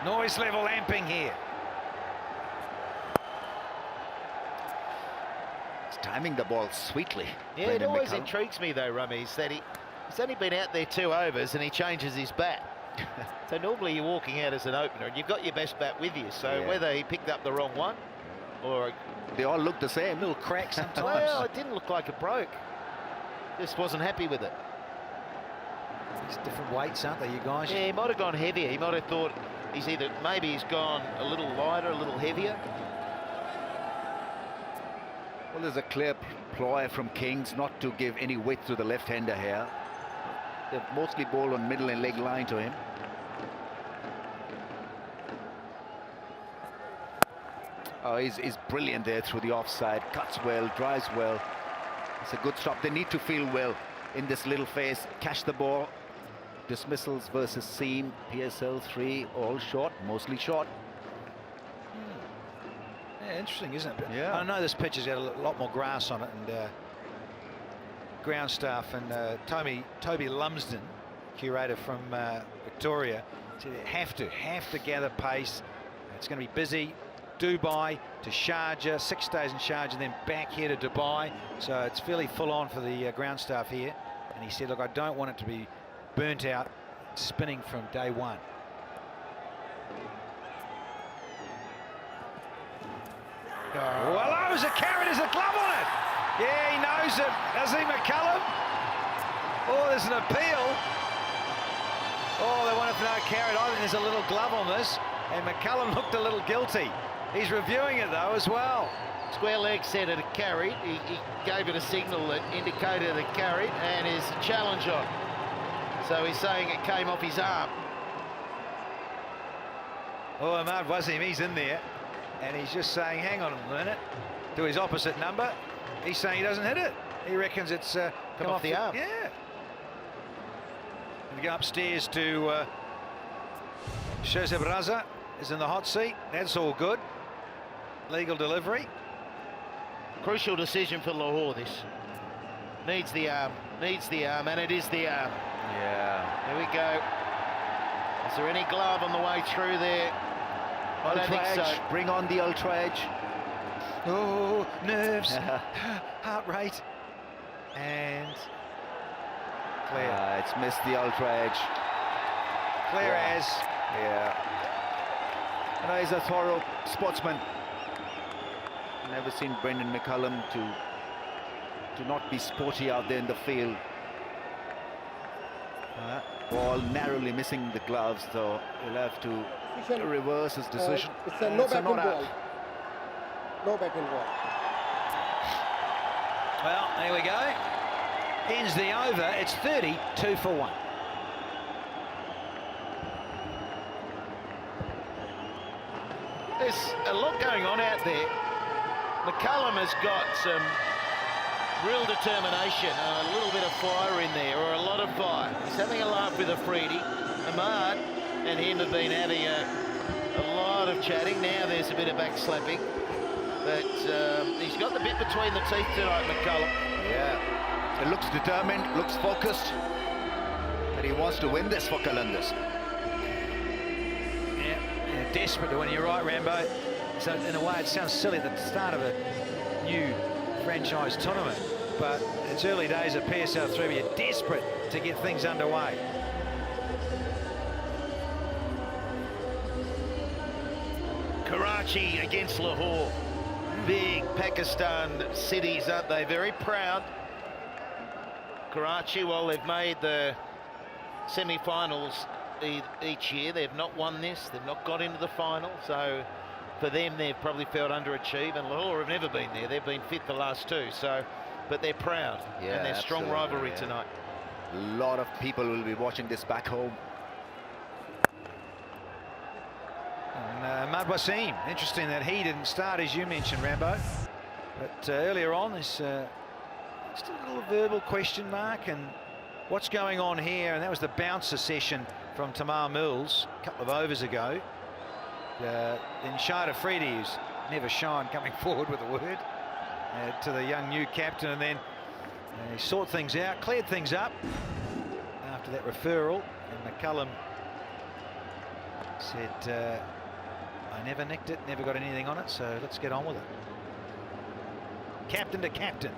[SPEAKER 3] Noise level amping here.
[SPEAKER 2] Timing the ball sweetly.
[SPEAKER 7] Yeah,
[SPEAKER 2] Brendan
[SPEAKER 7] it always
[SPEAKER 2] McCullum.
[SPEAKER 7] intrigues me though, Rummy, is that he's only been out there 2 overs and he changes his bat. So normally you're walking out as an opener and you've got your best bat with you. So
[SPEAKER 2] Yeah.
[SPEAKER 7] whether he picked up the wrong one or
[SPEAKER 2] they all look the same.
[SPEAKER 3] Little cracks sometimes.
[SPEAKER 7] well, it didn't look like it broke. Just wasn't happy with it.
[SPEAKER 3] It's different weights, aren't they, you guys?
[SPEAKER 7] Yeah, he might have gone heavier. He might have thought maybe he's gone a little lighter, a little heavier.
[SPEAKER 2] Well, there's a clear ploy from Kings not to give any weight to the left-hander here. They've mostly bowled on middle and leg line to him. Oh, he's brilliant there through the offside. Cuts well, drives well. It's a good stop. They need to feel well in this little phase. Catch the ball. Dismissals versus seam. PSL 3, all short, mostly short.
[SPEAKER 3] Yeah, interesting, isn't it? But
[SPEAKER 2] Yeah.
[SPEAKER 3] I know this pitch has got a lot more grass on it, and ground staff and Toby Lumsden, curator from Victoria, said they have to gather pace. It's going to be busy. Dubai to Sharjah, 6 days in Sharjah, then back here to Dubai. So it's fairly full on for the ground staff here. And he said, look, I don't want it to be burnt out spinning from day one. Well, that was a carrot, there's a glove on it. Yeah, he knows it, doesn't he, McCullum? Oh, there's an appeal. Oh, they wanted to know carrot. I think there's a little glove on this, and McCullum looked a little guilty. He's reviewing it, though, as well.
[SPEAKER 7] Square leg said it carried. He gave it a signal that indicated it carried, and his challenge on. So he's saying it came off his arm.
[SPEAKER 3] Oh, Ahmad Wasim, he's in there, and he's just saying, hang on a minute, to his opposite number. He's saying he doesn't hit it. He reckons it's come off the arm. Yeah. We go upstairs to Josep Raza is in the hot seat. That's all good. Legal delivery.
[SPEAKER 7] Crucial decision for Lahore, this. Needs the arm, and it is the arm.
[SPEAKER 2] Yeah.
[SPEAKER 7] Here we go. Is there any glove on the way through there? I don't think so.
[SPEAKER 2] Bring on the ultra edge.
[SPEAKER 3] Oh, nerves, heart rate, and clear.
[SPEAKER 2] It's missed the ultra edge.
[SPEAKER 3] Clear as.
[SPEAKER 2] Yeah. And he's a thorough sportsman. Never seen Brendan McCullum to not be sporty out there in the field. Ball narrowly missing the gloves, so he'll have to reverse his decision.
[SPEAKER 4] It's a no bat ball. No bat ball.
[SPEAKER 3] Well, there we go. Ends the over. It's 32 for 1.
[SPEAKER 7] There's a lot going on out there. McCullum has got some real determination and a little bit of fire in there, or a lot of fire. He's having a laugh with Afridi. Ahmad and him have been having a lot of chatting. Now there's a bit of backslapping. But he's got the bit between the teeth tonight, McCullum.
[SPEAKER 2] Yeah. It looks determined, looks focused. And he wants to win this for Qalandars.
[SPEAKER 3] Yeah, desperate to win. You're right, Rambo. So in a way, it sounds silly at the start of a new franchise tournament, but it's early days of PSL 3, but you're desperate to get things underway.
[SPEAKER 7] Karachi against Lahore. big Pakistan cities, aren't they? Very proud. Karachi, well, they've made the semi-finals each year. They've not won this. They've not got into the final. So for them, they've probably felt underachieved. And Lahore have never been there. They've been fifth the last two. So, but they're proud.
[SPEAKER 2] Yeah,
[SPEAKER 7] and there's strong rivalry tonight.
[SPEAKER 2] A lot of people will be watching this back home.
[SPEAKER 3] And Ahmad Wasim, interesting that he didn't start, as you mentioned, Rambo. But earlier on, there's just a little verbal question mark, and what's going on here? And that was the bouncer session from Tamar Mills a couple of overs ago. Then Shahid Afridi, who's never shined, coming forward with a word to the young new captain, and then he sorted things out, cleared things up after that referral, and McCullum said, I never nicked it, never got anything on it, so let's get on with it. Captain to captain.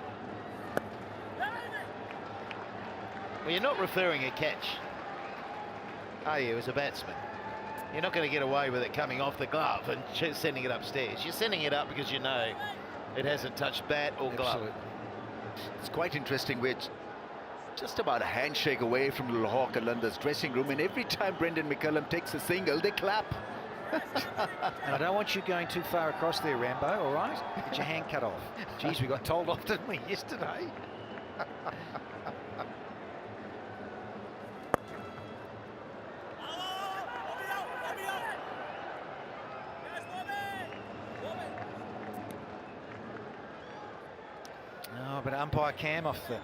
[SPEAKER 7] Well, you're not referring a catch, are you, as a batsman? You're not going to get away with it coming off the glove and sending it upstairs. You're sending it up because you know it hasn't touched bat or glove.
[SPEAKER 3] Absolutely.
[SPEAKER 2] It's quite interesting. We're just about a handshake away from the Lahore Qalandars dressing room, and every time Brendan McCullum takes a single, they clap.
[SPEAKER 3] And I don't want you going too far across there, Rambo, all right? Get your hand cut off. Geez, we got told off, didn't we, yesterday? Oh, but umpire Cam off the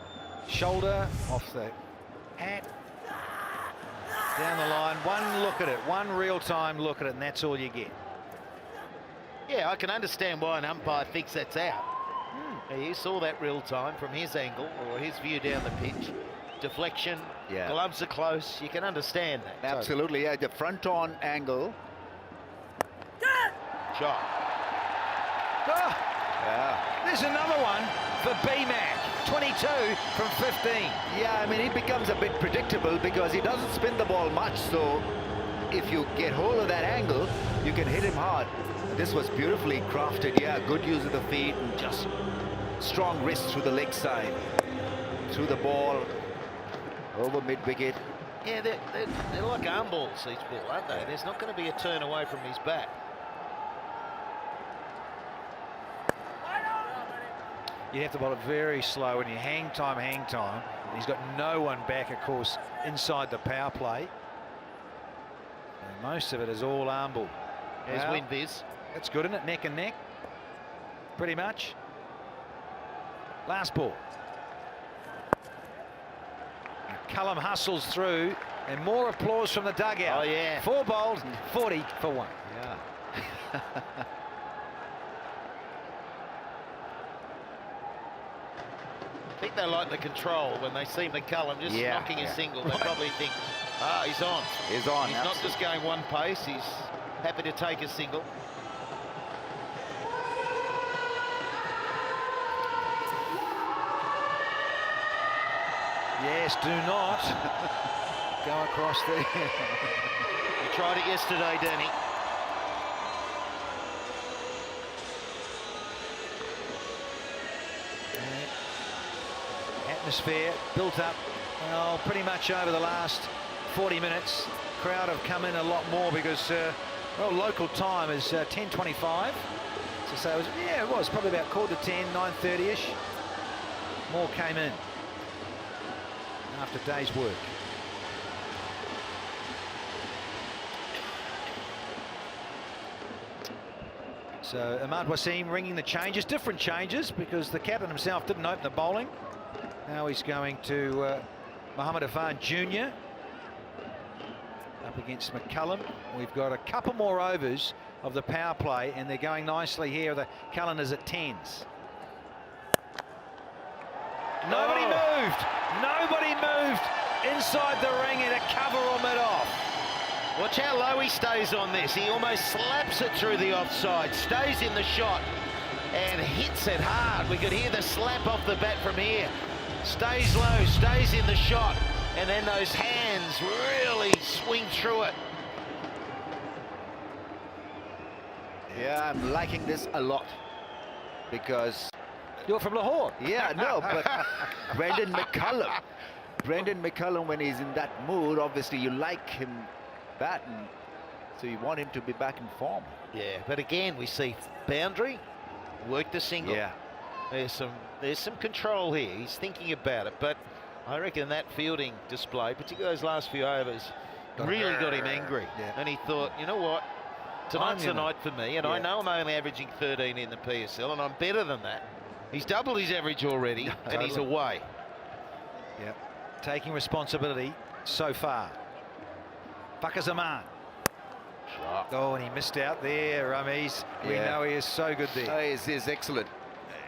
[SPEAKER 3] shoulder, off the hat, down the line. One look at it, one real-time look at it, and that's all you get.
[SPEAKER 7] Yeah, I can understand why an umpire thinks that's out. You saw that real time from his angle or his view down the pitch. Deflection, gloves are close. You can understand that.
[SPEAKER 2] Absolutely, yeah, the front-on angle.
[SPEAKER 7] Shot.
[SPEAKER 3] Oh,
[SPEAKER 2] Yeah.
[SPEAKER 3] there's another one for B-Mac. 22 from 15.
[SPEAKER 2] Yeah, I mean, it becomes a bit predictable because he doesn't spin the ball much, so if you get hold of that angle, you can hit him hard. This was beautifully crafted, yeah, good use of the feet and just strong wrist through the leg side, through the ball, over mid-wicket.
[SPEAKER 7] Yeah, they're like arm balls, each ball, aren't they? There's not going to be a turn away from his bat.
[SPEAKER 3] You have to bowl it very slow, and you hang time. And he's got no one back, of course, inside the power play. And most of it is all arm ball.
[SPEAKER 7] There's
[SPEAKER 3] Well,
[SPEAKER 7] Winviz.
[SPEAKER 3] That's good, isn't it? Neck and neck, pretty much. Last ball. And Cullum hustles through, and more applause from the dugout.
[SPEAKER 7] Oh, yeah.
[SPEAKER 3] 4 bowled, 40 for 1.
[SPEAKER 2] Yeah.
[SPEAKER 7] I think they like the control when they see McCullum just knocking a single. They probably think, he's on.
[SPEAKER 2] He's on.
[SPEAKER 7] He's not just going one pace. He's happy to take a single.
[SPEAKER 3] Yes, do not go across there.
[SPEAKER 7] You tried it yesterday, Danny.
[SPEAKER 3] Atmosphere built up, well, pretty much over the last 40 minutes. Crowd have come in a lot more because, well, local time is 10:25. So it was probably about 9:45, 9:30-ish. More came in after a day's work. So Ahmad Wasim ringing the changes, different changes, because the captain himself didn't open the bowling. Now he's going to M1F1 Jr. up against McCullum. We've got a couple more overs of the power play, and they're going nicely here. The Qalandars at 10s. Nobody moved. Nobody moved inside the ring and a cover or mid off.
[SPEAKER 7] Watch how low he stays on this. He almost slaps it through the offside, stays in the shot and hits it hard. We could hear the slap off the bat from here. Stays low, stays in the shot, and then those hands really swing through it.
[SPEAKER 2] Yeah, I'm liking this a lot. because...
[SPEAKER 3] You're from Lahore.
[SPEAKER 2] Yeah, no, but Brendan McCullum, when he's in that mood, obviously you like him batting, so you want him to be back in form.
[SPEAKER 7] Yeah, but again, we see boundary, work the single.
[SPEAKER 2] Yeah.
[SPEAKER 7] There's some control here. He's thinking about it, but I reckon that fielding display, particularly those last few overs, really got him angry.
[SPEAKER 3] Yeah.
[SPEAKER 7] And he thought, you know what, tonight's the night for me, and I know I'm only averaging 13 in the PSL, and I'm better than that. He's doubled his average already, and he's away.
[SPEAKER 3] Yeah, taking responsibility so far. Fakhr Zaman. Oh, and he missed out there, Rameez. We know he is so good there.
[SPEAKER 2] He's excellent.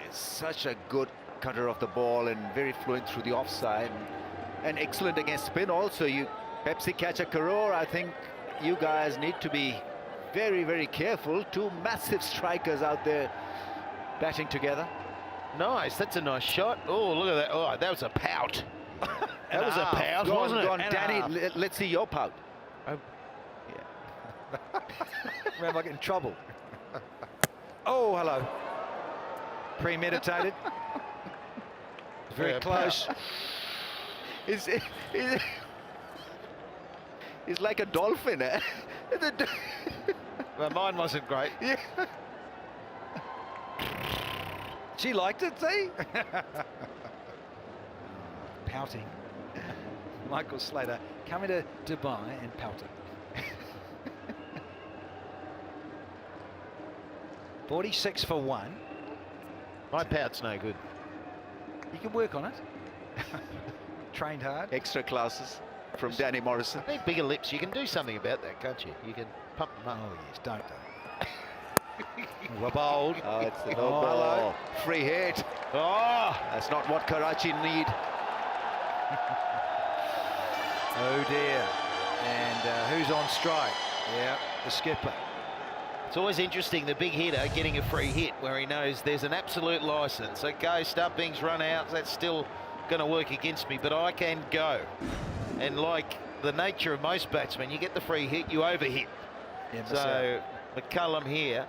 [SPEAKER 2] It's such a good cutter of the ball and very fluent through the offside. And excellent against spin also. You Pepsi catcher Karor, I think you guys need to be very, very careful. Two massive strikers out there batting together.
[SPEAKER 7] Nice, that's a nice shot. Oh, look at that. Oh, that was a pout. That was a pout, wasn't it?
[SPEAKER 2] Go on, Danny, let's see your pout.
[SPEAKER 3] Remember, I get in trouble. Oh, hello. Premeditated. Very close.
[SPEAKER 2] He's like a dolphin. Eh?
[SPEAKER 3] Well, mine wasn't great.
[SPEAKER 2] Yeah.
[SPEAKER 3] She liked it, see? Pouting. Michael Slater coming to Dubai and pouting. 46 for 1.
[SPEAKER 7] My pout's no good.
[SPEAKER 3] You can work on it. Trained hard.
[SPEAKER 2] Extra classes from Danny Morrison.
[SPEAKER 7] I think bigger lips, you can do something about that, can't you? You can pump them up.
[SPEAKER 3] Oh, yes, don't. We're bold.
[SPEAKER 2] Oh, it's the no ball. Free hit.
[SPEAKER 7] Oh,
[SPEAKER 2] that's not what Karachi need.
[SPEAKER 3] Oh dear. And who's on strike? Yeah, the skipper.
[SPEAKER 7] it's always interesting, the big hitter getting a free hit where he knows there's an absolute license. Okay, Stumping's run out, that's still going to work against me, but I can go. And like the nature of most batsmen, you get the free hit, you overhit.
[SPEAKER 3] Yeah,
[SPEAKER 7] so McCullum here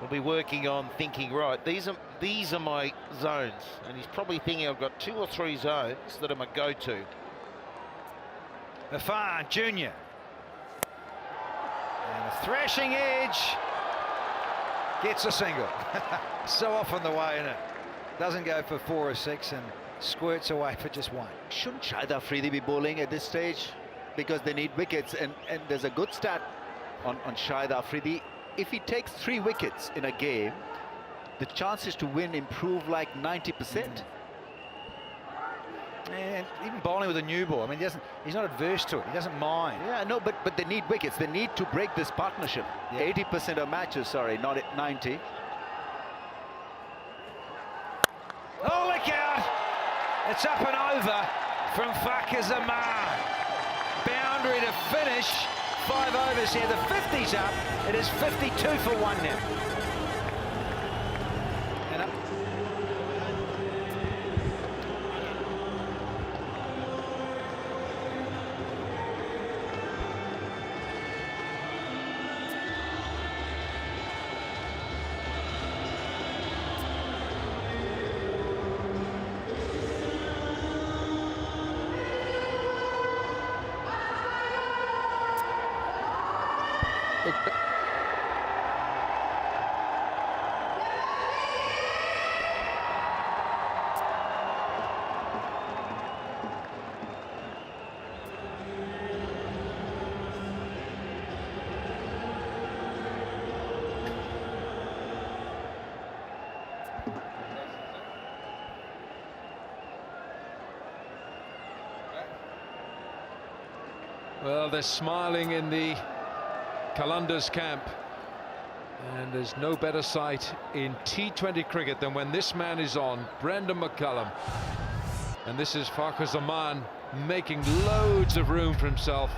[SPEAKER 7] will be working on thinking, right, these are my zones, and he's probably thinking I've got 2 or 3 zones that are my go-to.
[SPEAKER 3] Irfan Jr. And a thrashing edge gets a single. So often the way, isn't it? Doesn't go for 4 or 6 and squirts away for just 1.
[SPEAKER 2] Shouldn't Shahid Afridi be bowling at this stage? Because they need wickets, and there's a good stat on Shahid Afridi. If he takes 3 wickets in a game, the chances to win improve like 90%.
[SPEAKER 3] And even bowling with a new ball, I mean, he's not adverse to it. He doesn't mind.
[SPEAKER 2] Yeah, no, but they need wickets. They need to break this partnership. 80% of matches, sorry, not at 90.
[SPEAKER 3] Oh, look out! It's up and over from Fakhr Zaman. Boundary to finish. 5 overs here. The 50's up. It is 52 for 1 now. And up.
[SPEAKER 5] Well, they're smiling in the Qalandars camp, and there's no better sight in T20 cricket than when this man is on, Brendan McCullum. And this is Fakhr Zaman making loads of room for himself.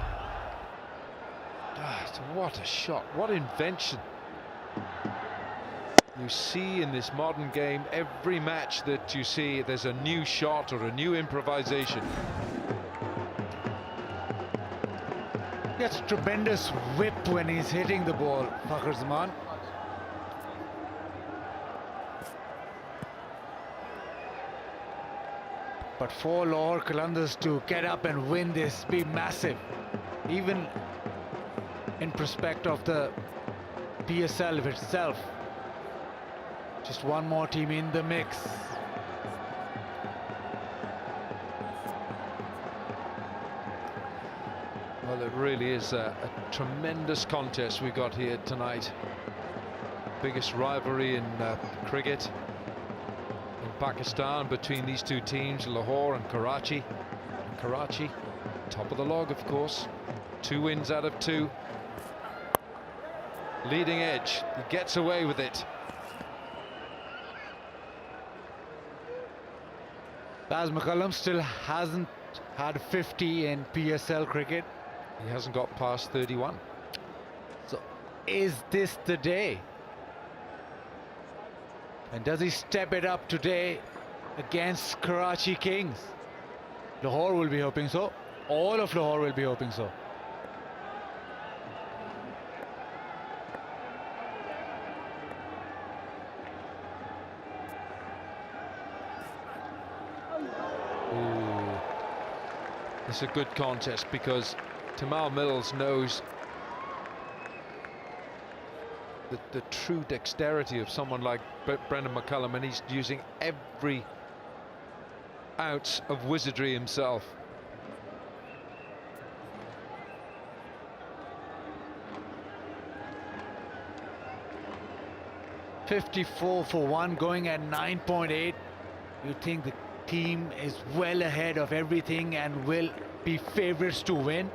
[SPEAKER 5] What a shot, what invention. You see in this modern game, every match that you see, there's a new shot or a new improvisation.
[SPEAKER 6] Gets tremendous whip when he's hitting the ball, Fakhr Zaman. But for Lahore Qalandars to get up and win this, be massive, even in prospect of the PSL itself. Just one more team in the mix.
[SPEAKER 5] Well, it really is a tremendous contest we got here tonight. Biggest rivalry in cricket in Pakistan between these two teams, Lahore and Karachi. And Karachi, top of the log, of course. 2 wins out of 2. Leading edge, he gets away with it.
[SPEAKER 6] Baz McCullum still hasn't had 50 in PSL cricket.
[SPEAKER 5] He hasn't got past 31.
[SPEAKER 6] So is this the day? And does he step it up today against Karachi Kings? Lahore will be hoping so. All of Lahore will be hoping so.
[SPEAKER 5] It's a good contest because Tamal Mills knows the true dexterity of someone like Brendan McCullum, and he's using every ounce of wizardry himself.
[SPEAKER 6] .54 for 1, going at 9.8. You think the team is well ahead of everything and will be favourites to win?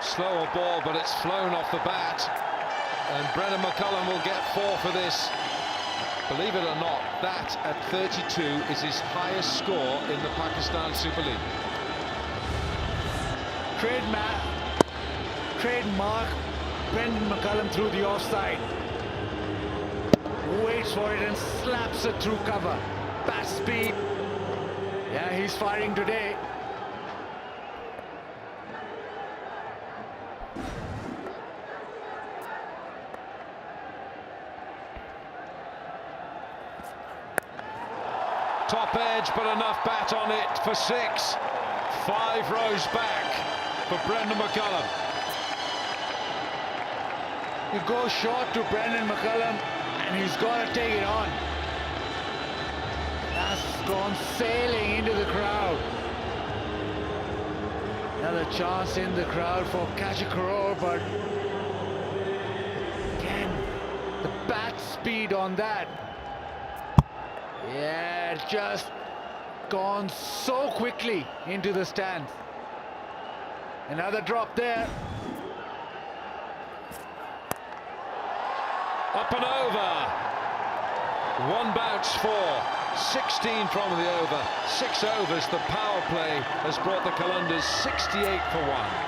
[SPEAKER 5] Slower ball, but it's flown off the bat, and Brendan McCullum will get 4 for this. Believe it or not, that at 32 is his highest score in the Pakistan Super League.
[SPEAKER 6] Trademark Brendan McCullum through the offside. Waits for it and slaps it through cover. Bat speed. Yeah, he's firing today.
[SPEAKER 5] Top edge, but enough bat on it for 6. 5 rows back for Brendan McCullum.
[SPEAKER 6] You go short to Brendan McCullum and he's got to take it on. That's gone sailing into the crowd. Another chance in the crowd for Catch a Crore, but again, the bat speed on that. Yeah, just gone so quickly into the stands. Another drop there.
[SPEAKER 5] Up and over. 1 bounce for 16 from the over. 6 overs. The power play has brought the Qalandars 68 for 1.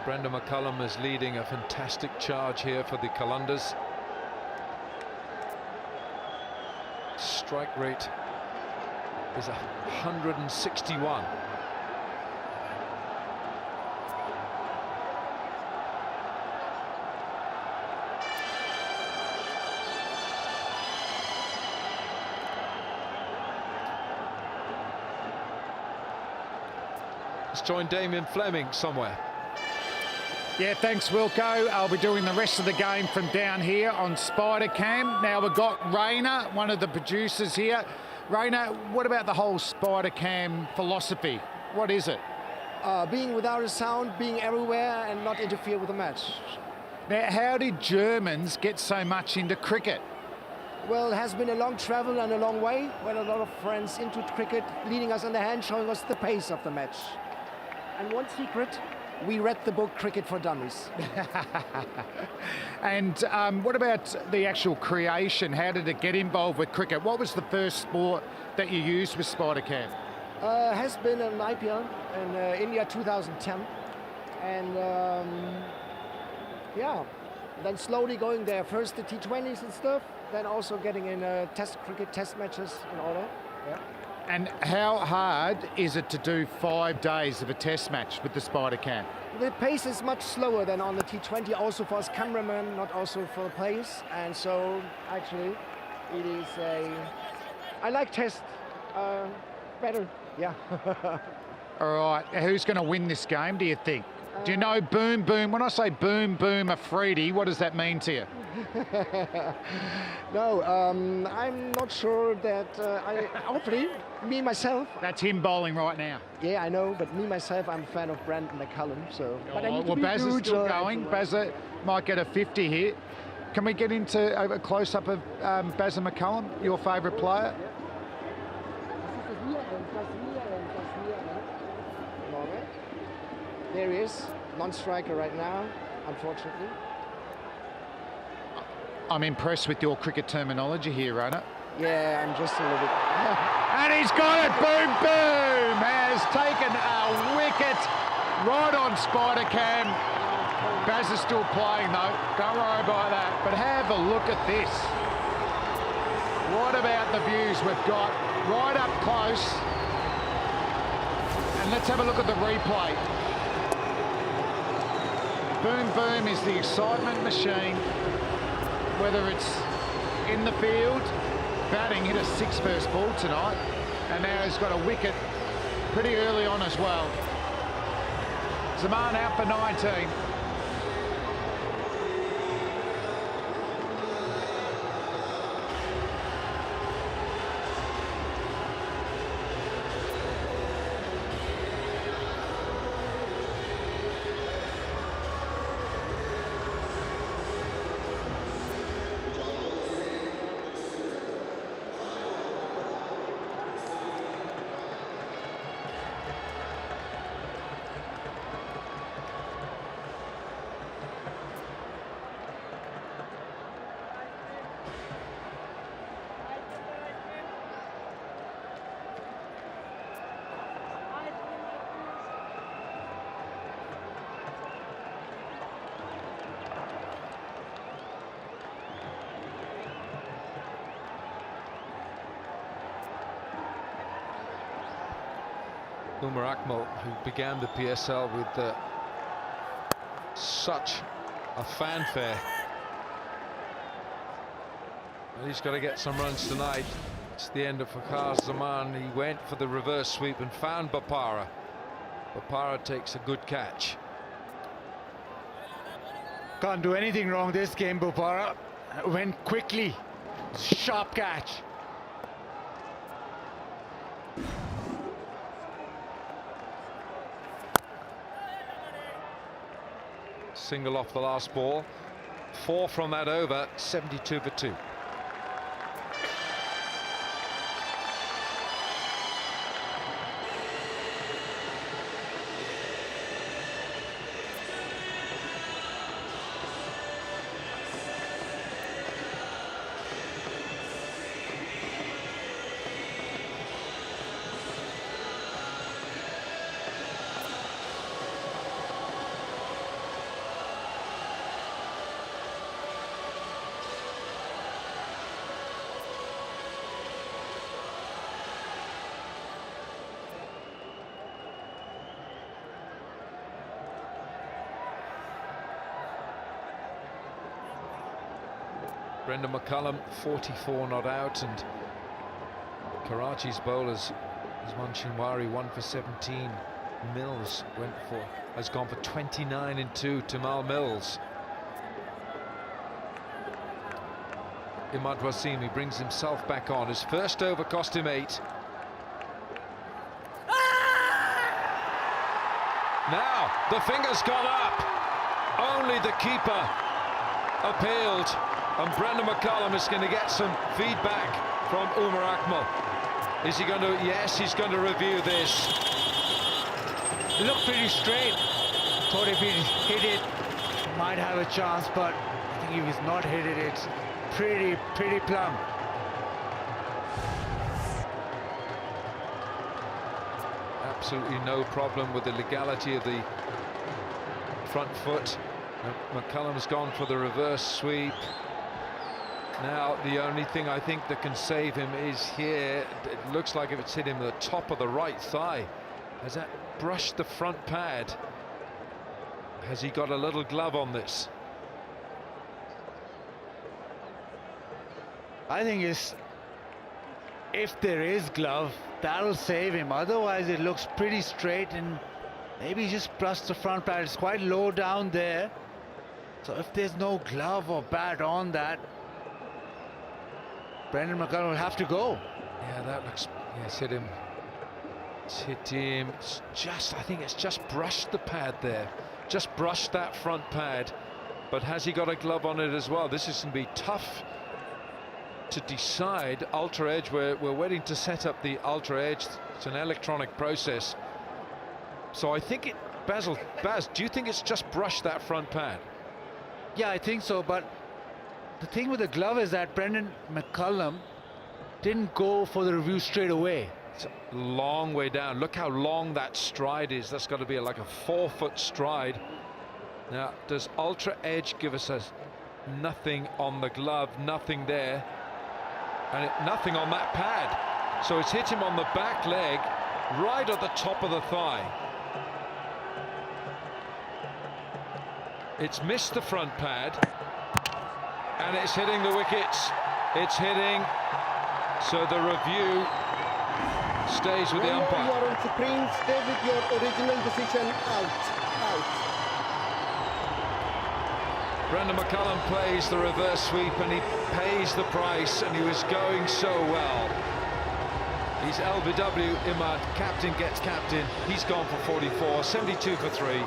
[SPEAKER 5] Brendan McCullum is leading a fantastic charge here for the Qalandars. Strike rate is 161. Let's join Damien Fleming somewhere.
[SPEAKER 1] Yeah, thanks, Wilco. I'll be doing the rest of the game from down here on Spider Cam. Now we've got Rainer, one of the producers here. Rainer, what about the whole Spider Cam philosophy? What is it?
[SPEAKER 4] Being without a sound, being everywhere and not interfere with the match.
[SPEAKER 1] Now, how did Germans get so much into cricket?
[SPEAKER 4] Well, it has been a long travel and a long way. We had a lot of friends into cricket, leading us on the hand, showing us the pace of the match. And one secret, we read the book Cricket for Dummies.
[SPEAKER 1] And what about the actual creation? How did it get involved with cricket? What was the first sport that you used with Spider-Cam?
[SPEAKER 4] Has been an IPL in India 2010. And yeah, then slowly going there. First the T20s and stuff, then also getting in test cricket, test matches and all that. Yeah.
[SPEAKER 1] And how hard is it to do 5 days of a test match with the Spider-Cam?
[SPEAKER 4] The pace is much slower than on the T20, also for us cameramen, not also for pace. And so actually it is I like test better, yeah.
[SPEAKER 1] All right, who's going to win this game, do you think? Do you know Boom Boom? When I say Boom Boom Afridi, what does that mean to you?
[SPEAKER 4] No, I'm not sure that hopefully, me myself.
[SPEAKER 1] That's him bowling right now.
[SPEAKER 4] Yeah, I know, but me myself, I'm a fan of Brandon McCullum, so. But I need to be
[SPEAKER 1] Baz is
[SPEAKER 4] huge,
[SPEAKER 1] still going. Baz might get a 50 here. Can we get into a close-up of Baz McCullum, your favourite player?
[SPEAKER 4] There he is, non-striker right now, unfortunately.
[SPEAKER 1] I'm impressed with your cricket terminology here, Rona.
[SPEAKER 4] Yeah, I'm just a little bit.
[SPEAKER 1] And he's got it, Boom Boom! Has taken a wicket right on Spider-Cam. Baz is still playing though, don't worry about that. But have a look at this. What about the views we've got right up close? And let's have a look at the replay. Boom Boom is the excitement machine, whether it's in the field, batting, hit a 6 first ball tonight, and now he's got a wicket pretty early on as well. Zaman out for 19.
[SPEAKER 5] Umar Akmal, who began the PSL with such a fanfare. And he's got to get some runs tonight. It's the end of Fakhar Zaman. He went for the reverse sweep and found Bapara. Bapara takes a good catch.
[SPEAKER 6] Can't do anything wrong this game, Bopara. Went quickly. Sharp catch.
[SPEAKER 5] Single off the last ball. 4 from that over, 72 for 2. Brendan McCullum, 44 not out, and Karachi's bowlers, Usman Shinwari, 1 for 17. Mills has gone for 29 in 2. Tamal Mills. Imad Wasim, he brings himself back on. His first over cost him 8. Now the finger's gone up. Only the keeper appealed. And Brendan McCullum is going to get some feedback from Umar Akmal. Is he going to? Yes, he's going to review this.
[SPEAKER 6] Look pretty straight. thought if he hit it, might have a chance, but I think if he's not hit it, it's pretty plumb.
[SPEAKER 5] Absolutely no problem with the legality of the front foot. McCullum's gone for the reverse sweep. Now the only thing I think that can save him is here. It looks like if it's hit him at the top of the right thigh. Has that brushed the front pad? Has he got a little glove on this?
[SPEAKER 6] I think if there is glove, that'll save him. Otherwise it looks pretty straight, and maybe just brushed the front pad. It's quite low down there, so if there's no glove or bat on that, Brendan McCullum will have to go.
[SPEAKER 5] Yeah, that looks, yeah, it's hit him. It's hit him. It's just, I think it's just brushed the pad there. Just brushed that front pad. But has he got a glove on it as well? This is going to be tough to decide. Ultra Edge, we're waiting to set up the Ultra Edge. It's an electronic process. So I think it, Baz, do you think it's just brushed that front pad?
[SPEAKER 6] Yeah, I think so, but the thing with the glove is that Brendan McCullum didn't go for the review straight away.
[SPEAKER 5] It's a long way down. Look how long that stride is. That's got to be like a 4-foot stride. Now, does Ultra Edge give us nothing on the glove, nothing there, and nothing on that pad? So it's hit him on the back leg, right at the top of the thigh. It's missed the front pad, and it's hitting the wickets. It's hitting, so the review stays with the umpire.
[SPEAKER 11] You are on screen, stay with your original decision. Out.
[SPEAKER 5] Brendan McCullum plays the reverse sweep, and he pays the price, and he was going so well. He's LBW, Imad, captain gets captain. He's gone for 44, 72 for 3.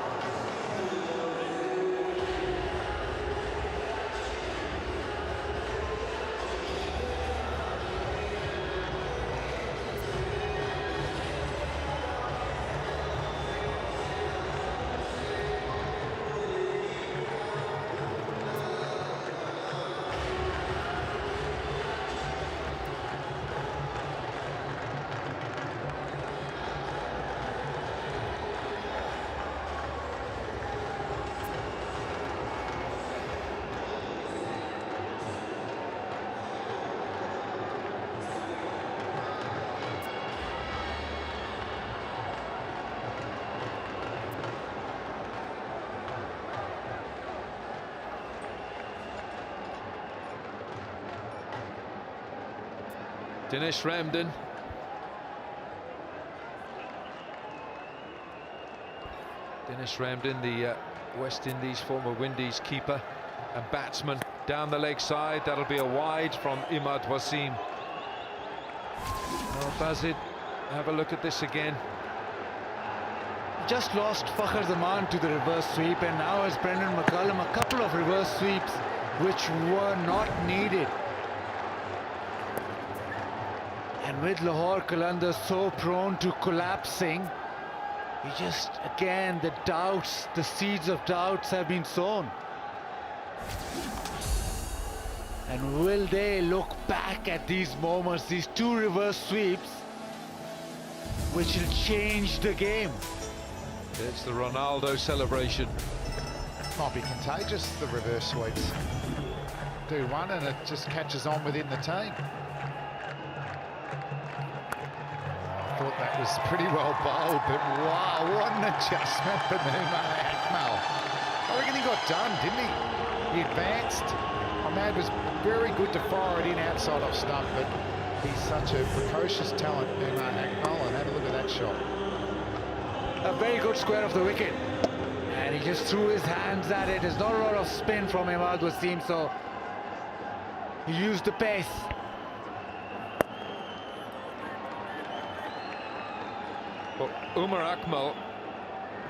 [SPEAKER 5] Dinesh Ramden. Dinesh Ramden, the West Indies former Windies keeper and batsman, down the leg side. That'll be a wide from Imad Wasim. Well, Bazid, have a look at this again.
[SPEAKER 6] Just lost Fakhar Zaman to the reverse sweep, and now it's Brendan McCullum. A couple of reverse sweeps which were not needed. And with Lahore Qalandars so prone to collapsing, you just, again, the doubts, the seeds of doubts have been sown. And will they look back at these moments, these two reverse sweeps, which will change the game?
[SPEAKER 5] It's the Ronaldo celebration.
[SPEAKER 1] Might be contagious, the reverse sweeps. Do one and it just catches on within the team. I thought that was pretty well bowled, but wow, what an adjustment for Umar Akmal. I reckon he got done, didn't he? He advanced. Ahmad was very good to fire it in outside off stump, but he's such a precocious talent, Umar Akmal, and have a look at that shot.
[SPEAKER 6] A very good square of the wicket. And he just threw his hands at it. There's not a lot of spin from Imad Wasim, so he used the pace.
[SPEAKER 5] Well, Umar Akmal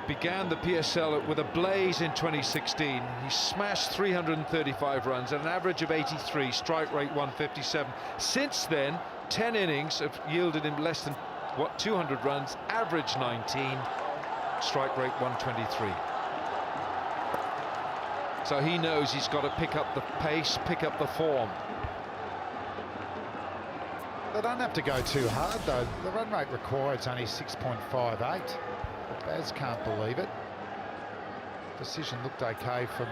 [SPEAKER 5] began the PSL with a blaze in 2016. He smashed 335 runs at an average of 83, strike rate 157. Since then, 10 innings have yielded him less than 200 runs, average 19, strike rate 123. So he knows he's got to pick up the pace, pick up the form.
[SPEAKER 1] They don't have to go too hard though. The run rate required is only 6.58. Baz can't believe it. Decision looked okay from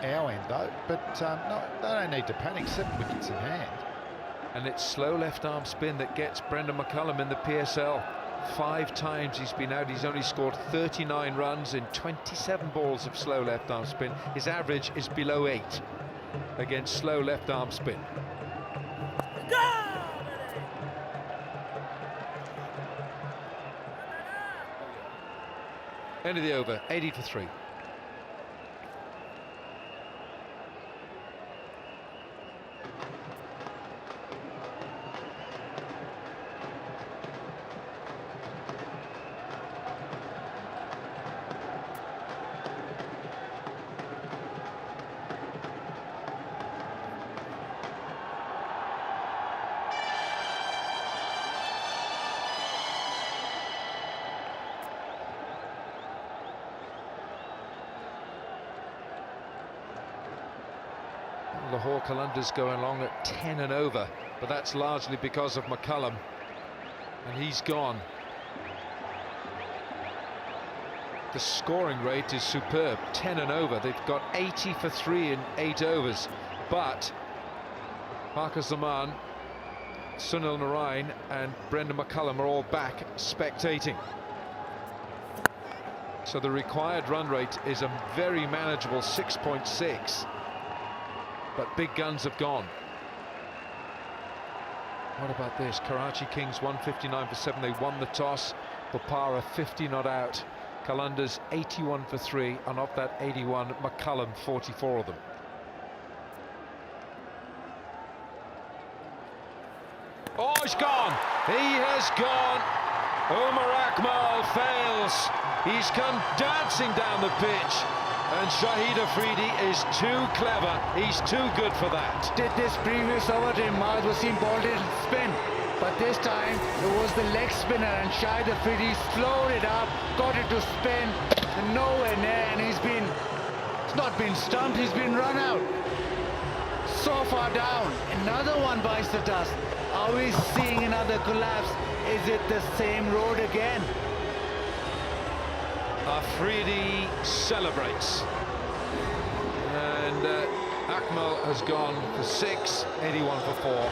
[SPEAKER 1] our end though, but no, they don't need to panic. 7 wickets in hand.
[SPEAKER 5] And it's slow left arm spin that gets Brendan McCullum in the PSL. 5 times he's been out. He's only scored 39 runs in 27 balls of slow left arm spin. His average is below 8 against slow left arm spin. End of the over, 80 for 3. Lahore Qalandars going along at 10 and over, but that's largely because of McCullum, and he's gone. The scoring rate is superb, 10 and over. They've got 80 for 3 in 8 overs, but Parker Zaman, Sunil Narayan and Brendan McCullum are all back spectating. So the required run rate is a very manageable 6.6. But big guns have gone. What about this? Karachi Kings 159 for 7. They won the toss. Bopara 50 not out. Qalandars 81 for 3, and of that 81, McCullum 44 of them. Oh, he's gone. He has gone. Umar Akmal fails. He's come dancing down the pitch. And Shahid Afridi is too clever. He's too good for that.
[SPEAKER 6] Did this previous over to Imad Wasim ball didn't spin, but this time it was the leg spinner, and Shahid Afridi slowed it up, got it to spin, and nowhere near, and he's not been stumped, he's been run out. So far down, another one bites the dust. Are we seeing another collapse? Is it the same road again?
[SPEAKER 5] Afridi celebrates, and Akmal has gone for 6, 81 for 4.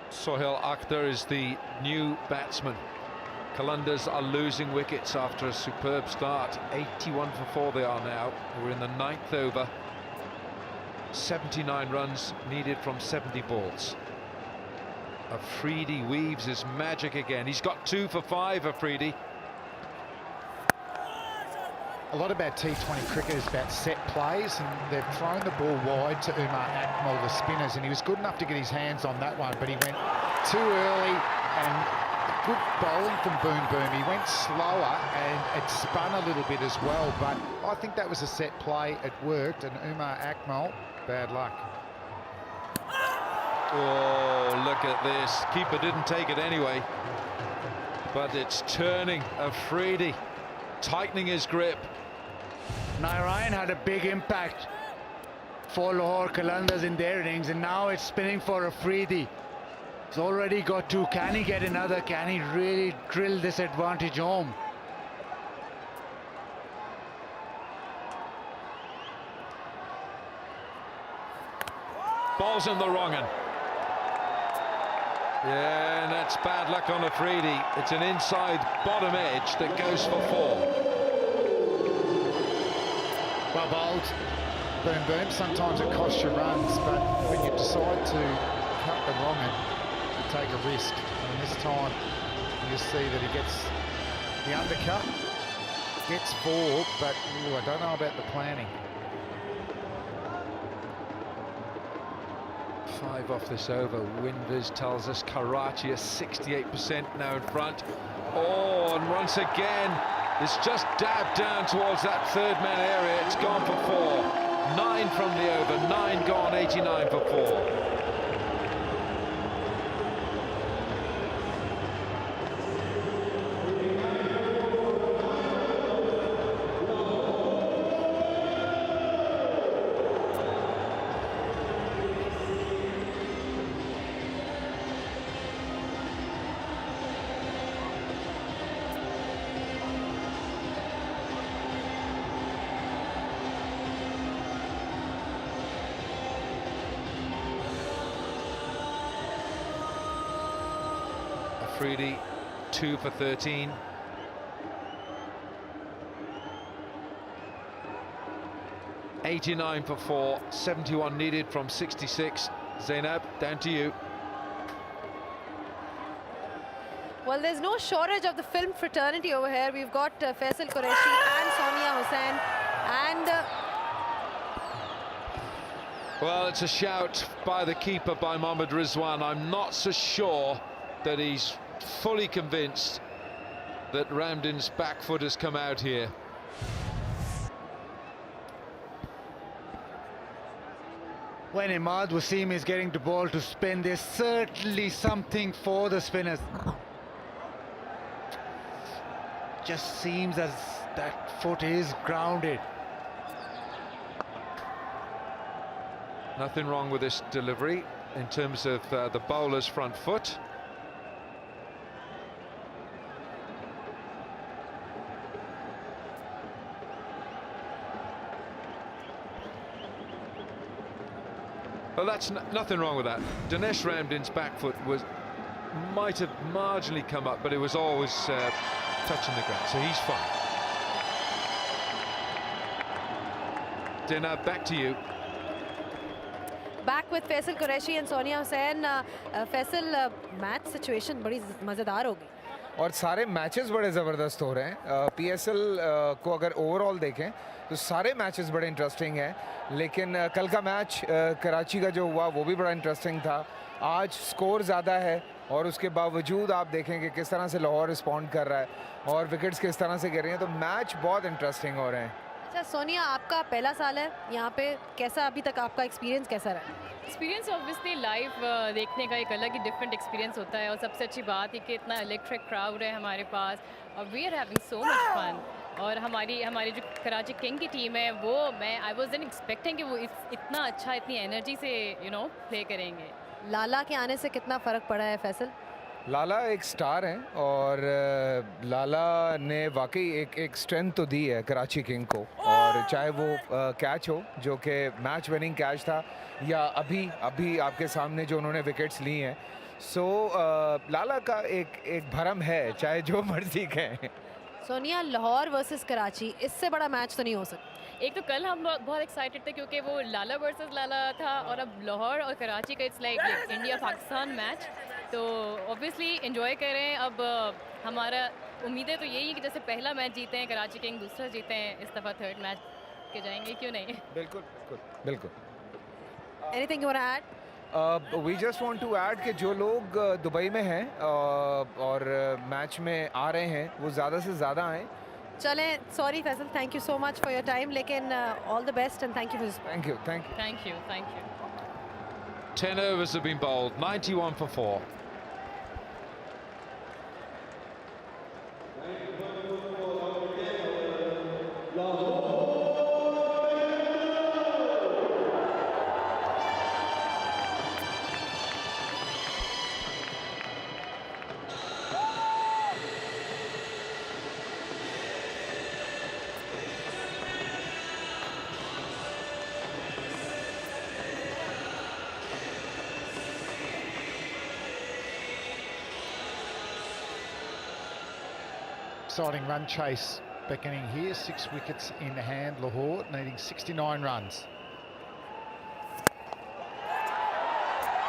[SPEAKER 5] Sohail Akhtar is the new batsman. Qalandars are losing wickets after a superb start. 81 for 4 they are now. We're in the 9th over. 79 runs needed from 70 balls. Afridi weaves his magic again. He's got 2 for 5, Afridi.
[SPEAKER 1] A lot about T20 cricket is about set plays, and they've thrown the ball wide to Umar Akmal, the spinners, and he was good enough to get his hands on that one, but he went too early, and good bowling from Boom Boom. He went slower and it spun a little bit as well, but I think that was a set play. It worked, and Umar Akmal, bad luck.
[SPEAKER 5] Oh, look at this. Keeper didn't take it anyway, but it's turning. Afridi tightening his grip.
[SPEAKER 6] Narayan had a big impact for Lahore Qalandars in their innings, and now it's spinning for Afridi. He's already got 2. Can he get another? Can he really drill this advantage home?
[SPEAKER 5] Ball's in the wrong end. Yeah, and that's bad luck on Afridi. It's an inside bottom edge that goes for 4.
[SPEAKER 1] Well bowled. Boom, boom. Sometimes it costs you runs, but when you decide to cut the wrong end, you take a risk. And this time, you just see that he gets the undercut, gets 4, but ooh, I don't know about the planning.
[SPEAKER 5] 5 off this over. Winviz tells us Karachi is 68% now in front. Oh, and once again, it's just dabbed down towards that third man area. It's gone for 4. 9 from the over, 9 gone, 89 for 4. Afridi 2 for 13. $89 for 4, 71 needed from 66. Zainab, down to you.
[SPEAKER 8] Well, there's no shortage of the film fraternity over here. We've got Faisal Qureshi and Sonia Hussain, and
[SPEAKER 5] well, it's a shout by the keeper, by Mohammad Rizwan. I'm not so sure that he's fully convinced that Ramdin's back foot has come out here.
[SPEAKER 6] When M1F1 is getting the ball to spin, there's certainly something for the spinners. Just seems as that foot is grounded.
[SPEAKER 5] Nothing wrong with this delivery in terms of the bowler's front foot. Well, that's nothing wrong with that. Dinesh Ramdin's back foot might have marginally come up, but it was always touching the ground, so he's fine. Dinner, back to you.
[SPEAKER 8] back with Faisal Qureshi and Sonia Hussain. Faisal, match situation बड़ी मज़ेदार होगी
[SPEAKER 12] और सारे matches बड़े ज़बरदस्त हो रहे हैं। पीएसएल को अगर ओवरऑल देखें तो सारे मैचेस बड़े इंटरेस्टिंग हैं, लेकिन कल का मैच कराची का जो हुआ वो भी बड़ा इंटरेस्टिंग था। आज स्कोर ज़्यादा है और उसके बावजूद आप देखें कि किस तरह से लाहौर रिस्पॉन्ड कर रहा है और विकेट्स किस तरह से गिर रही हैं, तो मैच बहुत इंटरेस्टिंग हो रहे हैं।
[SPEAKER 8] अच्छा सोनिया, आपका पहला साल है यहाँ पे, कैसा अभी तक आपका एक्सपीरियंस कैसा रहा?
[SPEAKER 13] एक्सपीरियंस ऑब्वियसली लाइव देखने का एक अलग ही डिफरेंट एक्सपीरियंस होता है और सबसे अच्छी बात है कि इतना इलेक्ट्रिक क्राउड है हमारे पास और we are having so much fun. और हमारी जो कराची किंग की टीम है वो आई वाज एक्सपेक्टिंग कि वो इतना अच्छा इतनी एनर्जी से प्ले करेंगे।
[SPEAKER 8] लाला के आने से कितना फ़र्क पड़ा है फैसल?
[SPEAKER 12] लाला एक स्टार हैं और लाला ने वाकई एक स्ट्रेंथ तो दी है कराची किंग को, और चाहे वो कैच हो जो कि मैच विनिंग कैच था या अभी आपके सामने जो उन्होंने विकेट्स ली हैं, सो लाला का एक भरम है चाहे जो मर्जी कहें।
[SPEAKER 8] सोनिया, लाहौर वर्सेस कराची, इससे बड़ा मैच तो नहीं हो सकता।
[SPEAKER 13] एक तो कल हम बहुत एक्साइटेड थे क्योंकि वो लाला वर्सेस लाला था और अब लाहौर और कराची का it's like India Pakistan match, तो ऑब्वियसली एंजॉय करें। अब हमारा उम्मीदें तो यही है कि जैसे पहला मैच जीते हैं कराची किंग, दूसरा जीते हैं, इस दफ़ा थर्ड मैच के जाएंगे, क्यों नहीं?
[SPEAKER 12] बिल्कुल बिल्कुल।
[SPEAKER 8] Anything you want to add?
[SPEAKER 12] We just want to add कि जो लोग दुबई में हैं और मैच में आ रहे हैं वो ज़्यादा से ज़्यादा आएँ।
[SPEAKER 8] चलें, sorry Faisal, thank you so much for your time, लेकिन all the best and thank you for this.
[SPEAKER 13] Thank you.
[SPEAKER 5] 10 overs have been bowled, 91 for 4.
[SPEAKER 1] exciting run chase beckoning here. 6 wickets in hand, Lahore needing 69 runs.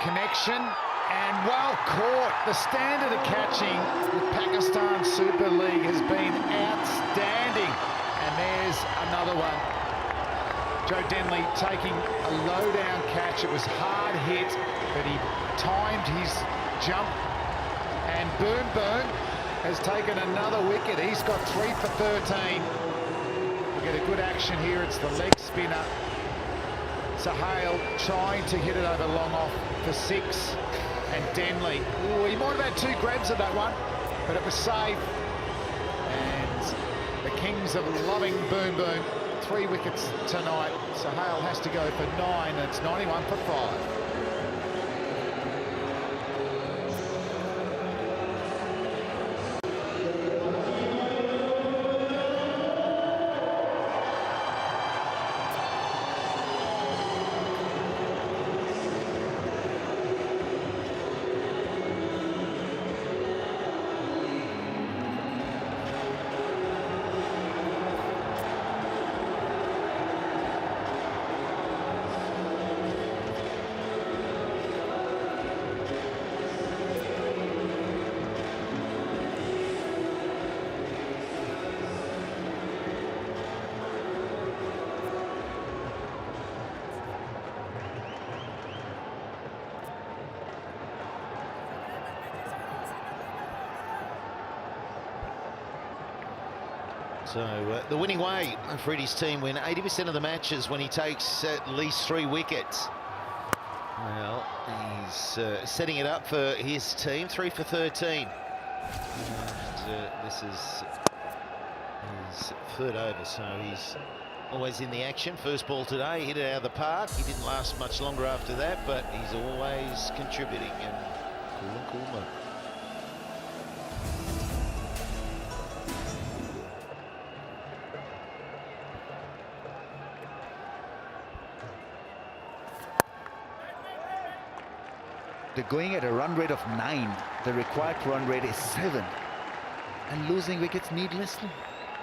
[SPEAKER 1] Connection and well caught. The standard of catching with Pakistan Super League has been outstanding. And there's another one. Joe Denley taking a low down catch. It was hard hit, but he timed his jump. And Boom has taken another wicket. He's got 3 for 13. We get a good action here. It's the leg spinner. Sahale trying to hit it over long off for 6. And Denley, he might have had 2 grabs of that one, but it was safe. And the Kings are loving Boom. 3 wickets tonight. Sahale has to go for 9, and it's 91 for 5.
[SPEAKER 7] So the winning way for Eddie's team win 80% of the matches when he takes at least 3 wickets. Well, he's setting it up for his team, 3 for 13. And this is his 3rd over, so he's always in the action. First ball today, hit it out of the park. He didn't last much longer after that, but he's always contributing and cool mode.
[SPEAKER 2] They're going at a run rate of 9. The required run rate is 7. And losing wickets needlessly.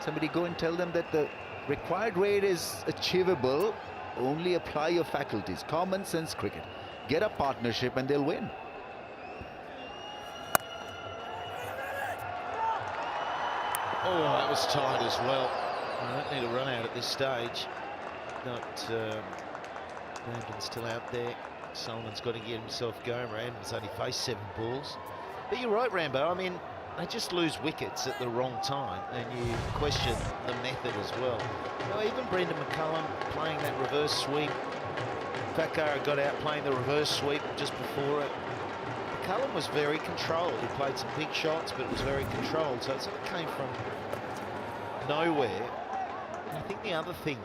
[SPEAKER 2] Somebody go and tell them that the required rate is achievable. Only apply your faculties. Common sense cricket. Get a partnership and they'll win.
[SPEAKER 7] Oh, that was tight as well. I don't need a run out at this stage. Got Brandon still out there. Solomon's got to get himself going. Randon's only faced 7 balls. But you're right, Rambo. I mean, they just lose wickets at the wrong time, and you question the method as well. You know, even Brendan McCullum playing that reverse sweep. Fakar got out playing the reverse sweep just before it. McCullum was very controlled. He played some big shots, but it was very controlled. So it sort of came from nowhere. And I think the other thing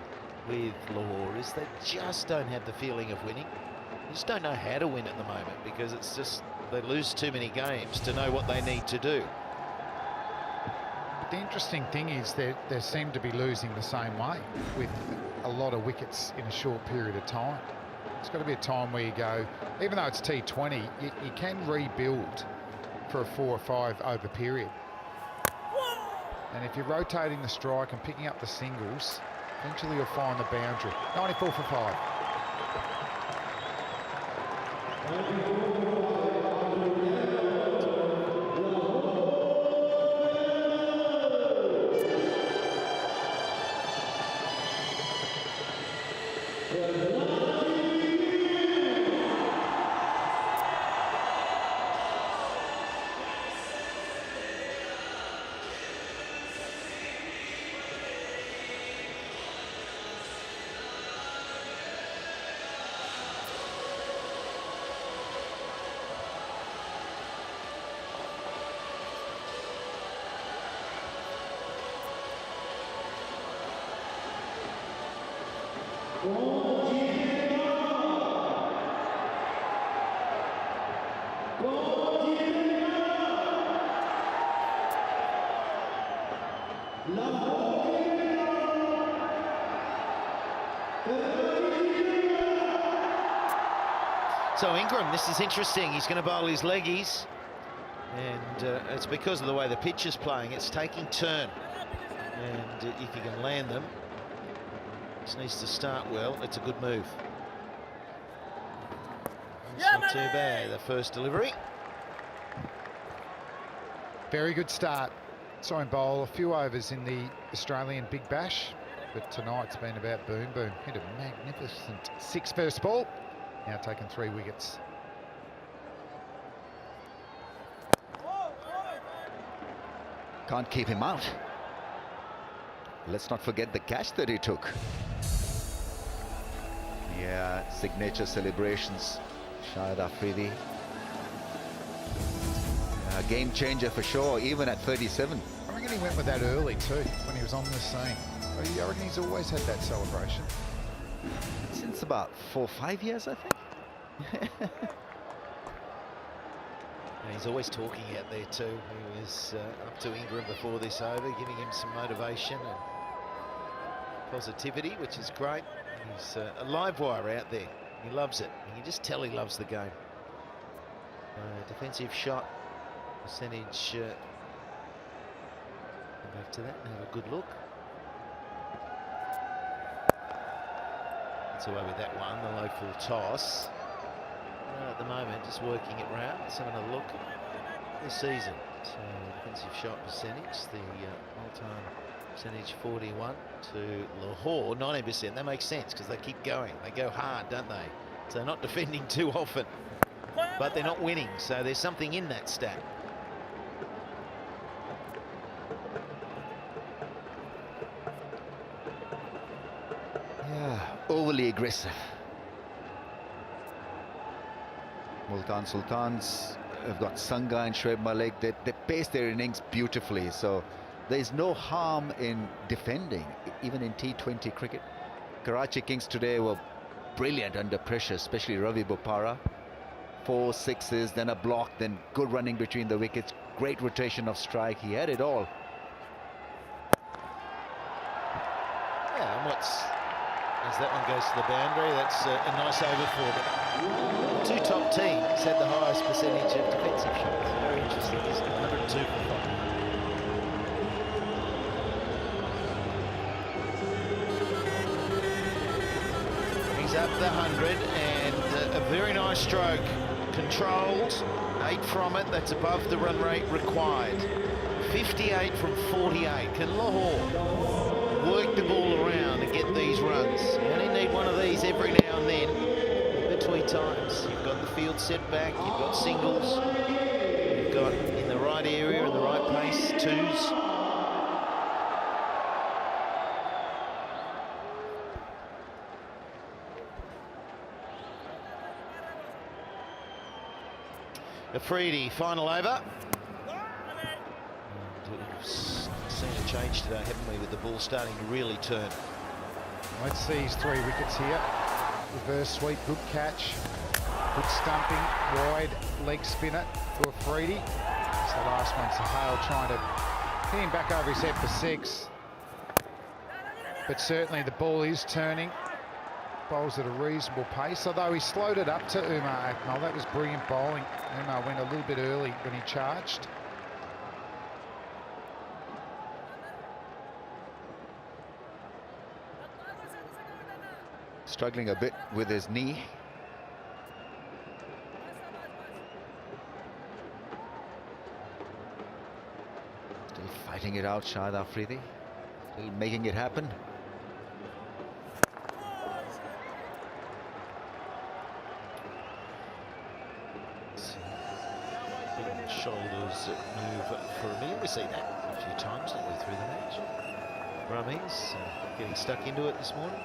[SPEAKER 7] with Lahore is they just don't have the feeling of winning. They just don't know how to win at the moment because it's just they lose too many games to know what they need to do.
[SPEAKER 1] The interesting thing is that they seem to be losing the same way with a lot of wickets in a short period of time. It's got to be a time where you go, even though it's T20, you can rebuild for a 4 or 5 over period. And if you're rotating the strike and picking up the singles, eventually you'll find the boundary. 94 for 5.
[SPEAKER 7] So Ingram, this is interesting. He's going to bowl his leggies. And it's because of the way the pitch is playing. It's taking turn. And if you can land them, this needs to start well. It's a good move. It's not too bad, the first delivery.
[SPEAKER 1] Very good start. Saw him bowl a few overs in the Australian Big Bash, but tonight's been about boom boom. Hit a magnificent 6 first ball. Now taking 3 wickets.
[SPEAKER 2] Can't keep him out. Let's not forget the catch that he took. Yeah, signature celebrations. Shahid Afridi. A game changer for sure, even at 37.
[SPEAKER 1] I reckon he went with that early too, when he was on the scene. I reckon he's always had that celebration.
[SPEAKER 2] Since about 4 or 5 years, I think.
[SPEAKER 7] And he's always talking out there too. He was up to Ingram before this over, giving him some motivation and positivity, which is great. He's a live wire out there. He loves it. You can just tell he loves the game. Defensive shot percentage. Go back to that and have a good look. That's away with that one, the low full toss. At the moment, just working it round. Let's have another look this season. So defensive shot percentage, the all-time percentage 41 to Lahore, 90%. That makes sense because they keep going. They go hard, don't they? So they're not defending too often, but they're not winning. So there's something in that stat.
[SPEAKER 2] Yeah, overly aggressive. Multan Sultans have got Sangha and Shoaib Malik. They pace their innings beautifully. So there's no harm in defending, even in T20 cricket. Karachi Kings today were brilliant under pressure, especially Ravi Bopara. 4 sixes, then a block, then good running between the wickets. Great rotation of strike. He had it all.
[SPEAKER 7] Yeah, and as that one goes to the boundary, that's a nice over for them. The 2 top teams had the highest percentage of defensive shots. Very interesting, isn't it? 102 for 5. He's up the 100 and a very nice stroke. Controlled, 8 from it. That's above the run rate required. 58 from 48. Can Lahore work the ball around and get these runs? You only need one of these every now and then. Between times, you've got the field set back, you've got singles, you've got in the right area and the right pace, 2s. Afridi, final over. We've seen a change today, haven't we, with the ball starting to really turn.
[SPEAKER 1] Let's see his 3 wickets here. Reverse sweep, good catch, good stumping, wide leg spinner to Afridi. It's the last one, Sahal trying to hit him back over his head for 6. But certainly the ball is turning. Bowls at a reasonable pace, although he slowed it up to Umar Akmal. That was brilliant bowling. Umar went a little bit early when he charged.
[SPEAKER 2] Struggling a bit with his knee. Still fighting it out, Shahid Afridi. Still making it happen.
[SPEAKER 7] Shoulders move for me. We see that a few times through the match. Rummies getting stuck into it this morning.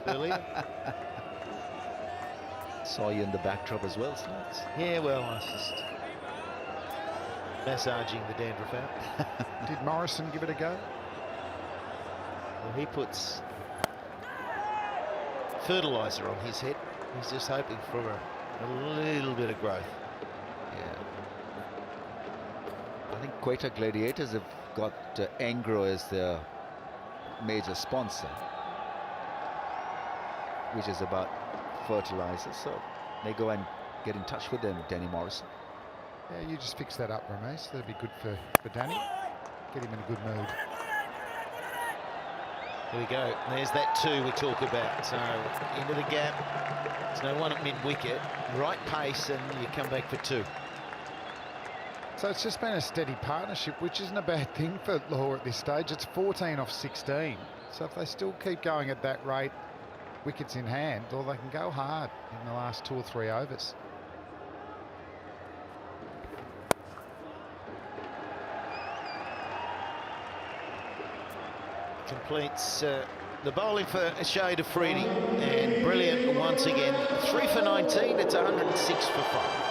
[SPEAKER 7] Earlier.
[SPEAKER 2] Saw you in the backdrop as well, Slats.
[SPEAKER 7] Yeah, well, I was just massaging the dandruff out.
[SPEAKER 1] Did Morrison give it a go?
[SPEAKER 7] Well, he puts fertiliser on his head. He's just hoping for a little bit of growth.
[SPEAKER 2] Yeah. I think Quetta Gladiators have got Angro as their major sponsor, which is about fertilizer. So they go and get in touch with them, Danny Morrison.
[SPEAKER 1] Yeah, you just fix that up, Ramesh. That'd be good for Danny. Get him in a good mood.
[SPEAKER 7] Here we go. There's that 2 we talk about. So into the gap. There's no one at mid-wicket. Right pace, and you come back for 2.
[SPEAKER 1] So it's just been a steady partnership, which isn't a bad thing for Lahore at this stage. It's 14 off 16. So if they still keep going at that rate, wickets in hand, or they can go hard in the last 2 or 3 overs.
[SPEAKER 7] Completes the bowling for Shade Afridi, and brilliant once again. 3 for 19. It's 106 for 5.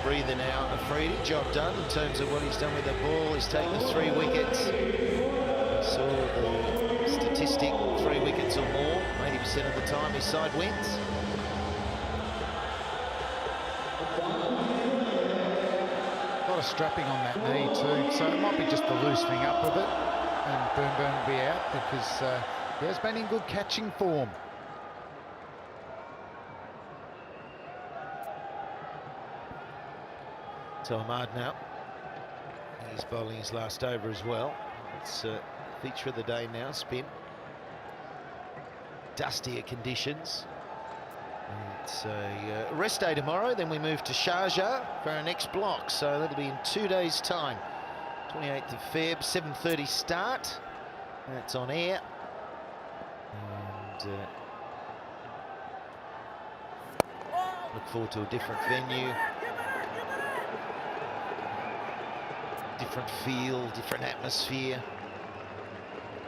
[SPEAKER 7] Breather now, Afridi. Job done in terms of what he's done with the ball. He's taken the 3 wickets. Saw the statistic, 3 wickets or more, 80% of the time his side wins.
[SPEAKER 1] A lot of strapping on that knee too, so it might be just the loosening up of it, and Burn will be out because he has been in good catching form.
[SPEAKER 7] So Ahmad now, he's bowling his last over as well. It's a feature of the day now, spin. Dustier conditions. It's a rest day tomorrow, then we move to Sharjah for our next block, so that'll be in 2 days' time. 28th of Feb, 7:30 start. That's on air. And look forward to a different venue. Different feel, different atmosphere.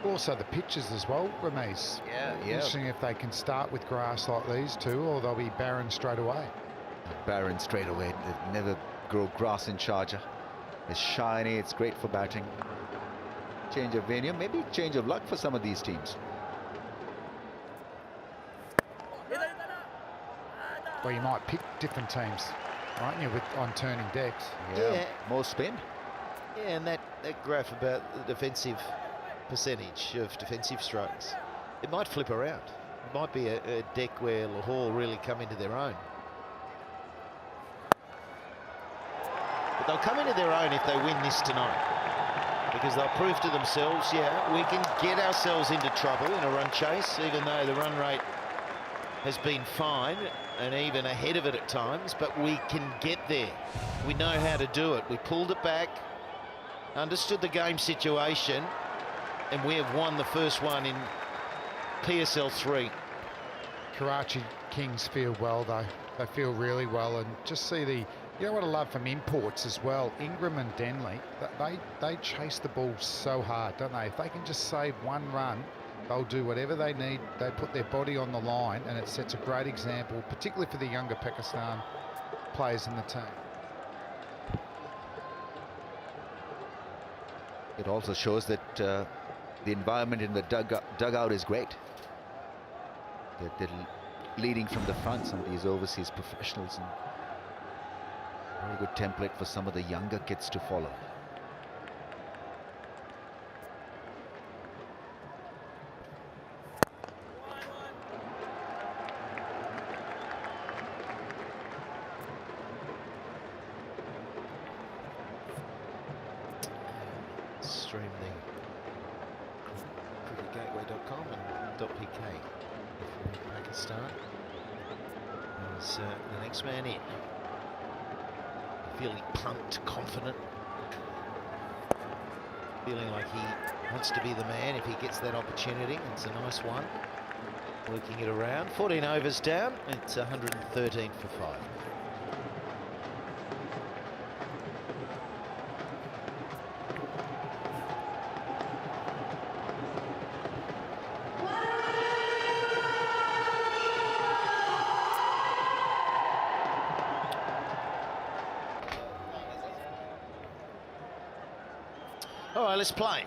[SPEAKER 1] Also the pitches as well, Ramesh.
[SPEAKER 2] Yeah.
[SPEAKER 1] Interesting if they can start with grass like these two, or they'll be barren straight away.
[SPEAKER 2] Barren straight away. They never grow grass in Sharjah. It's shiny, it's great for batting. Change of venue, maybe change of luck for some of these teams.
[SPEAKER 1] Well, you might pick different teams, mightn't you, on turning decks?
[SPEAKER 7] Yeah.
[SPEAKER 2] More spin.
[SPEAKER 7] Yeah, and that graph about the defensive percentage of defensive strokes, it might flip around. It might be a deck where Lahore really come into their own. But they'll come into their own if they win this tonight, because they'll prove to themselves, yeah, we can get ourselves into trouble in a run chase, even though the run rate has been fine and even ahead of it at times, but we can get there. We know how to do it. We pulled it back, understood the game situation, and we have won the first one in PSL 3.
[SPEAKER 1] Karachi Kings feel well though. They feel really well, and just see the, you know what I love from imports as well, Ingram and Denley, they chase the ball so hard, don't they? If they can just save 1 run, they'll do whatever they need. They put their body on the line, and it sets a great example, particularly for the younger Pakistan players in the team.
[SPEAKER 2] It also shows that the environment in the dugout is great. They're leading from the front, some of these overseas professionals, and very good template for some of the younger kids to follow.
[SPEAKER 7] Stream the cricketgateway.com and .pk for Pakistan. Is the next man in. Feeling pumped, confident. Feeling like he wants to be the man if he gets that opportunity. It's a nice one. Working it around. 14 overs down. It's 113 for 5. All right, let's play.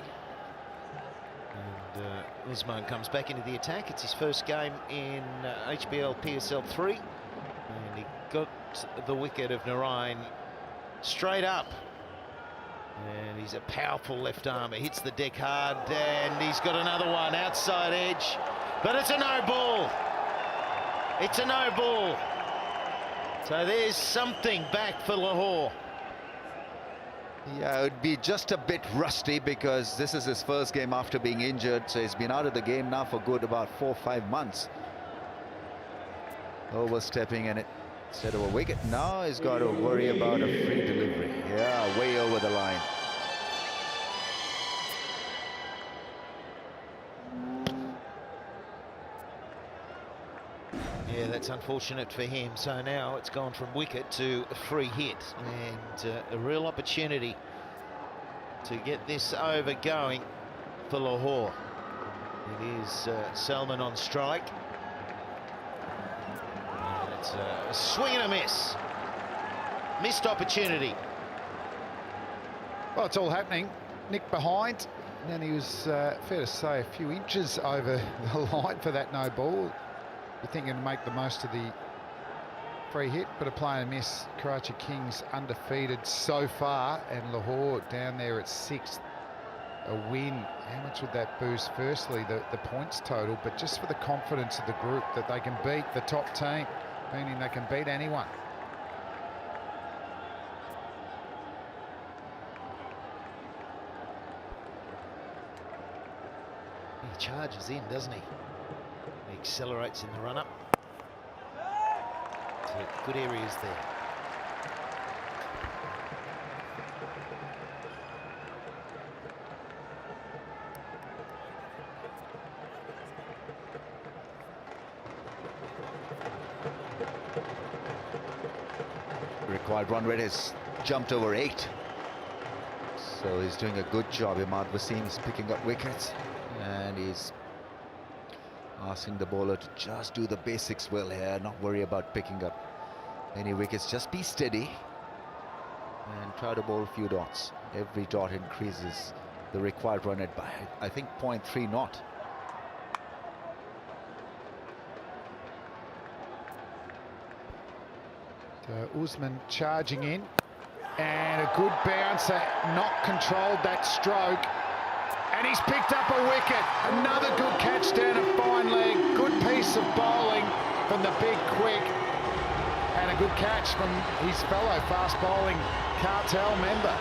[SPEAKER 7] And Usman comes back into the attack. It's his first game in HBL PSL 3. And he got the wicket of Narayan straight up And he's a powerful left armer, hits the deck hard, and he's got another one outside edge, but it's a no ball. It's a no ball. So there's something back for Lahore.
[SPEAKER 2] Yeah, it would be just a bit rusty because this is his first game after being injured, so he's been out of the game now for good about 4 or 5 months. Overstepping, and it instead of a wicket, now he's got to worry about a free delivery. Yeah, way over the line.
[SPEAKER 7] Yeah, that's unfortunate for him. So now it's gone from wicket to a free hit, and a real opportunity to get this over going for Lahore. It is Salman on strike. And it's a swing and a miss. Missed opportunity.
[SPEAKER 1] Well, it's all happening. Nick behind, and then he was, fair to say, a few inches over the line for that no ball. You're thinking to make the most of the free hit, but a play and a miss. Karachi Kings undefeated so far, and Lahore down there at 6th. A win. How much would that boost? Firstly, the points total, but just for the confidence of the group that they can beat the top team, meaning they can beat anyone.
[SPEAKER 7] He charges in, doesn't he? He accelerates in the run-up. Good areas there.
[SPEAKER 2] Required run rate has jumped over 8. So he's doing a good job. M1F1 is picking up wickets, and he's asking the bowler to just do the basics well here, not worry about picking up any wickets. Just be steady and try to bowl a few dots. Every dot increases the required run rate by, I think, 0.3 knot.
[SPEAKER 1] Usman charging in, and a good bouncer, not controlled that stroke, and he's picked up a wicket. Another good catch down a fine leg. Good piece of bowling from the big quick, and a good catch from his fellow fast bowling cartel member.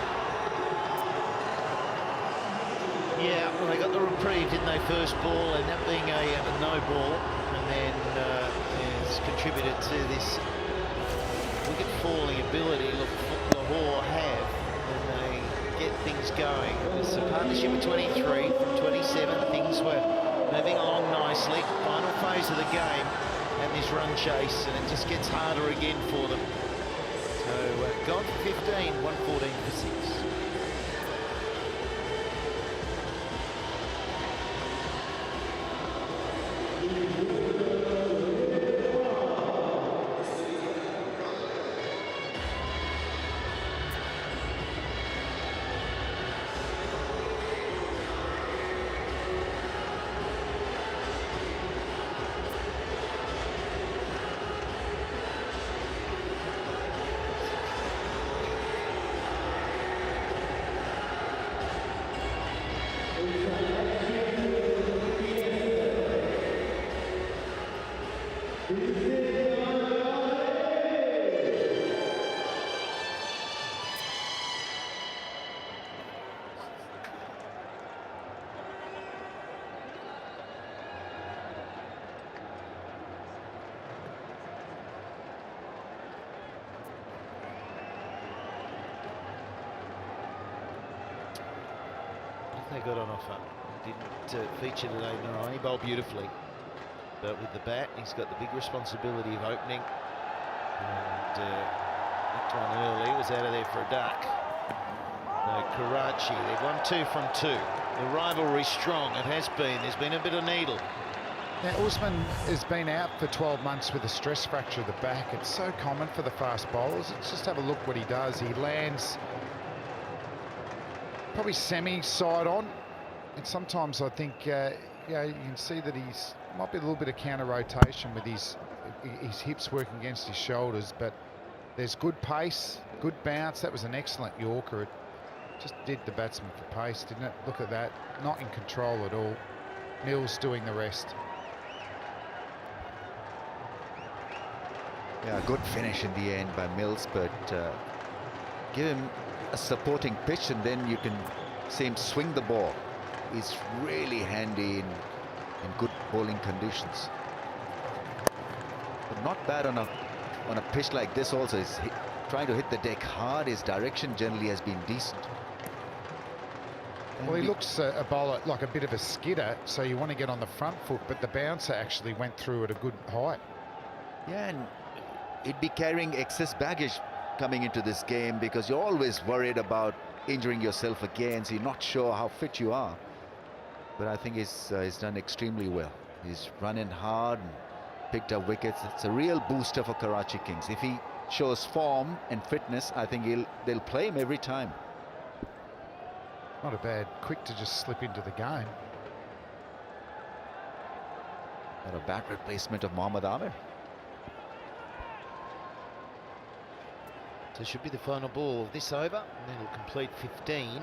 [SPEAKER 7] Yeah, well, they got the reprieve, didn't they, first ball, and that being a no ball, and then has contributed to this wicket falling ability Lahore have when they get things going. It was a partnership at 23, from 27 things were moving along nicely. Final phase of the game and this run chase, and it just gets harder again for them. So gone for 15, 114 for 6. They got on offer. Didn't feature today, no. He bowled beautifully, but with the bat, he's got the big responsibility of opening. And nicked one early, was out of there for a duck. No, Karachi, they've won 2 from 2. The rivalry's strong, it has been. There's been a bit of needle.
[SPEAKER 1] Now, Usman has been out for 12 months with a stress fracture of the back. It's so common for the fast bowlers. Let's just have a look what he does. He lands probably semi-side on, and sometimes I think you know, you can see that he's might be a little bit of counter rotation with his hips working against his shoulders, but there's good pace, good bounce. That was an excellent Yorker. Just did the batsman for pace, didn't it? Look at that. Not in control at all. Mills doing the rest.
[SPEAKER 2] Yeah, good finish in the end by Mills, but give him a supporting pitch and then you can see him swing the ball. He's really handy in good bowling conditions. But not bad on a pitch like this also. He's trying to hit the deck hard. His direction generally has been decent.
[SPEAKER 1] Well, he looks a bowler like a bit of a skidder, so you want to get on the front foot, but the bouncer actually went through at a good height.
[SPEAKER 2] Yeah, and he'd be carrying excess baggage coming into this game because you're always worried about injuring yourself again, so you're not sure how fit you are. But I think he's done extremely well. He's running hard and picked up wickets. It's a real booster for Karachi Kings. If he shows form and fitness, I think they'll play him every time.
[SPEAKER 1] Not a bad quick to just slip into the game.
[SPEAKER 2] Not a bad replacement of Mohammad Amir.
[SPEAKER 7] So it should be the final ball of this over, and then it'll complete 15.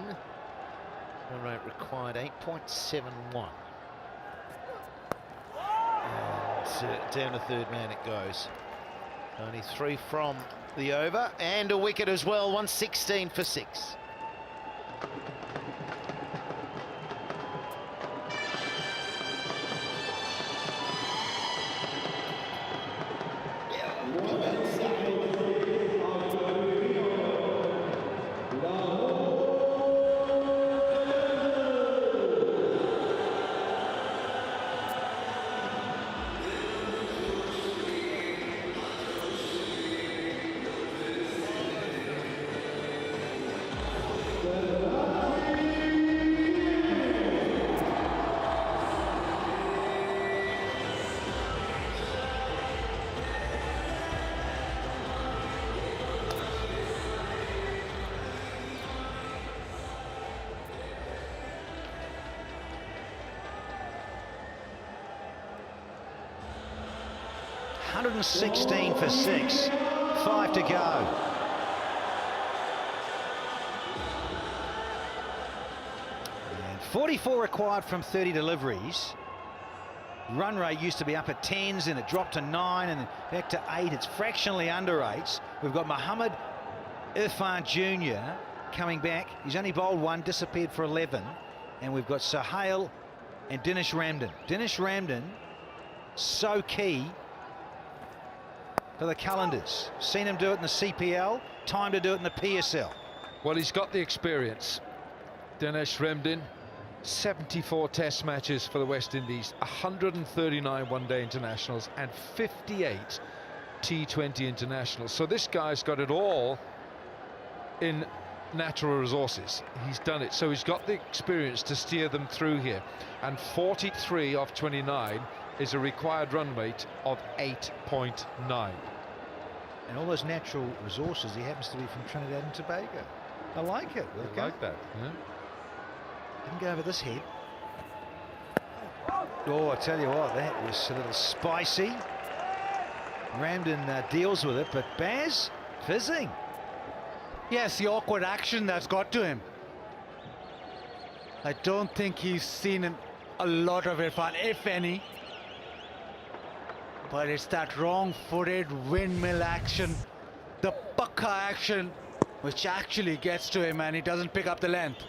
[SPEAKER 7] Run rate required 8.71. And down to third man it goes. Only 3 from the over, and a wicket as well, 116 for 6.
[SPEAKER 3] $116 for 6, 5 to go. And 44 required from 30 deliveries. Run rate used to be up at 10s, and it dropped to 9, and then back to 8. It's fractionally under 8s. We've got Mohammad Irfan Jr. coming back. He's only bowled 1, disappeared for 11. And we've got Sohail and Dinesh Ramdan. Dinesh Ramdan, so key for the Qalandars. Seen him do it in the CPL, time to do it in the PSL.
[SPEAKER 5] Well, he's got the experience. Dinesh Ramdan, 74 test matches for the West Indies, 139 one-day internationals and 58 T20 internationals. So this guy's got it all in natural resources. He's done it, so he's got the experience to steer them through here. And 43 off 29 is a required run rate of 8.9.
[SPEAKER 3] And all those natural resources, he happens to be from Trinidad and Tobago. I like it.
[SPEAKER 5] I like that. Yeah.
[SPEAKER 3] Didn't go over this head. Oh, I tell you what, that was a little spicy. Ramdan deals with it, but Baz fizzing.
[SPEAKER 6] Yes, the awkward action that's got to him. I don't think he's seen a lot of Irfan, if any. But it's that wrong-footed windmill action, the pucka action, which actually gets to him, and he doesn't pick up the length.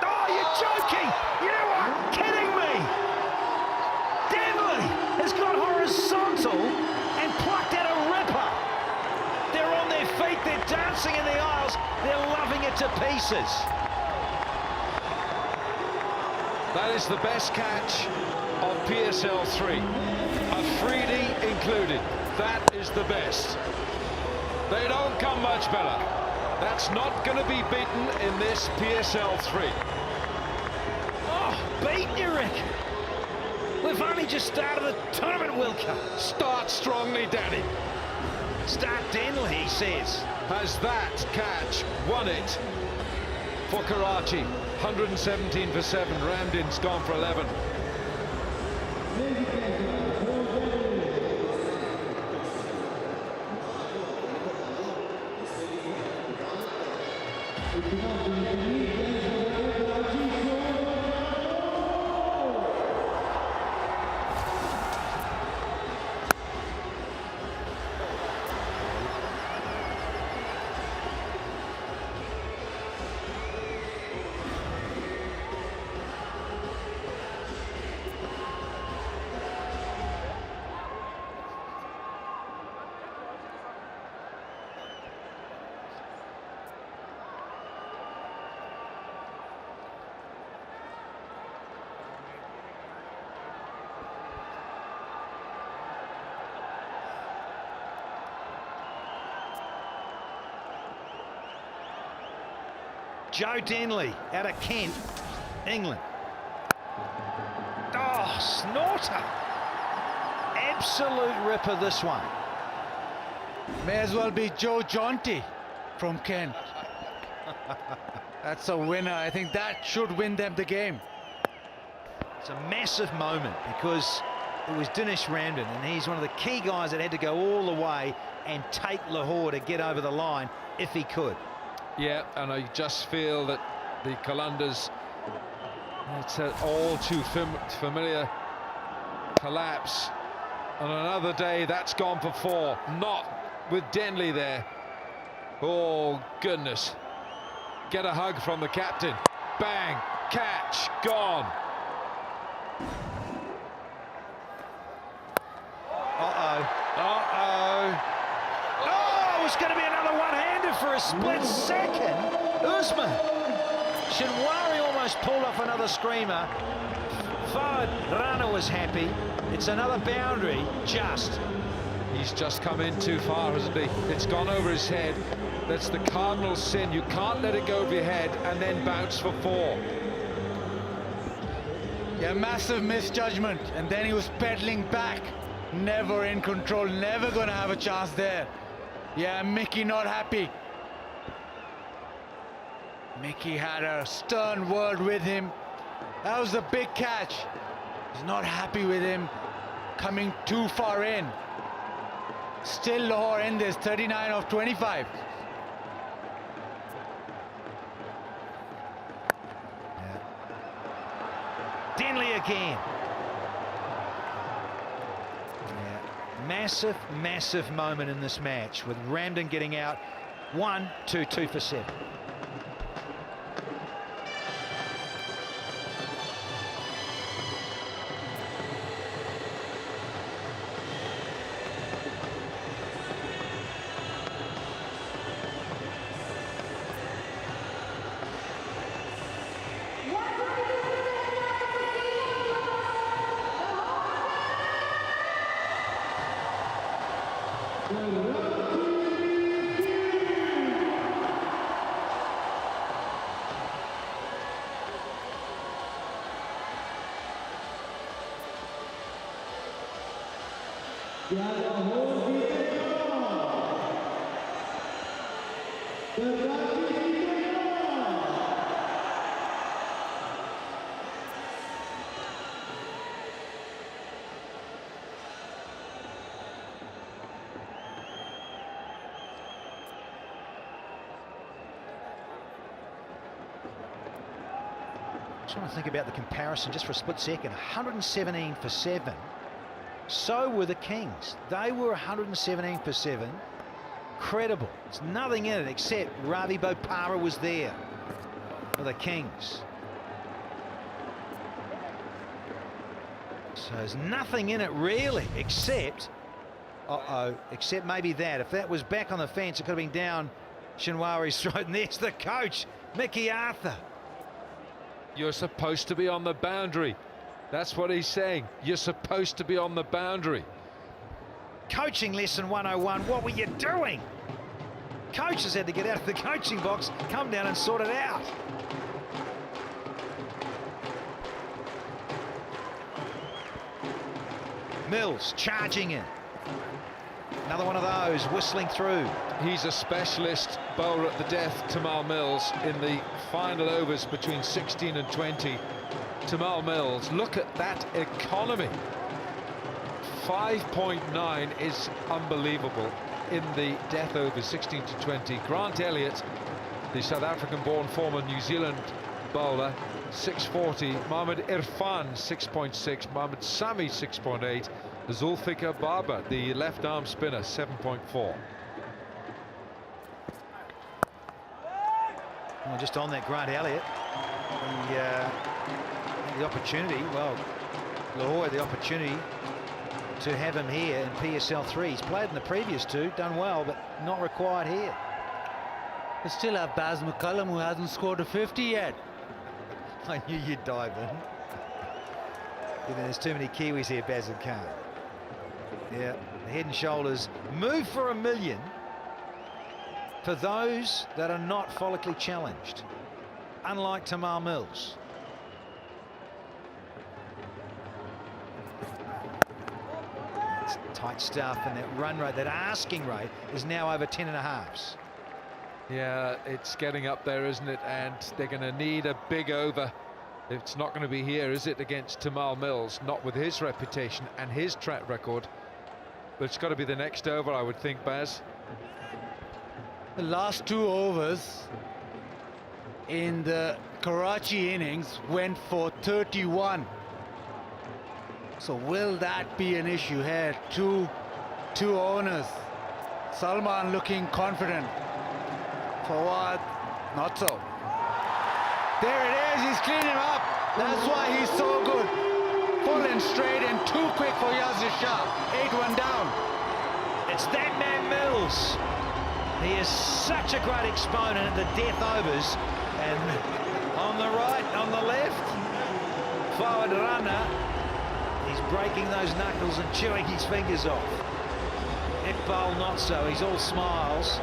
[SPEAKER 3] Oh, you're joking! You are kidding me! Denley has gone horizontal and plucked out a ripper. They're on their feet, they're dancing in the aisles, they're loving it to pieces.
[SPEAKER 5] That is the best catch of PSL 3. A 3D included. That is the best. They don't come much better. That's not going to be beaten in this PSL 3.
[SPEAKER 3] Oh, beaten you, Rick. We've only just started the tournament, Wilco.
[SPEAKER 5] Start strongly, Danny.
[SPEAKER 3] Start Denley, he says.
[SPEAKER 5] Has that catch won it for Karachi? 117 for 7. Ramdan's gone for 11.
[SPEAKER 3] Joe Denley out of Kent, England. Oh, snorter. Absolute ripper, this one.
[SPEAKER 6] May as well be Joe Jaunty from Kent. That's a winner. I think that should win them the game.
[SPEAKER 3] It's a massive moment because it was Dinesh Ramden, and he's one of the key guys that had to go all the way and take Lahore to get over the line if he could.
[SPEAKER 5] Yeah, and I just feel that the Qalandars, it's an all too familiar collapse. On another day, that's gone for 4. Not with Denley there. Oh, goodness. Get a hug from the captain. Bang, catch, gone.
[SPEAKER 3] Uh-oh. Oh, it was going to be another one-hander for a split second. Usman. Shinwari almost pulled off another screamer. Fard Rana was happy. It's another boundary, just.
[SPEAKER 5] He's just come in too far, hasn't he? It's gone over his head. That's the cardinal sin. You can't let it go over your head and then bounce for 4.
[SPEAKER 6] Yeah, massive misjudgment. And then he was pedaling back. Never in control, never going to have a chance there. Yeah, Mickey not happy. Mickey had a stern word with him. That was a big catch. He's not happy with him coming too far in. Still Lahore in this, 39 of 25.
[SPEAKER 3] Denley again. Massive, massive moment in this match with Ramden getting out 1, 2, 2 for 7. Trying to think about the comparison just for a split second. 117 for 7. So were the Kings. They were 117 for 7. Incredible. There's nothing in it except Ravi Bopara was there for the Kings. So there's nothing in it really except, except maybe that. If that was back on the fence, it could have been down Shinwari's throat. And there's the coach, Mickey Arthur.
[SPEAKER 5] You're supposed to be on the boundary. That's what he's saying. You're supposed to be on the boundary.
[SPEAKER 3] Coaching lesson 101. What were you doing? Coaches had to get out of the coaching box, come down and sort it out. Mills charging in. Another one of those whistling through.
[SPEAKER 5] He's a specialist bowler at the death, Tamal Mills, in the final overs between 16 and 20. Tamal Mills, look at that economy. 5.9 is unbelievable in the death overs, 16 to 20. Grant Elliott, the South African-born former New Zealand bowler, 640. Mohammad Irfan, 6.6. Mohammad Sami, 6.8. Zulfikar Barber, the left-arm spinner, 7.4.
[SPEAKER 3] Well, just on that, Grant Elliott, the opportunity, well, Lahore had the opportunity to have him here in PSL 3. He's played in the previous two, done well, but not required here.
[SPEAKER 6] They still have Baz McCullum, who hasn't scored a 50 yet.
[SPEAKER 3] I knew you'd dive in. Given there's too many Kiwis here, Baz and Khan. Yeah, the Head and Shoulders move for $1 million for those that are not follically challenged, unlike Tamal Mills. It's tight stuff, and that run rate, that asking rate, is now over 10.5s.
[SPEAKER 5] Yeah, it's getting up there, isn't it? And they're going to need a big over. It's not going to be here, is it, against Tamal Mills? Not with his reputation and his track record. But it's got to be the next over, I would think, Baz.
[SPEAKER 6] The last 2 overs in the Karachi innings went for 31. So will that be an issue here? Two owners. Salman looking confident. Fawad, not so. There it is, he's cleaning up. That's why he's so good. Full and straight and too quick for Yazir Shah. 8-1 down.
[SPEAKER 3] It's that man Mills. He is such a great exponent at the death overs. And on the right, on the left, forward runner. He's breaking those knuckles and chewing his fingers off. Iqbal not so, he's all smiles.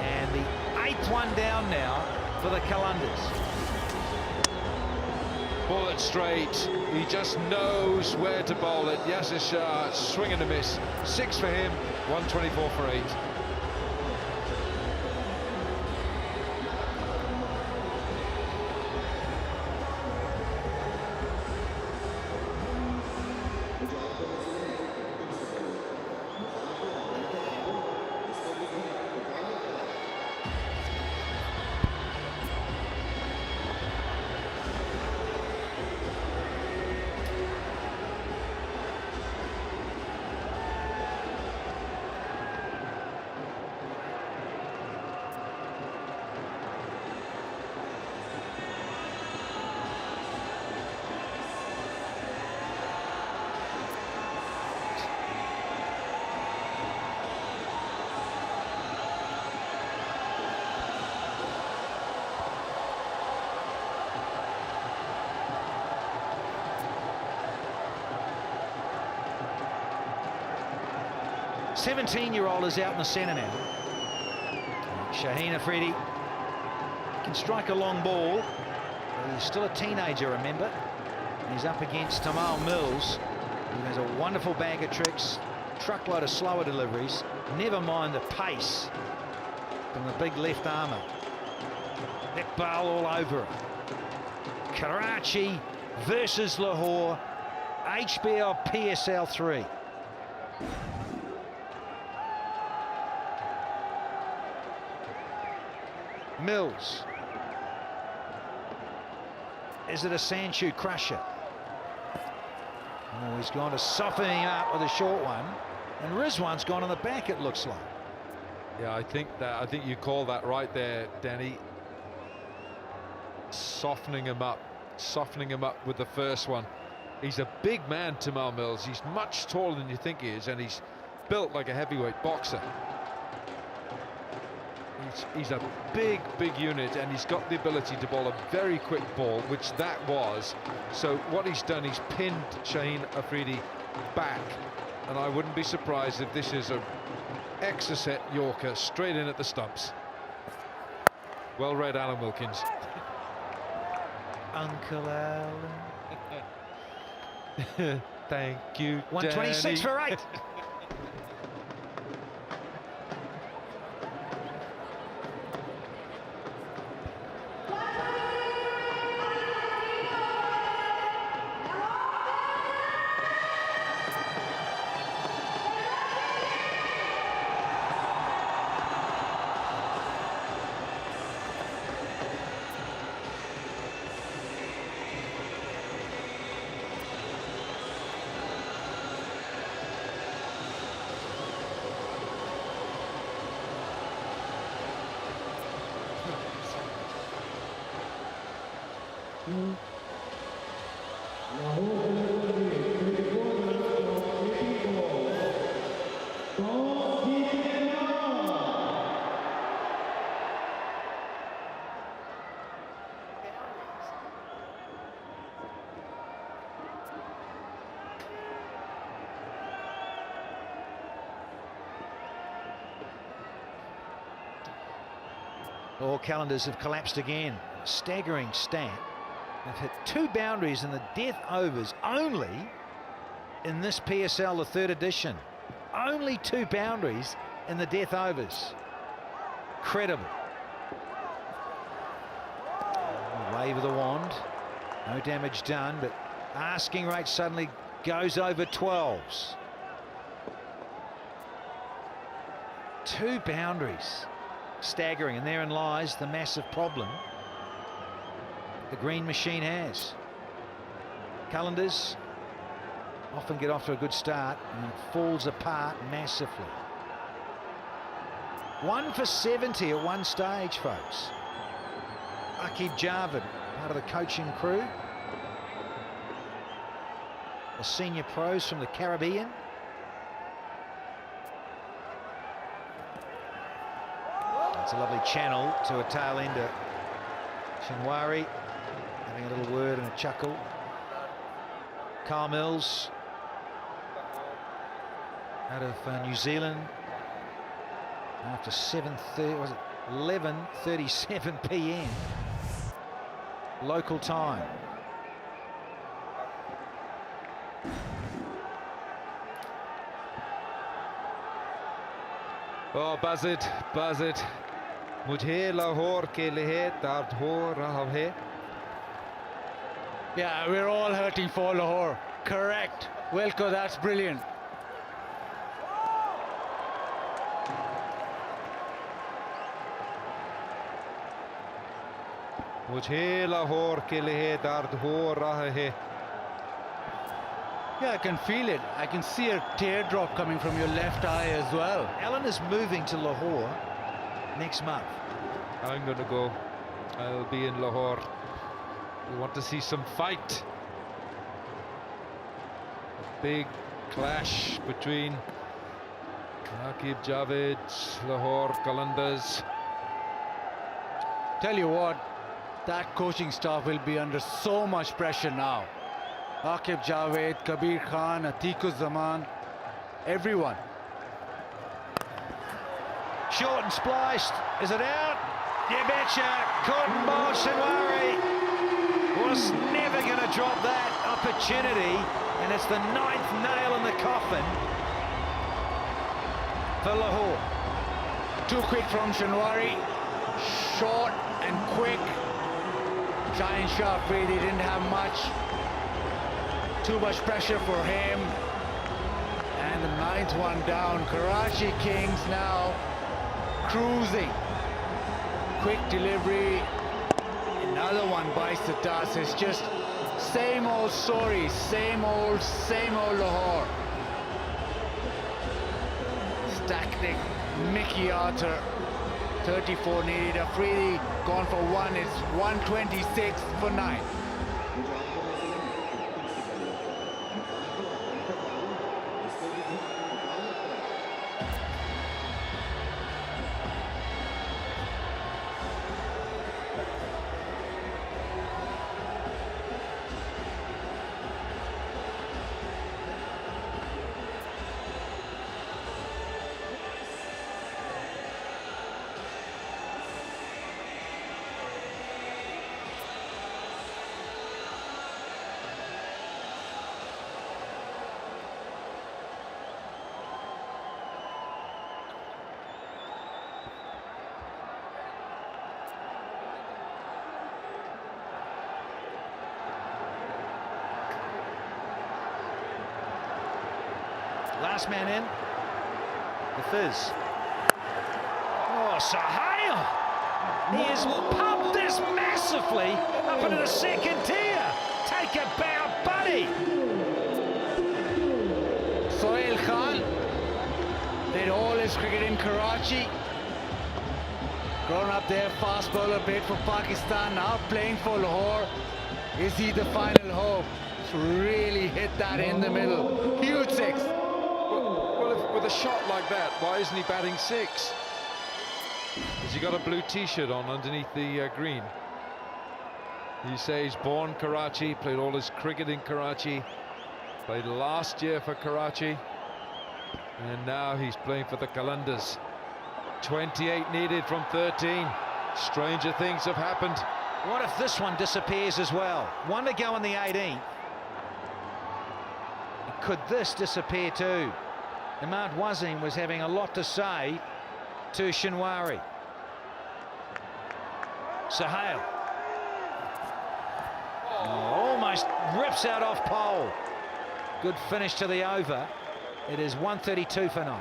[SPEAKER 3] And the 8th one down now for the Qalandars.
[SPEAKER 5] Bullet straight. He just knows where to bowl it. Yazir Shah, swing and a miss. 6 for him, 124 for 8.
[SPEAKER 3] The 17-year-old is out in the centre now. Shaheen Afridi can strike a long ball. He's still a teenager, remember. He's up against Tamal Mills, who has a wonderful bag of tricks, truckload of slower deliveries. Never mind the pace from the big left armour. Iqbal all over it. Karachi versus Lahore, HBL PSL 3. Mills. Is it a Sanchu crusher? Oh, he's gone to soften him up with a short one, and Rizwan's gone on the back, it looks like.
[SPEAKER 5] Yeah, I think you call that right there, Danny. Softening him up with the first one. He's a big man, Tamal Mills. He's much taller than you think he is, and he's built like a heavyweight boxer. He's a big unit, and he's got the ability to bowl a very quick ball, which that was. So what he's done, he's pinned Shaheen Afridi back, and I wouldn't be surprised if this is a exocet Yorker straight in at the stumps. Well read, Alan Wilkins.
[SPEAKER 3] Uncle Alan.
[SPEAKER 5] Thank you,
[SPEAKER 3] 126
[SPEAKER 5] Danny.
[SPEAKER 3] for 8. Lahore Qalandars have collapsed again. Staggering stat. They've hit 2 boundaries in the death overs only in this PSL, the 3rd edition. Only 2 boundaries in the death overs. Incredible. Wave of the wand. No damage done, but asking rate suddenly goes over 12s. 2 boundaries. Staggering, and therein lies the massive problem the green machine has. Qalandars often get off to a good start and it falls apart massively. 1 for 70 at one stage, folks. Aqib Javed, part of the coaching crew. The senior pros from the Caribbean. It's a lovely channel to a tail ender. Shinwari having a little word and a chuckle. Carl Mills out of New Zealand after 7:30, was it 11:37 p.m. local time.
[SPEAKER 5] Oh, Bazit. मुझे लाहौर के लिए दर्द हो रहा है.
[SPEAKER 6] Yeah, we're all hurting for Lahore. Correct. Wilco, that's brilliant.
[SPEAKER 5] मुझे लाहौर के लिए दर्द हो रहा है.
[SPEAKER 6] Yeah, I can feel it. I can see a teardrop coming from your left eye as well.
[SPEAKER 3] Alan is moving to Lahore next month.
[SPEAKER 5] I'm going to go. I'll be in Lahore. We want to see some fight. A big clash between Aqib Javed, Lahore Qalandars.
[SPEAKER 6] Tell you what, that coaching staff will be under so much pressure now. Aqib Javed, Kabir Khan, Atiq Zaman, everyone.
[SPEAKER 3] Short and spliced. Is it out? You betcha. Couldn't bowl Shinwari. Was never going to drop that opportunity. And it's the 9th nail in the coffin for Lahore.
[SPEAKER 6] Too quick from Shinwari. Short and quick. Giant Shah Afridi didn't have much. Too much pressure for him. And the 9th one down. Karachi Kings now cruising. Quick delivery. Another one bites the dust. It's just same old story. Same old Lahore. Static Mickey Arthur. 34 needed. Afridi gone for 1. It's 126 for 9.
[SPEAKER 3] Last man in, the Fizz. Oh, Sohail! He has pumped this massively up into the 2nd tier. Take a bow, buddy.
[SPEAKER 6] Sohail Khan did all his cricket in Karachi. Grown up there, fast bowler, played for Pakistan, now playing for Lahore. Is he the final hope? To really hit that in the middle. Huge six.
[SPEAKER 5] Well, with a shot like that, why isn't he batting six? Has he got a blue t-shirt on underneath the green? He says born Karachi, played all his cricket in Karachi, played last year for Karachi, and now he's playing for the Qalandars. 28 needed from 13. Stranger things have happened.
[SPEAKER 3] What if this one disappears as well? One to go on the 18th. Could this disappear too? M1F1 was having a lot to say to Shinwari. Sahel. Almost rips out off pole. Good finish to the over. It is 132 for 9.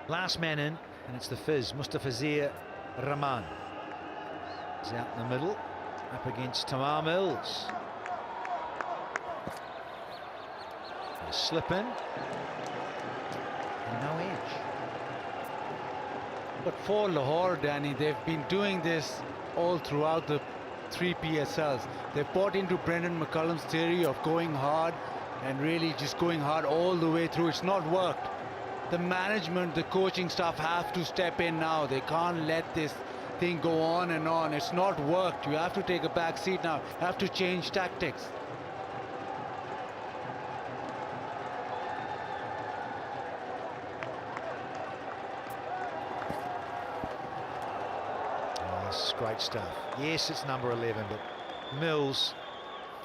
[SPEAKER 3] Last man in, and it's the Fizz, Mustafizir Rahman. He's out in the middle, up against Tamar Mills. A slip in, and no edge.
[SPEAKER 6] But for Lahore, Danny, they've been doing this all throughout the 3 PSLs. They've bought into Brendan McCullum's theory of going hard and really just going hard all the way through. It's not worked. The management, the coaching staff have to step in now. They can't let this thing go on and on. It's not worked. You have to take a back seat now. You have to change tactics.
[SPEAKER 3] Oh, this is great stuff. Yes, it's number 11, but Mills,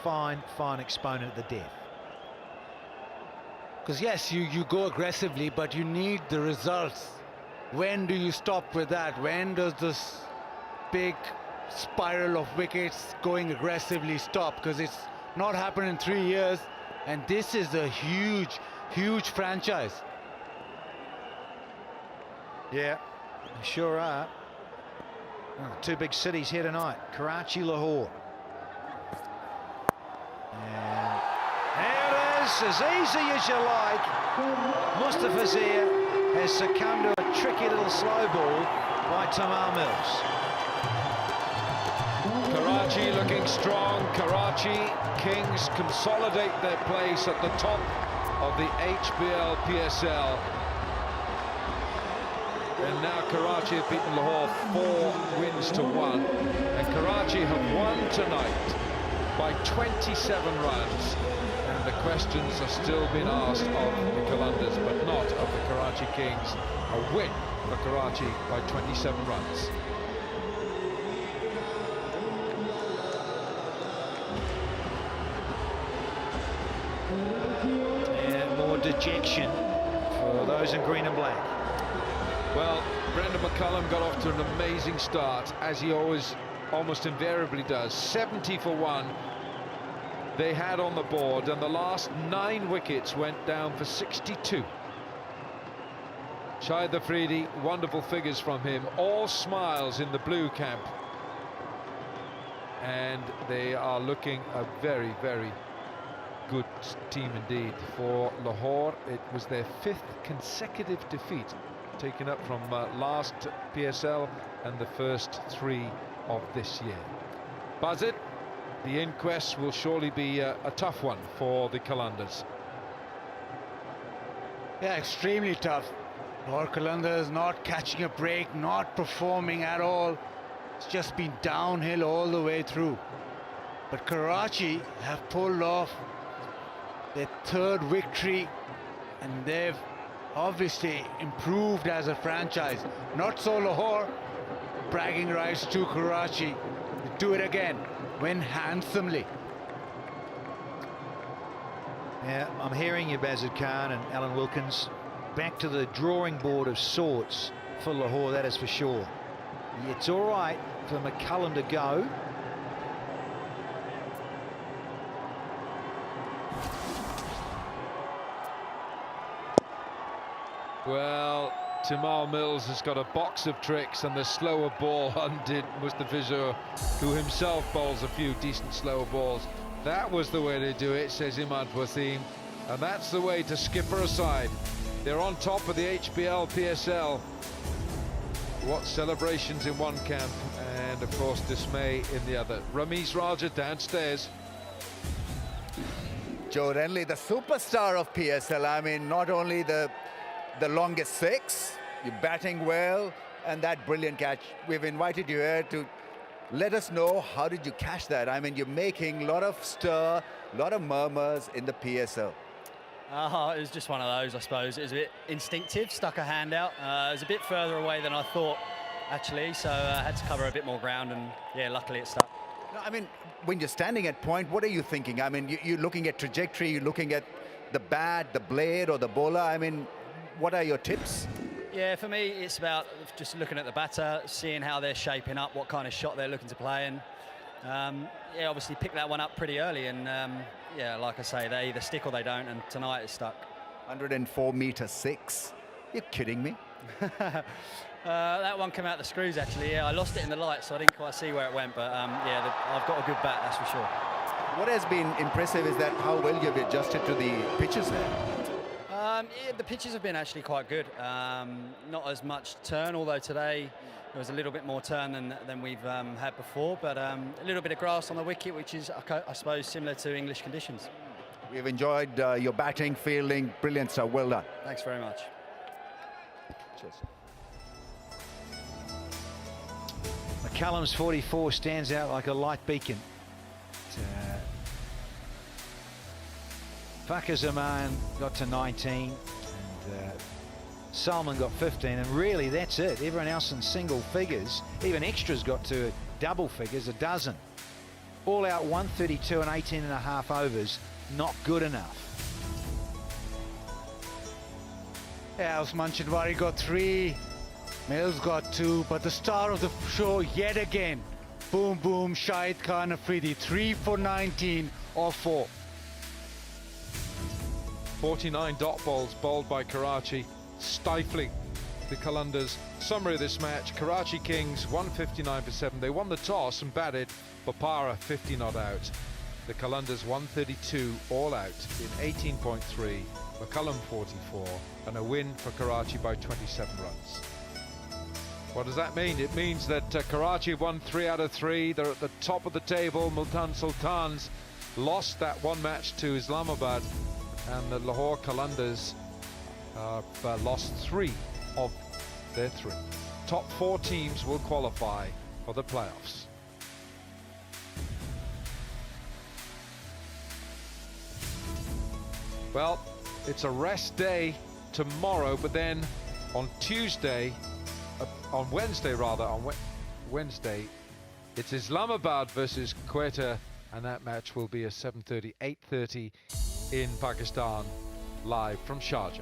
[SPEAKER 3] fine exponent at the death.
[SPEAKER 6] Because yes, you go aggressively, but you need the results. When do you stop with that? When does this big spiral of wickets going aggressively stop? Because it's not happened in 3 years, and this is a huge franchise.
[SPEAKER 3] Yeah, they sure are. Oh, 2 big cities here tonight, Karachi, Lahore. And there it is, as easy as you like. Mustafizir has succumbed to a tricky little slow ball by Tamar Mills.
[SPEAKER 5] Karachi looking strong. Karachi Kings consolidate their place at the top of the HBL PSL. And now Karachi have beaten Lahore 4 wins to 1. And Karachi have won tonight by 27 runs. And the questions are still being asked of the Qalandars, but not of the Karachi Kings. A win for Karachi by 27 runs.
[SPEAKER 3] And more dejection for those in green and black.
[SPEAKER 5] Well, Brendan McCullum got off to an amazing start, as he always almost invariably does. 70 for 1 they had on the board, and the last 9 wickets went down for 62. Shahid Afridi, wonderful figures from him, all smiles in the blue camp, and they are looking a very good team indeed. For Lahore, it was their 5th consecutive defeat, taken up from last PSL and the first 3 of this year. Buzzard, the inquest will surely be a tough one for the Qalandars.
[SPEAKER 6] Yeah, extremely tough. Lahore Qalandars not catching a break, not performing at all. It's just been downhill all the way through. But Karachi have pulled off their third victory, and they've obviously improved as a franchise. Not so Lahore, bragging rights to Karachi. Do it again, win handsomely.
[SPEAKER 3] Yeah, I'm hearing you, Bazid Khan and Alan Wilkins. Back to the drawing board of sorts for Lahore, that is for sure. It's all right for McCullum to go.
[SPEAKER 5] Well, Timar Mills has got a box of tricks, and the slower ball undid Mustafizur, who himself bowls a few decent slower balls. That was the way to do it, says Imad Wasim, and that's the way to skipper aside. They're on top of the HBL PSL. What celebrations in one camp, and of course dismay in the other. Ramiz Raja downstairs.
[SPEAKER 2] Joe Renly, the superstar of PSL. I mean, not only the longest six, you're batting well, and that brilliant catch. We've invited you here to let us know, how did you catch that? I mean, you're making a lot of stir, a lot of murmurs in the PSL.
[SPEAKER 14] It was just one of those, I suppose. It was a bit instinctive, stuck a hand out. It was a bit further away than I thought, actually, so I had to cover a bit more ground, and yeah, luckily it stuck.
[SPEAKER 2] No, I mean, when you're standing at point, what are you thinking? I mean, you're looking at trajectory, you're looking at the bat, the blade, or the bowler. I mean, what are your tips?
[SPEAKER 14] Yeah, for me, it's about just looking at the batter, seeing how they're shaping up, what kind of shot they're looking to play, and yeah, obviously picked that one up pretty early, and yeah, like I say, they either stick or they don't, and tonight it's stuck.
[SPEAKER 2] 104 meter six. You're kidding me?
[SPEAKER 14] That one came out the screws, actually. Yeah, I lost it in the light, so I didn't quite see where it went, but yeah, I've got a good bat, that's for sure.
[SPEAKER 2] What has been impressive is that how well you've adjusted to the pitches there.
[SPEAKER 14] Yeah, the pitches have been actually quite good. Not as much turn, although today there was a little bit more turn than we've had before, but a little bit of grass on the wicket, which is, I suppose, similar to English conditions.
[SPEAKER 2] We've enjoyed your batting, fielding, brilliant stuff. Well done.
[SPEAKER 14] Thanks very much.
[SPEAKER 2] Cheers.
[SPEAKER 3] McCullum's 44 stands out like a light beacon. Fakhar Zaman got to 19, and Salman got 15, and really that's it. Everyone else in single figures, even extras got to double figures, a dozen. All out 132 and 18 and a half overs, not good enough.
[SPEAKER 6] Yeah, Usman Chidwari got 3, Mills got 2, but the star of the show yet again, boom boom, Shahid Khan Afridi, 3 for 19 or 4.
[SPEAKER 5] 49 dot balls bowled by Karachi, stifling the Qalandars. Summary of this match: Karachi Kings 159 for 7. They won the toss and batted. Bopara 50 not out. The Qalandars 132 all out in 18.3. McCullum 44, and a win for Karachi by 27 runs. What does that mean? It means that Karachi have won 3 out of 3. They're at the top of the table. Multan Sultans lost that one match to Islamabad, and the Lahore Qalandars lost 3 of their 3. Top 4 teams will qualify for the playoffs. Well, it's a rest day tomorrow, but then on Wednesday, it's Islamabad versus Quetta, and that match will be a 7:30, 8:30 in Pakistan, live from Sharjah.